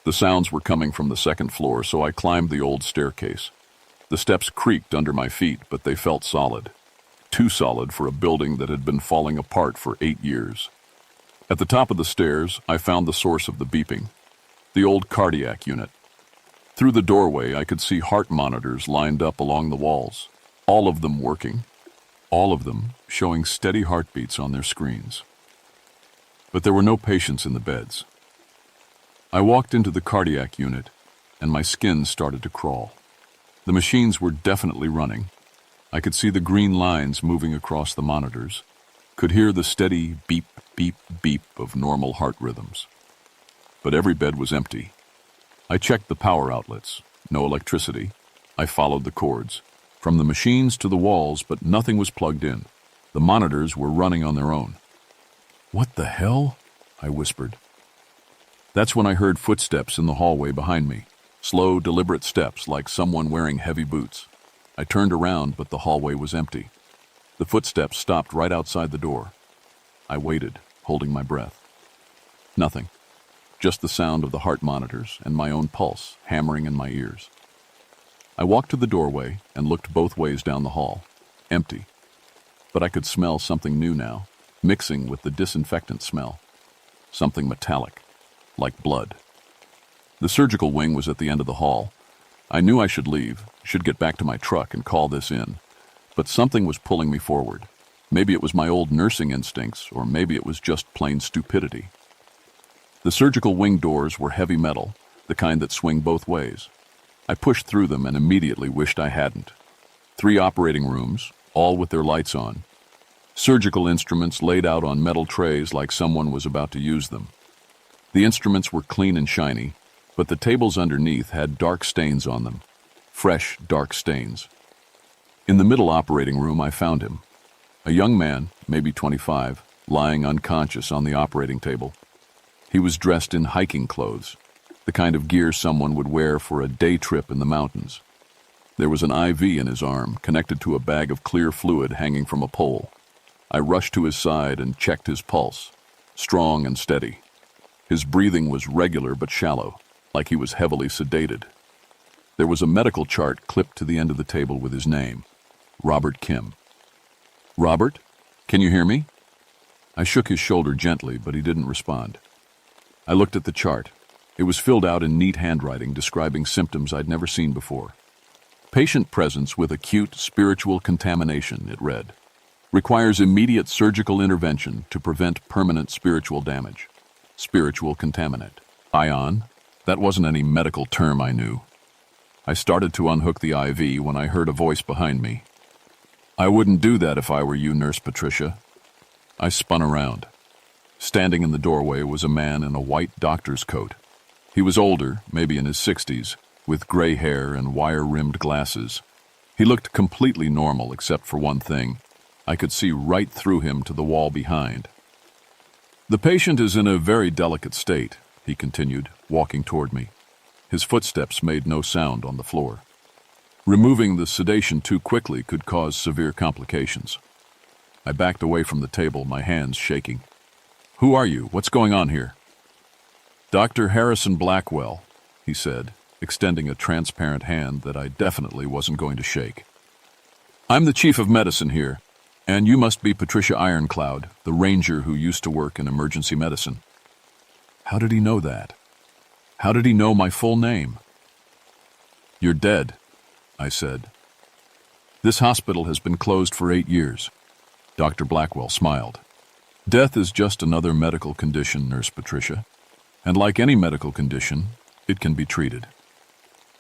The sounds were coming from the second floor, so I climbed the old staircase. The steps creaked under my feet, but they felt solid. Too solid for a building that had been falling apart for 8 years. At the top of the stairs, I found the source of the beeping, the old cardiac unit. Through the doorway, I could see heart monitors lined up along the walls, all of them working, all of them showing steady heartbeats on their screens. But there were no patients in the beds. I walked into the cardiac unit, and my skin started to crawl. The machines were definitely running. I could see the green lines moving across the monitors, could hear the steady beep, beep, beep of normal heart rhythms. But every bed was empty. I checked the power outlets. No electricity. I followed the cords, from the machines to the walls, but nothing was plugged in. The monitors were running on their own. "What the hell?" I whispered. That's when I heard footsteps in the hallway behind me. Slow, deliberate steps, like someone wearing heavy boots. I turned around, but the hallway was empty. The footsteps stopped right outside the door. I waited, holding my breath. Nothing. Just the sound of the heart monitors and my own pulse hammering in my ears. I walked to the doorway and looked both ways down the hall. Empty. But I could smell something new now, mixing with the disinfectant smell. Something metallic, like blood. The surgical wing was at the end of the hall. I knew I should leave, should get back to my truck and call this in. But something was pulling me forward. Maybe it was my old nursing instincts, or maybe it was just plain stupidity. The surgical wing doors were heavy metal, the kind that swing both ways. I pushed through them and immediately wished I hadn't. 3 operating rooms, all with their lights on. Surgical instruments laid out on metal trays like someone was about to use them. The instruments were clean and shiny, but the tables underneath had dark stains on them. Fresh, dark stains. In the middle operating room, I found him. A young man, maybe 25, lying unconscious on the operating table. He was dressed in hiking clothes, the kind of gear someone would wear for a day trip in the mountains. There was an IV in his arm, connected to a bag of clear fluid hanging from a pole. I rushed to his side and checked his pulse, strong and steady. His breathing was regular but shallow, like he was heavily sedated. There was a medical chart clipped to the end of the table with his name, Robert Kim. "Robert, can you hear me?" I shook his shoulder gently, but he didn't respond. I looked at the chart. It was filled out in neat handwriting describing symptoms I'd never seen before. "Patient presence with acute spiritual contamination," it read. "Requires immediate surgical intervention to prevent permanent spiritual damage." Spiritual contaminant. Ion? That wasn't any medical term I knew. I started to unhook the IV when I heard a voice behind me. "I wouldn't do that if I were you, Nurse Patricia." I spun around. Standing in the doorway was a man in a white doctor's coat. He was older, maybe in his 60s, with gray hair and wire-rimmed glasses. He looked completely normal except for one thing. I could see right through him to the wall behind. "The patient is in a very delicate state," he continued, walking toward me. His footsteps made no sound on the floor. "Removing the sedation too quickly could cause severe complications." I backed away from the table, my hands shaking. "Who are you? What's going on here?" "Dr. Harrison Blackwell," he said, extending a transparent hand that I definitely wasn't going to shake. "I'm the chief of medicine here, and you must be Patricia Ironcloud, the ranger who used to work in emergency medicine." How did he know that? How did he know my full name? "You're dead," I said. "This hospital has been closed for 8 years." Dr. Blackwell smiled. "Death is just another medical condition, Nurse Patricia. And like any medical condition, it can be treated."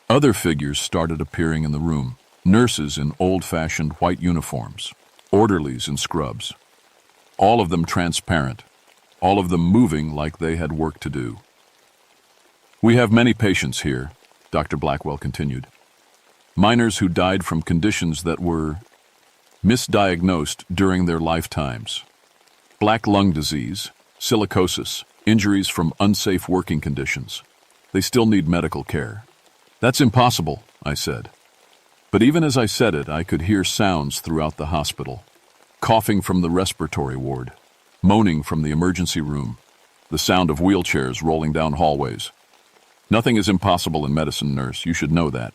Other figures started appearing in the room. Nurses in old-fashioned white uniforms, orderlies in scrubs. All of them transparent, all of them moving like they had work to do. "We have many patients here," Dr. Blackwell continued. "Minors who died from conditions that were misdiagnosed during their lifetimes. Black lung disease, silicosis, injuries from unsafe working conditions. They still need medical care." "That's impossible," I said. But even as I said it, I could hear sounds throughout the hospital. Coughing from the respiratory ward, moaning from the emergency room, the sound of wheelchairs rolling down hallways. "Nothing is impossible in medicine, nurse. You should know that."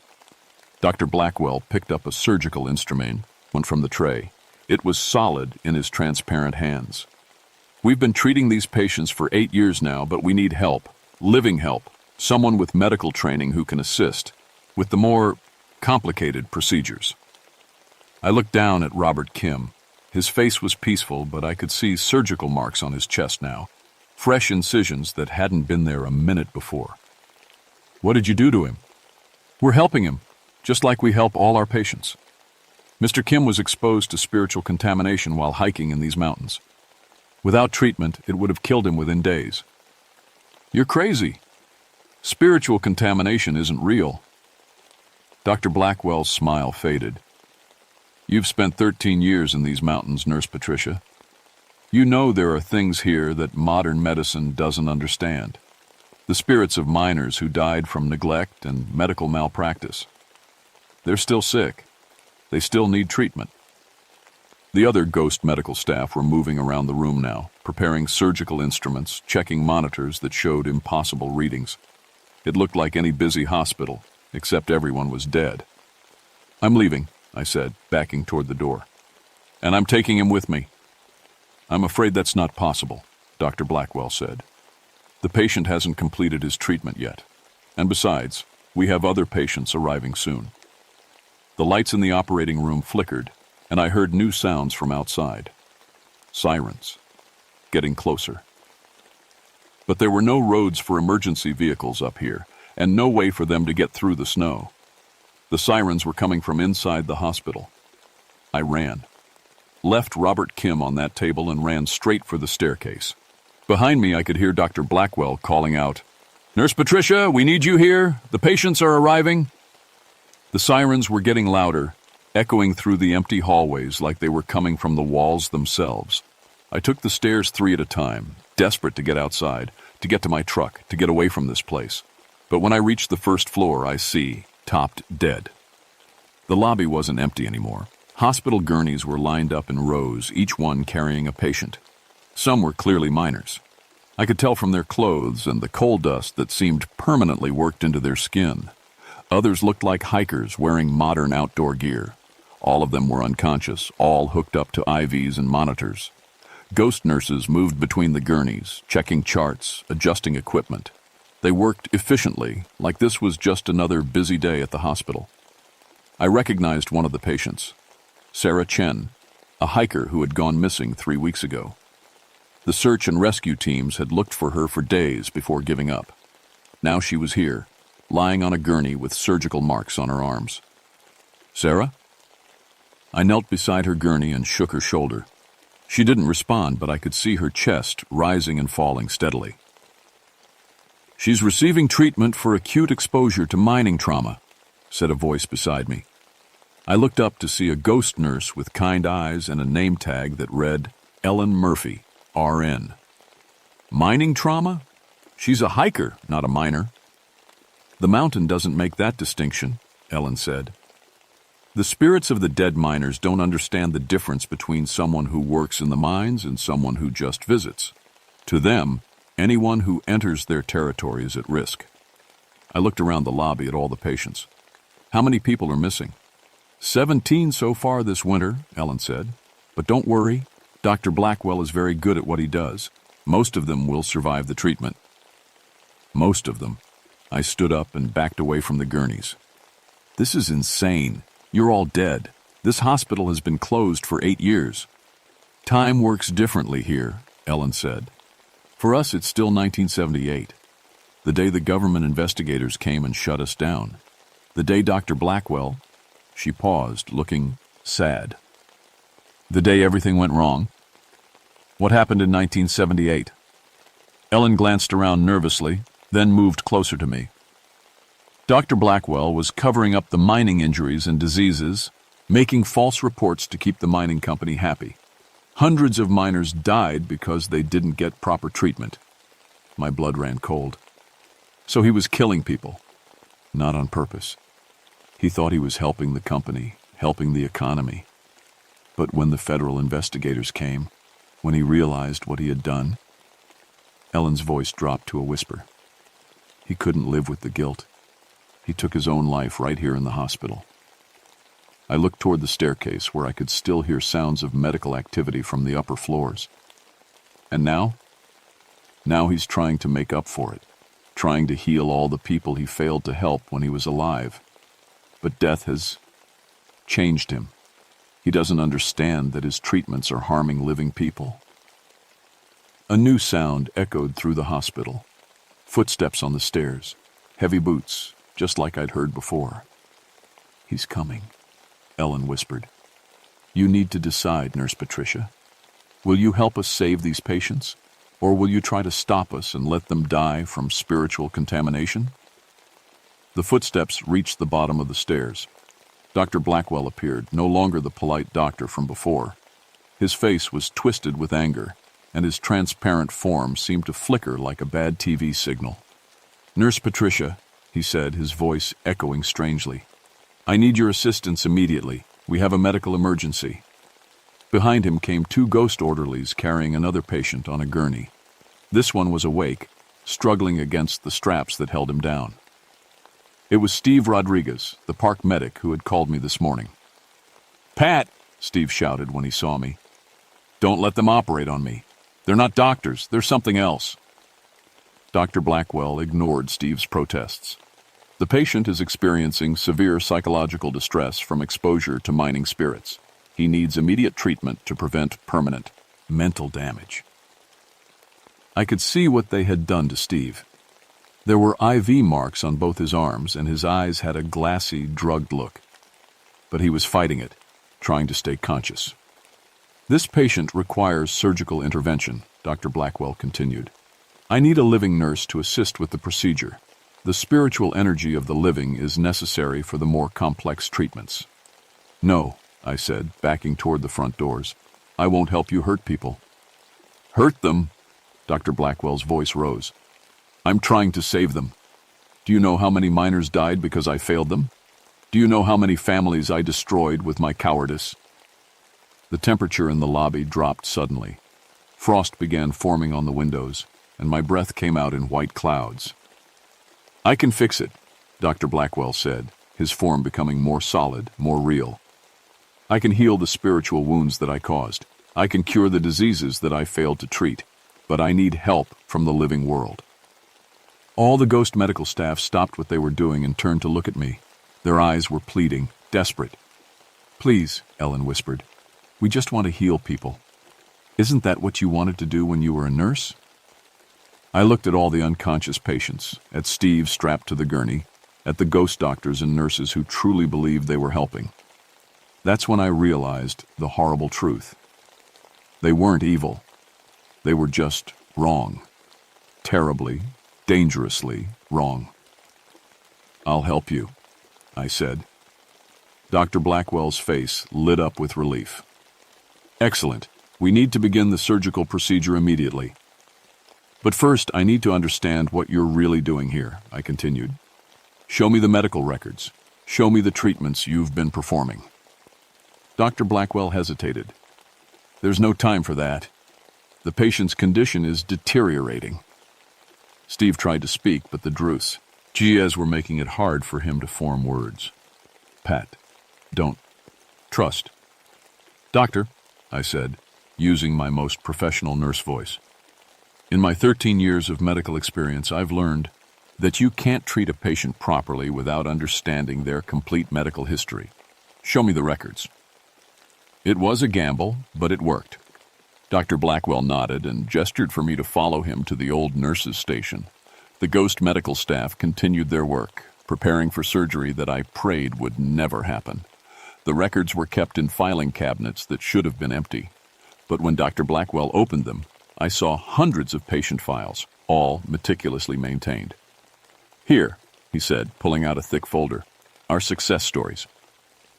Dr. Blackwell picked up a surgical instrument, one from the tray. It was solid in his transparent hands. We've been treating these patients for 8 years now, but we need help, living help, someone with medical training who can assist with the more complicated procedures. I looked down at Robert Kim. His face was peaceful, but I could see surgical marks on his chest now, fresh incisions that hadn't been there a minute before. What did you do to him? We're helping him, just like we help all our patients. Mr. Kim was exposed to spiritual contamination while hiking in these mountains. Without treatment, it would have killed him within days. You're crazy. Spiritual contamination isn't real. Dr. Blackwell's smile faded. You've spent 13 years in these mountains, Nurse Patricia. You know there are things here that modern medicine doesn't understand. The spirits of miners who died from neglect and medical malpractice. They're still sick. They still need treatment. The other ghost medical staff were moving around the room now, preparing surgical instruments, checking monitors that showed impossible readings. It looked like any busy hospital, except everyone was dead. I'm leaving, I said, backing toward the door. And I'm taking him with me. I'm afraid that's not possible, Dr. Blackwell said. The patient hasn't completed his treatment yet. And besides, we have other patients arriving soon. The lights in the operating room flickered, and I heard new sounds from outside. Sirens. Getting closer. But there were no roads for emergency vehicles up here, and no way for them to get through the snow. The sirens were coming from inside the hospital. I ran. Left Robert Kim on that table and ran straight for the staircase. Behind me, I could hear Dr. Blackwell calling out, "Nurse Patricia, we need you here. The patients are arriving." The sirens were getting louder, echoing through the empty hallways like they were coming from the walls themselves. I took the stairs 3 at a time, desperate to get outside, to get to my truck, to get away from this place. But when I reached the first floor, I see, topped dead. The lobby wasn't empty anymore. Hospital gurneys were lined up in rows, each one carrying a patient. Some were clearly miners. I could tell from their clothes and the coal dust that seemed permanently worked into their skin. Others looked like hikers wearing modern outdoor gear. All of them were unconscious, all hooked up to IVs and monitors. Ghost nurses moved between the gurneys, checking charts, adjusting equipment. They worked efficiently, like this was just another busy day at the hospital. I recognized one of the patients, Sarah Chen, a hiker who had gone missing 3 weeks ago. The search and rescue teams had looked for her for days before giving up. Now she was here, lying on a gurney with surgical marks on her arms. "Sarah?" I knelt beside her gurney and shook her shoulder. She didn't respond, but I could see her chest rising and falling steadily. "She's receiving treatment for acute exposure to mining trauma," said a voice beside me. I looked up to see a ghost nurse with kind eyes and a name tag that read, Ellen Murphy, RN. Mining trauma? She's a hiker, not a miner. "The mountain doesn't make that distinction," Ellen said. "The spirits of the dead miners don't understand the difference between someone who works in the mines and someone who just visits. To them, anyone who enters their territory is at risk." I looked around the lobby at all the patients. "How many people are missing?" 17 so far this winter, Ellen said. "But don't worry, Dr. Blackwell is very good at what he does. Most of them will survive the treatment." Most of them. I stood up and backed away from the gurneys. "This is insane. You're all dead. This hospital has been closed for 8 years. "Time works differently here," Ellen said. "For us, it's still 1978. The day the government investigators came and shut us down. The day Dr. Blackwell..." She paused, looking sad. "The day everything went wrong?" "What happened in 1978? Ellen glanced around nervously, then moved closer to me. Dr. Blackwell was covering up the mining injuries and diseases, making false reports to keep the mining company happy. Hundreds of miners died because they didn't get proper treatment. My blood ran cold. So he was killing people, not on purpose. He thought he was helping the company, helping the economy. But when the federal investigators came, when he realized what he had done..." Ellen's voice dropped to a whisper. "He couldn't live with the guilt. He took his own life right here in the hospital." I looked toward the staircase where I could still hear sounds of medical activity from the upper floors. And now? Now he's trying to make up for it, trying to heal all the people he failed to help when he was alive. But death has changed him. He doesn't understand that his treatments are harming living people. A new sound echoed through the hospital. Footsteps on the stairs, heavy boots, just like I'd heard before. "He's coming," Ellen whispered. "You need to decide, Nurse Patricia. Will you help us save these patients, or will you try to stop us and let them die from spiritual contamination?" The footsteps reached the bottom of the stairs. Dr. Blackwell appeared, no longer the polite doctor from before. His face was twisted with anger, and his transparent form seemed to flicker like a bad TV signal. "Nurse Patricia," he said, his voice echoing strangely, "I need your assistance immediately. We have a medical emergency." Behind him came two ghost orderlies carrying another patient on a gurney. This one was awake, struggling against the straps that held him down. It was Steve Rodriguez, the park medic who had called me this morning. "Pat," Steve shouted when he saw me, "don't let them operate on me. They're not doctors, they're something else." Dr. Blackwell ignored Steve's protests. "The patient is experiencing severe psychological distress from exposure to mining spirits. He needs immediate treatment to prevent permanent mental damage." I could see what they had done to Steve. There were IV marks on both his arms, and his eyes had a glassy, drugged look. But he was fighting it, trying to stay conscious. "This patient requires surgical intervention," Dr. Blackwell continued. "I need a living nurse to assist with the procedure. The spiritual energy of the living is necessary for the more complex treatments." "No," I said, backing toward the front doors. "I won't help you hurt people." "Hurt them?" Dr. Blackwell's voice rose. "I'm trying to save them. Do you know how many miners died because I failed them? Do you know how many families I destroyed with my cowardice?" The temperature in the lobby dropped suddenly. Frost began forming on the windows, and my breath came out in white clouds. "I can fix it," Dr. Blackwell said, his form becoming more solid, more real. "I can heal the spiritual wounds that I caused. I can cure the diseases that I failed to treat. But I need help from the living world." All the ghost medical staff stopped what they were doing and turned to look at me. Their eyes were pleading, desperate. "Please," Ellen whispered. "We just want to heal people. Isn't that what you wanted to do when you were a nurse?" I looked at all the unconscious patients, at Steve strapped to the gurney, at the ghost doctors and nurses who truly believed they were helping. That's when I realized the horrible truth. They weren't evil. They were just wrong. Terribly, dangerously wrong. "I'll help you," I said. Dr. Blackwell's face lit up with relief. "Excellent. We need to begin the surgical procedure immediately. But first, I need to understand what you're really doing here," I continued. "Show me the medical records. Show me the treatments you've been performing." Dr. Blackwell hesitated. "There's no time for that. The patient's condition is deteriorating." Steve tried to speak, but the Druths, Giaz, were making it hard for him to form words. "Pat, don't. Trust." "Doctor," I said, using my most professional nurse voice. "In my 13 years of medical experience, I've learned that you can't treat a patient properly without understanding their complete medical history. Show me the records." It was a gamble, but it worked. Dr. Blackwell nodded and gestured for me to follow him to the old nurses' station. The ghost medical staff continued their work, preparing for surgery that I prayed would never happen. The records were kept in filing cabinets that should have been empty. But when Dr. Blackwell opened them, I saw hundreds of patient files, all meticulously maintained. "Here," he said, pulling out a thick folder, "are success stories."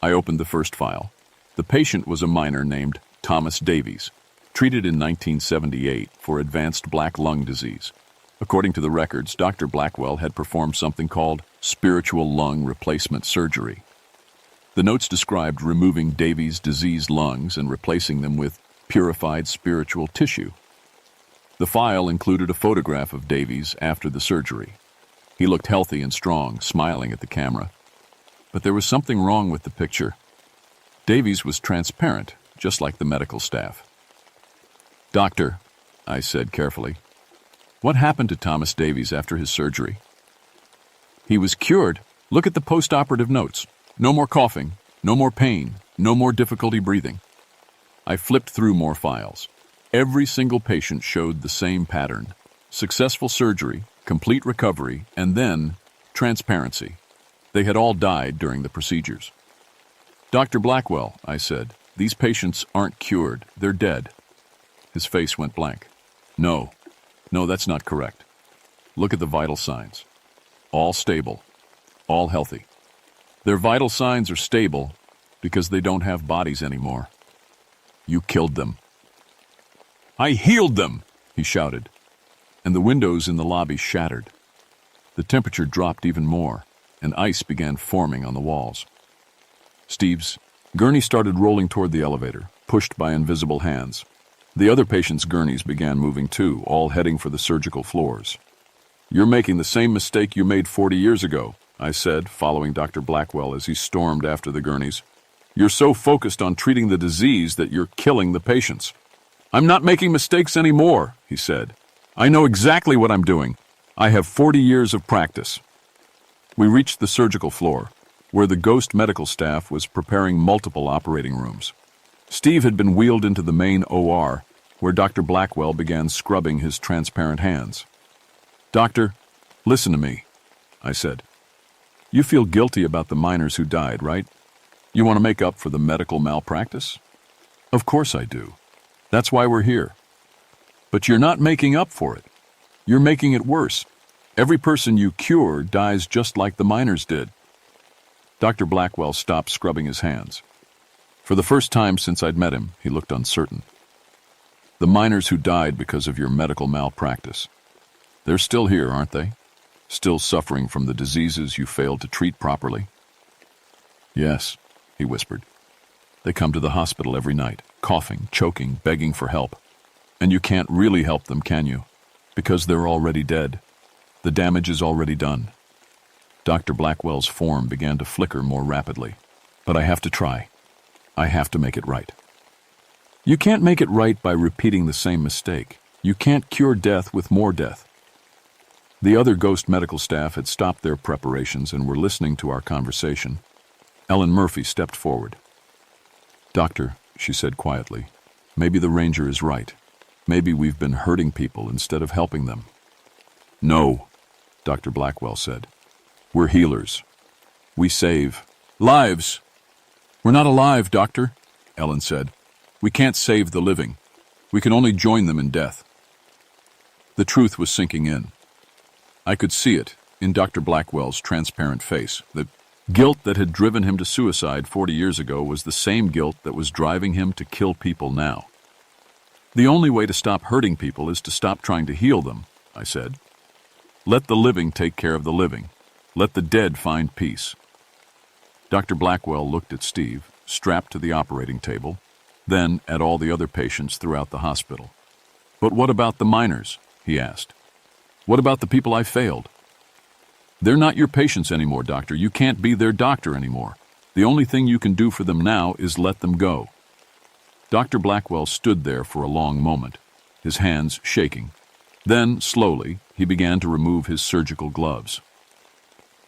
I opened the first file. The patient was a miner named Thomas Davies, treated in 1978 for advanced black lung disease. According to the records, Dr. Blackwell had performed something called spiritual lung replacement surgery. The notes described removing Davies' diseased lungs and replacing them with purified spiritual tissue. The file included a photograph of Davies after the surgery. He looked healthy and strong, smiling at the camera. But there was something wrong with the picture. Davies was transparent, just like the medical staff. "Doctor," I said carefully. What happened to Thomas Davies after his surgery? He was cured. Look at the post-operative notes. No more coughing, no more pain, no more difficulty breathing. I flipped through more files. Every single patient showed the same pattern. Successful surgery, complete recovery, and then transparency. They had all died during the procedures. Dr. Blackwell, I said, these patients aren't cured. They're dead. His face went blank. No, that's not correct. Look at the vital signs. All stable, all healthy. Their vital signs are stable because they don't have bodies anymore. You killed them. I healed them, he shouted, and the windows in the lobby shattered. The temperature dropped even more, and ice began forming on the walls. Steve's gurney started rolling toward the elevator, pushed by invisible hands. The other patients' gurneys began moving too, all heading for the surgical floors. You're making the same mistake you made 40 years ago, I said, following Dr. Blackwell as he stormed after the gurneys. You're so focused on treating the disease that you're killing the patients. I'm not making mistakes anymore, he said. I know exactly what I'm doing. I have 40 years of practice. We reached the surgical floor, where the ghost medical staff was preparing multiple operating rooms. Steve had been wheeled into the main OR, where Dr. Blackwell began scrubbing his transparent hands. Doctor, listen to me, I said. You feel guilty about the miners who died, right? You want to make up for the medical malpractice? Of course I do. That's why we're here. But you're not making up for it. You're making it worse. Every person you cure dies just like the miners did. Dr. Blackwell stopped scrubbing his hands. For the first time since I'd met him, he looked uncertain. The miners who died because of your medical malpractice. They're still here, aren't they? Still suffering from the diseases you failed to treat properly? Yes, he whispered. They come to the hospital every night, coughing, choking, begging for help. And you can't really help them, can you? Because they're already dead. The damage is already done. Dr. Blackwell's form began to flicker more rapidly. But I have to try. I have to make it right. You can't make it right by repeating the same mistake. You can't cure death with more death. The other ghost medical staff had stopped their preparations and were listening to our conversation. Ellen Murphy stepped forward. Doctor, she said quietly, maybe the ranger is right. Maybe we've been hurting people instead of helping them. No, Dr. Blackwell said. We're healers. We save lives. We're not alive, Doctor, Ellen said. We can't save the living. We can only join them in death. The truth was sinking in. I could see it in Dr. Blackwell's transparent face. The guilt that had driven him to suicide 40 years ago was the same guilt that was driving him to kill people now. The only way to stop hurting people is to stop trying to heal them, I said. Let the living take care of the living. Let the dead find peace. Dr. Blackwell looked at Steve, strapped to the operating table, then at all the other patients throughout the hospital. But what about the miners? He asked. What about the people I failed? They're not your patients anymore, Doctor. You can't be their doctor anymore. The only thing you can do for them now is let them go. Dr. Blackwell stood there for a long moment, his hands shaking. Then, slowly, he began to remove his surgical gloves.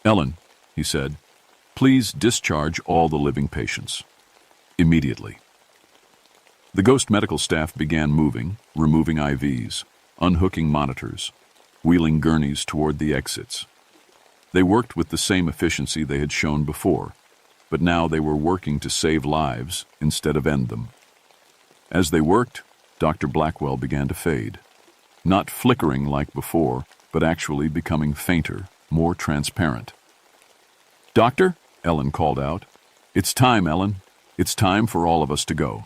Ellen, he said, please discharge all the living patients. Immediately. The ghost medical staff began moving, removing IVs, unhooking monitors, wheeling gurneys toward the exits. They worked with the same efficiency they had shown before, but now they were working to save lives instead of end them. As they worked, Dr. Blackwell began to fade, not flickering like before, but actually becoming fainter, more transparent. Doctor, Ellen called out. It's time, Ellen. It's time for all of us to go.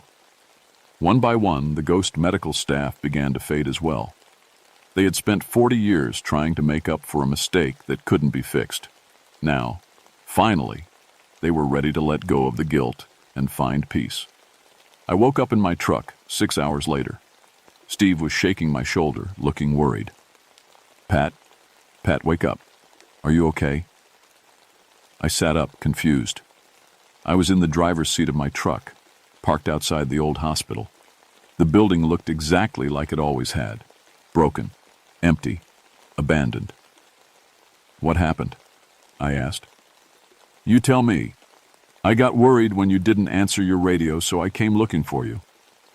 One by one, the ghost medical staff began to fade as well. They had spent 40 years trying to make up for a mistake that couldn't be fixed. Now, finally, they were ready to let go of the guilt and find peace. I woke up in my truck 6 hours later. Steve was shaking my shoulder, looking worried. Pat, wake up. Are you okay? I sat up, confused. I was in the driver's seat of my truck, parked outside the old hospital. The building looked exactly like it always had. Broken, empty, abandoned. What happened? I asked. You tell me. I got worried when you didn't answer your radio, so I came looking for you.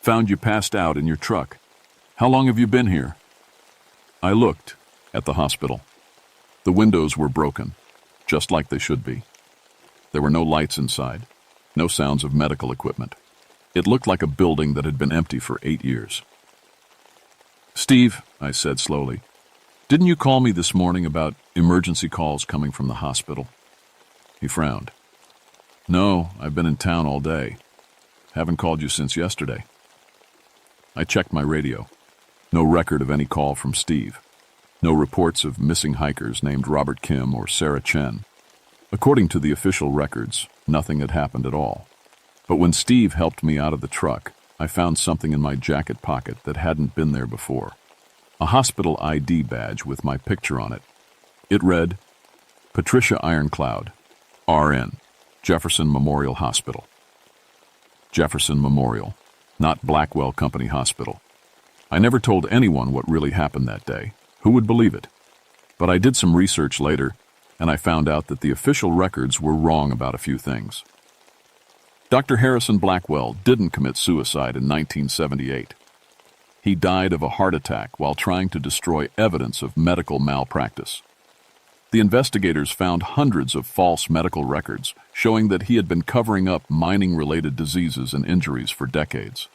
Found you passed out in your truck. How long have you been here? I looked at the hospital. The windows were broken, just like they should be. There were no lights inside, no sounds of medical equipment. It looked like a building that had been empty for 8 years. Steve, I said slowly, didn't you call me this morning about emergency calls coming from the hospital? He frowned. No, I've been in town all day. Haven't called you since yesterday. I checked my radio. No record of any call from Steve. No reports of missing hikers named Robert Kim or Sarah Chen. According to the official records, nothing had happened at all. But when Steve helped me out of the truck, I found something in my jacket pocket that hadn't been there before. A hospital ID badge with my picture on it. It read, Patricia Ironcloud, RN, Jefferson Memorial Hospital. Jefferson Memorial, not Blackwell Company Hospital. I never told anyone what really happened that day. Who would believe it? But I did some research later, and I found out that the official records were wrong about a few things. Dr. Harrison Blackwell didn't commit suicide in 1978. He died of a heart attack while trying to destroy evidence of medical malpractice. The investigators found hundreds of false medical records showing that he had been covering up mining-related diseases and injuries for decades.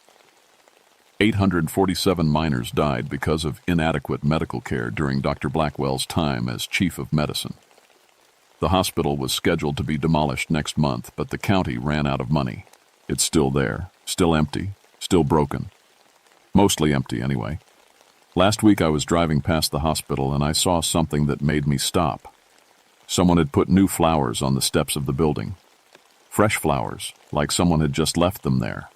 847 miners died because of inadequate medical care during Dr. Blackwell's time as chief of medicine. The hospital was scheduled to be demolished next month, but the county ran out of money. It's still there, still empty, still broken. Mostly empty, anyway. Last week I was driving past the hospital and I saw something that made me stop. Someone had put new flowers on the steps of the building. Fresh flowers, like someone had just left them there.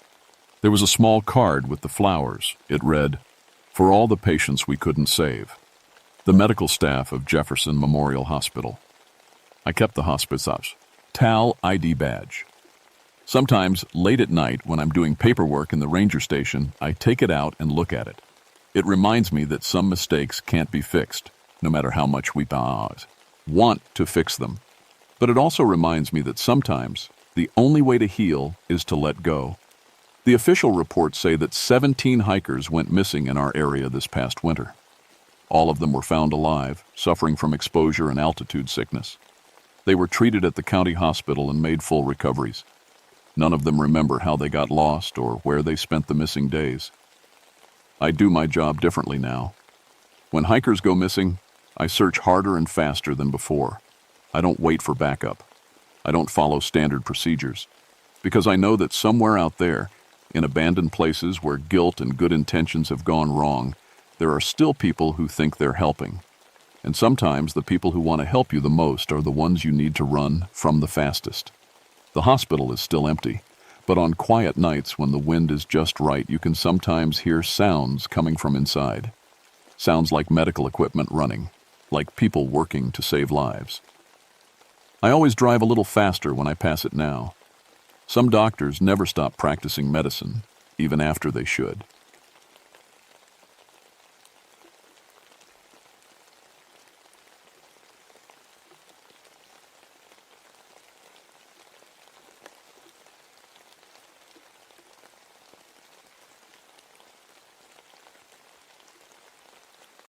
There was a small card with the flowers. It read, For all the patients we couldn't save. The medical staff of Jefferson Memorial Hospital. I kept the hospice's TAL ID badge. Sometimes, late at night, when I'm doing paperwork in the ranger station, I take it out and look at it. It reminds me that some mistakes can't be fixed, no matter how much we want to fix them. But it also reminds me that sometimes, the only way to heal is to let go. The official reports say that 17 hikers went missing in our area this past winter. All of them were found alive, suffering from exposure and altitude sickness. They were treated at the county hospital and made full recoveries. None of them remember how they got lost or where they spent the missing days. I do my job differently now. When hikers go missing, I search harder and faster than before. I don't wait for backup. I don't follow standard procedures. Because I know that somewhere out there, in abandoned places where guilt and good intentions have gone wrong, there are still people who think they're helping. And sometimes the people who want to help you the most are the ones you need to run from the fastest. The hospital is still empty, but on quiet nights when the wind is just right, you can sometimes hear sounds coming from inside. Sounds like medical equipment running, like people working to save lives. I always drive a little faster when I pass it now. Some doctors never stop practicing medicine, even after they should.